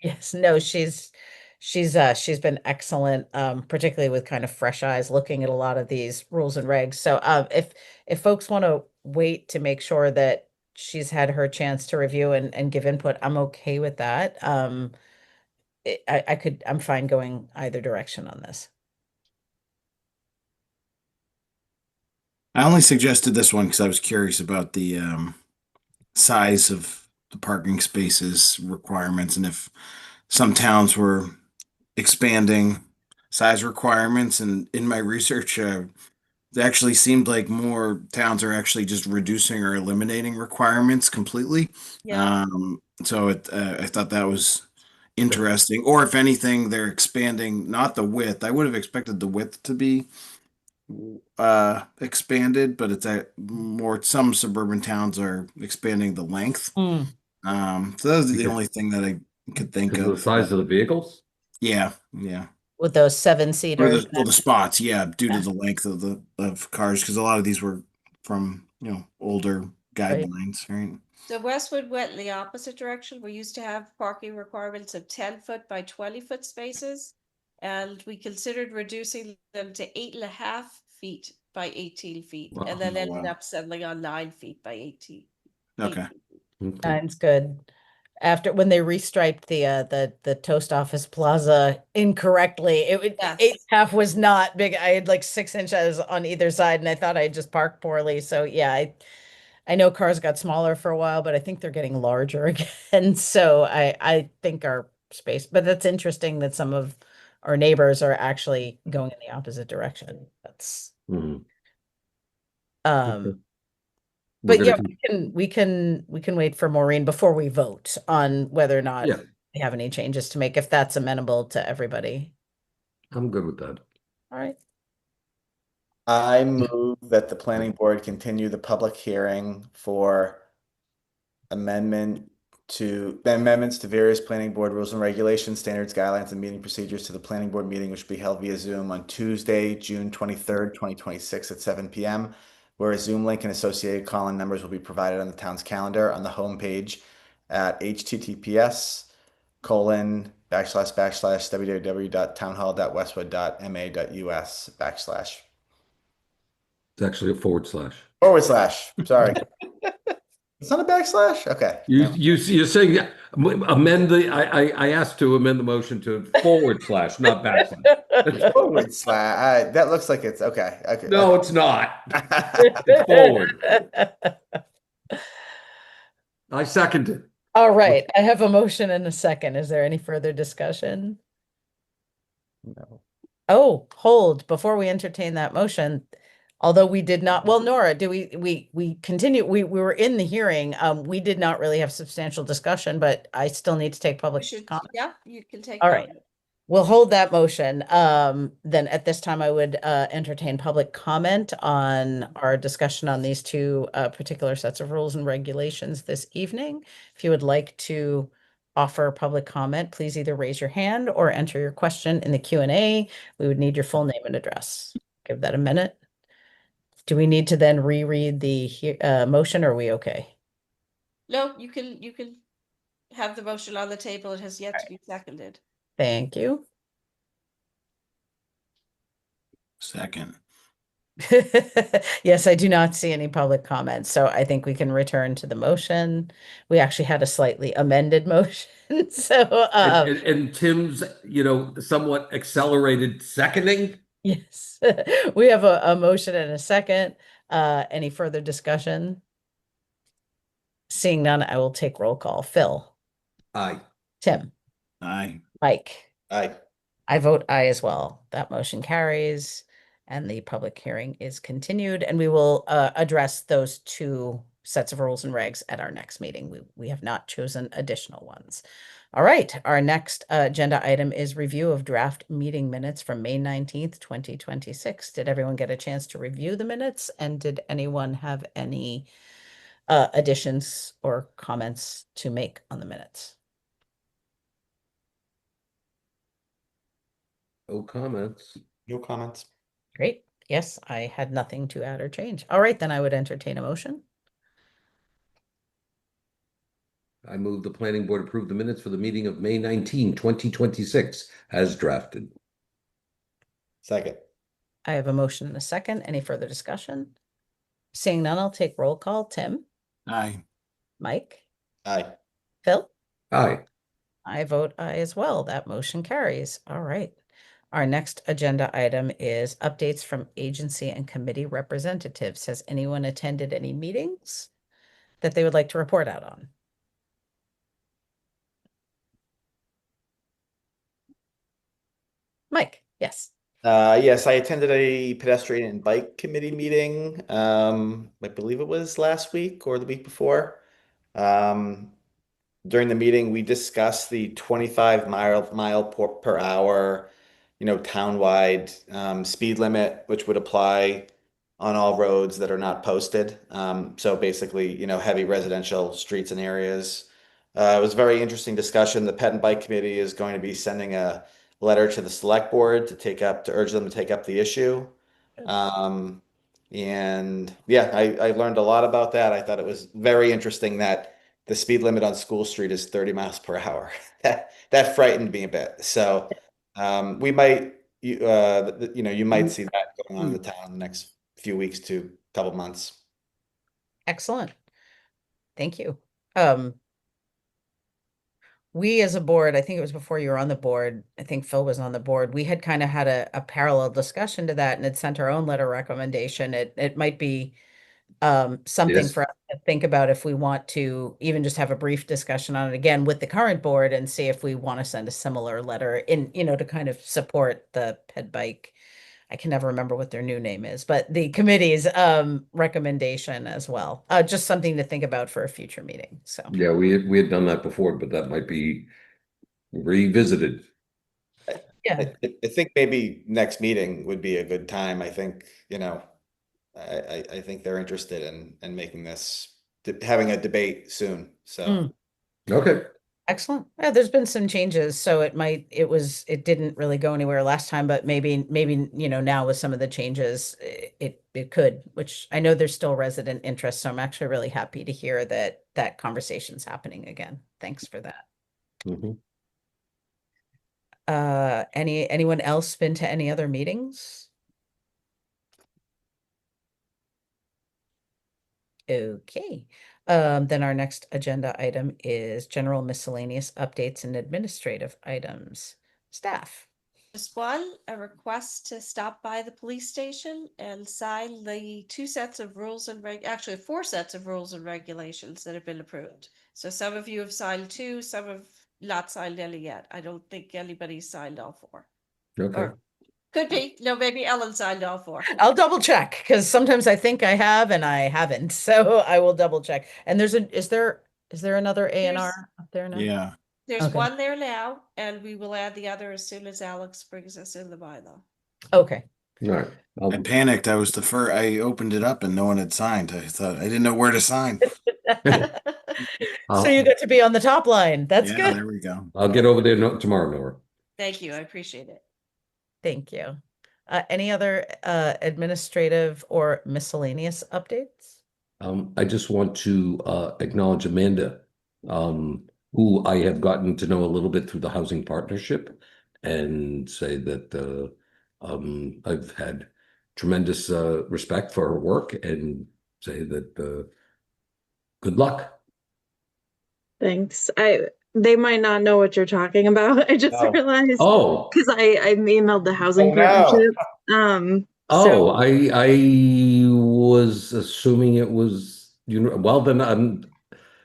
Yes, no, she's been excellent, particularly with kind of fresh eyes looking at a lot of these rules and regs. So if folks want to wait to make sure that she's had her chance to review and give input, I'm okay with that. I'm fine going either direction on this. I only suggested this one because I was curious about the size of the parking spaces requirements and if some towns were expanding size requirements. And in my research, it actually seemed like more towns are actually just reducing or eliminating requirements completely. Yeah. So I thought that was interesting. Or if anything, they're expanding not the width. I would have expected the width to be expanded, but it's a more some suburban towns are expanding the length. So that was the Because- only thing that I could think Because of of. the size of the vehicles? Yeah. With those Or seven-seaters. the spots, yeah, due to the length of the cars, because a lot of these were from older guidelines, right? So Westwood went the opposite direction. We used to have parking requirements of 10-foot by 20-foot spaces. And we considered reducing them to 8.5 feet by 18 feet. Wow. And then Oh, ended wow. up settling on 9 feet by 18. Okay. 18. Okay. Mine's good. After when they restriped the Toast Office Plaza incorrectly, Yes. 8.5 was not big. I had like 6 inches on either side, and I thought I just parked poorly. So yeah, I know cars got smaller for a while, but I think they're getting larger again. So I think our space, but that's interesting that some of our neighbors are actually going in the opposite direction. That's Mhm. um. We're But yeah, gonna we can wait for Maureen before we vote on whether or not Yeah, we have any changes to make, if that's amenable to everybody. I'm good with that. All right. I move that the planning board continue the public hearing for amendments to various planning board rules and regulations, standards, guidelines, and meeting procedures to the planning board meeting, which will be held via Zoom on Tuesday, June 23rd, 2026 at 7 p.m., where a Zoom link and associated call-in numbers will be provided on the town's calendar on the homepage at https://www.townhall.westwood.ma.us/ It's actually a forward slash. / sorry. It's not a backslash? Okay. You're saying amend I asked to amend the motion to forward slash, not backslash. / that looks like it's okay. Okay. No, it's not. It's forward. I second it. All right, I have a motion and a second. Is there any further discussion? No. Oh, hold, before we entertain that motion, although we did not, well, Nora, do we continue, we were in the hearing, we did not really have substantial discussion, but I still need to take We public should, comment. yeah, you can take. All right. comment. We'll hold that motion. Then at this time, I would entertain public comment on our discussion on these two particular sets of rules and regulations this evening. If you would like to offer public comment, please either raise your hand or enter your question in the Q&A. We would need your full name and address. Give that a minute. Do we need to then reread the motion, or are we okay? No, you can have the motion on the table. It has yet to be seconded. Thank you. Second. Yes, I do not see any public comments, so I think we can return to the motion. We actually had a slightly amended motion, so And Tim's, somewhat accelerated seconding. yes, we have a motion and a second. Any further discussion? Seeing none, I will take roll call. Phil, Aye. Tim, Aye. Mike. Aye. I vote aye as well. That motion carries, and the public hearing is continued, and we will address those two sets of rules and regs at our next meeting. We have not chosen additional ones. All right, our next agenda item is review of draft meeting minutes from May 19th, 2026. Did everyone get a chance to review the minutes, and did anyone have any additions or comments to make on the minutes? No comments. No comments. Great. Yes, I had nothing to add or change. All right, then I would entertain a motion. I move the planning board approve the minutes for the meeting of May 19, 2026 as drafted. Second. I have a motion and a second. Any further discussion? Seeing none, I'll take roll call. Tim, Aye. Mike, Aye. Phil? Aye. I vote aye as well. That motion carries. All right. Our next agenda item is updates from agency and committee representatives. Has anyone attended any meetings that they would like to report out on? Mike, yes. Yes, I attended a pedestrian and bike committee meeting. I believe it was last week or the week before. During the meeting, we discussed the 25 mile per hour, townwide speed limit, which would apply on all roads that are not posted. So basically, heavy residential streets and areas. It was a very interesting discussion. The Pet and Bike Committee is going to be sending a letter to the select board to urge them to take up the issue. And yeah, I learned a lot about that. I thought it was very interesting that the speed limit on School Street is 30 miles per hour. That frightened me a bit. So we might you might see that going on in the town in the next few weeks to couple months. Excellent. Thank you. We as a board, I think it was before you were on the board, I think Phil was on the board, we had kind of had a parallel discussion to that and had sent our own letter recommendation. It might be something Yes. for us to think about if we want to even just have a brief discussion on it again with the current board and see if we want to send a similar letter in, to kind of support the Ped Bike. I can never remember what their new name is, but the committee's recommendation as well. Just something to think about for a future meeting. So Yeah, we had done that before, but that might be revisited. yeah. I think maybe next meeting would be a good time. I think, I think they're interested in making this, having a debate soon. So Okay. Excellent. Yeah, there's been some changes, so it didn't really go anywhere last time, but maybe, now with some of the changes, it could, which I know there's still resident interest, so I'm actually really happy to hear that conversation's happening again. Thanks for that. Mhm. Anyone else been to any other meetings? Okay. Then our next agenda item is general miscellaneous updates and administrative items. Staff. Just one, a request to stop by the police station and sign the 2 sets of rules and actually 4 sets of rules and regulations that have been approved. So some of you have signed 2, some have not signed any yet. I don't think anybody's signed all 4. Okay. Or could be. No, maybe Ellen signed all 4. I'll double check because sometimes I think I have and I haven't. So I will double check. And is there another A&R up there now? Yeah. There's Okay. one there now, and we will add the other as soon as Alex brings us in the bylaw. Okay. All right. I panicked. I was the first. I opened it up and no one had signed. I thought I didn't know where to sign. So you get to be on the top line. That's Yeah, good. there we go. I'll get over there tomorrow, Nora. Thank you. I appreciate it. Thank you. Any other administrative or miscellaneous updates? I just want to acknowledge Amanda, who I have gotten to know a little bit through the housing partnership, and say that I've had tremendous respect for her work, and say that good luck. Thanks. They might not know what you're talking about. I just Oh. realized Oh, because I emailed the housing Oh, no. partnership. oh, I was assuming it was, well, then I'm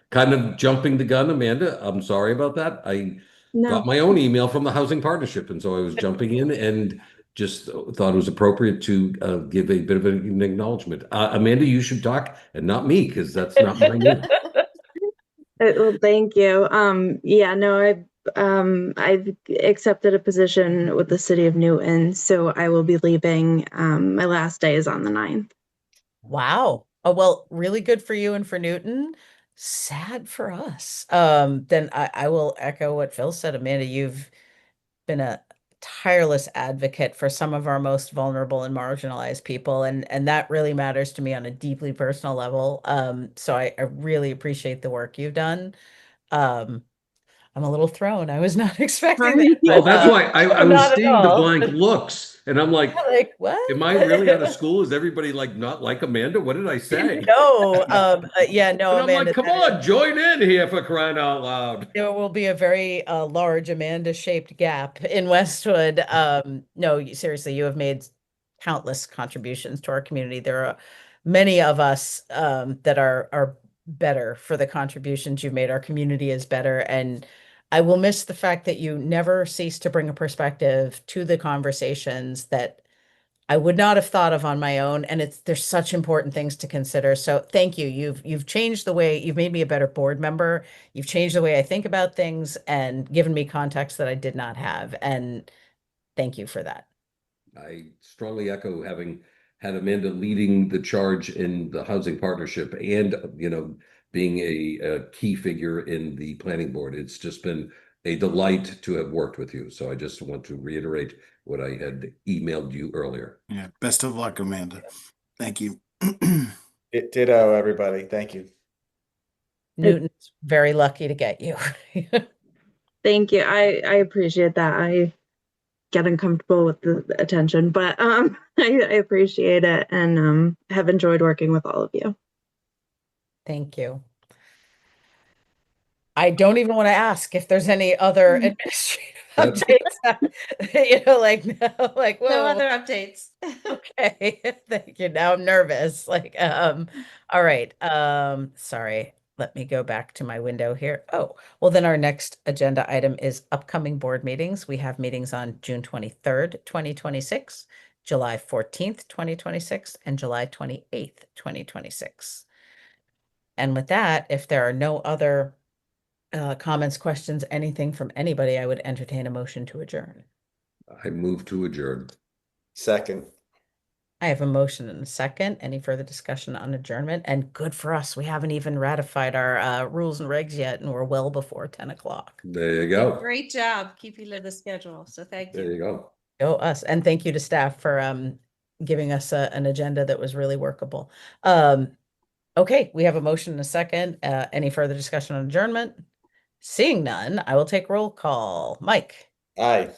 kind of jumping the gun, Amanda. I'm sorry about that. I No. got my own email from the housing partnership, and so I was jumping in and just thought it was appropriate to give a bit of an acknowledgement. Amanda, you should talk and not me, because that's not my name. Well, thank you. Yeah, no, I've accepted a position with the city of Newton, so I will be leaving. My last day is on the 9th. Wow. Oh, well, really good for you and for Newton. Sad for us. Then I will echo what Phil said. Amanda, you've been a tireless advocate for some of our most vulnerable and marginalized people, and that really matters to me on a deeply personal level. So I really appreciate the work you've done. I'm a little thrown. I was not expecting that. Well, but, that's why I was not at seeing the all. blank looks, and I'm like, Like, what? am I really out of school? Is everybody like not like Amanda? What did I say? No, yeah, no, And I'm Amanda. like, come on, join in here for crying out loud. There will be a very large Amanda-shaped gap in Westwood. No, seriously, you have made countless contributions to our community. There are many of us that are better for the contributions you've made. Our community is better, and I will miss the fact that you never cease to bring a perspective to the conversations that I would not have thought of on my own. And there's such important things to consider. So thank you. You've changed the way, you've made me a better board member. You've changed the way I think about things and given me context that I did not have. And thank you for that. I strongly echo having had Amanda leading the charge in the housing partnership and, being a key figure in the planning board. It's just been a delight to have worked with you. So I just want to reiterate what I had emailed you earlier. Yeah. Best of luck, Amanda. Thank you. Ditto, everybody. Thank you. Newton's very lucky to get you. Thank you. I appreciate that. I get uncomfortable with the attention, but I appreciate it and have enjoyed working with all of you. Thank you. I don't even want to ask if there's any other administrative updates. Like, No whoa. other updates. Okay, thank you. Now I'm nervous. All right. Sorry. Let me go back to my window here. Oh, well, then our next agenda item is upcoming board meetings. We have meetings on June 23rd, 2026, July 14th, 2026, and July 28th, 2026. And with that, if there are no other comments, questions, anything from anybody, I would entertain a motion to adjourn. I move to adjourn. Second. I have a motion and a second. Any further discussion on adjournment? And good for us. We haven't even ratified our rules and regs yet, and we're well before 10 o'clock. There you go. Great job keeping to the schedule. So thank There you. you go. Go us. And thank you to staff for giving us an agenda that was really workable. Okay, we have a motion and a second. Any further discussion on adjournment? Seeing none, I will take roll call. Mike. Aye.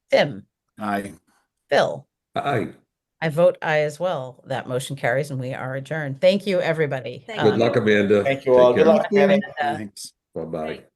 Tim. Aye. Phil. Aye. I vote aye as well. That motion carries and we are adjourned. Thank you, everybody. Thank Good luck, Amanda. Thank you all. Take Good care. luck, Amanda. Thanks. Bye-bye. Right.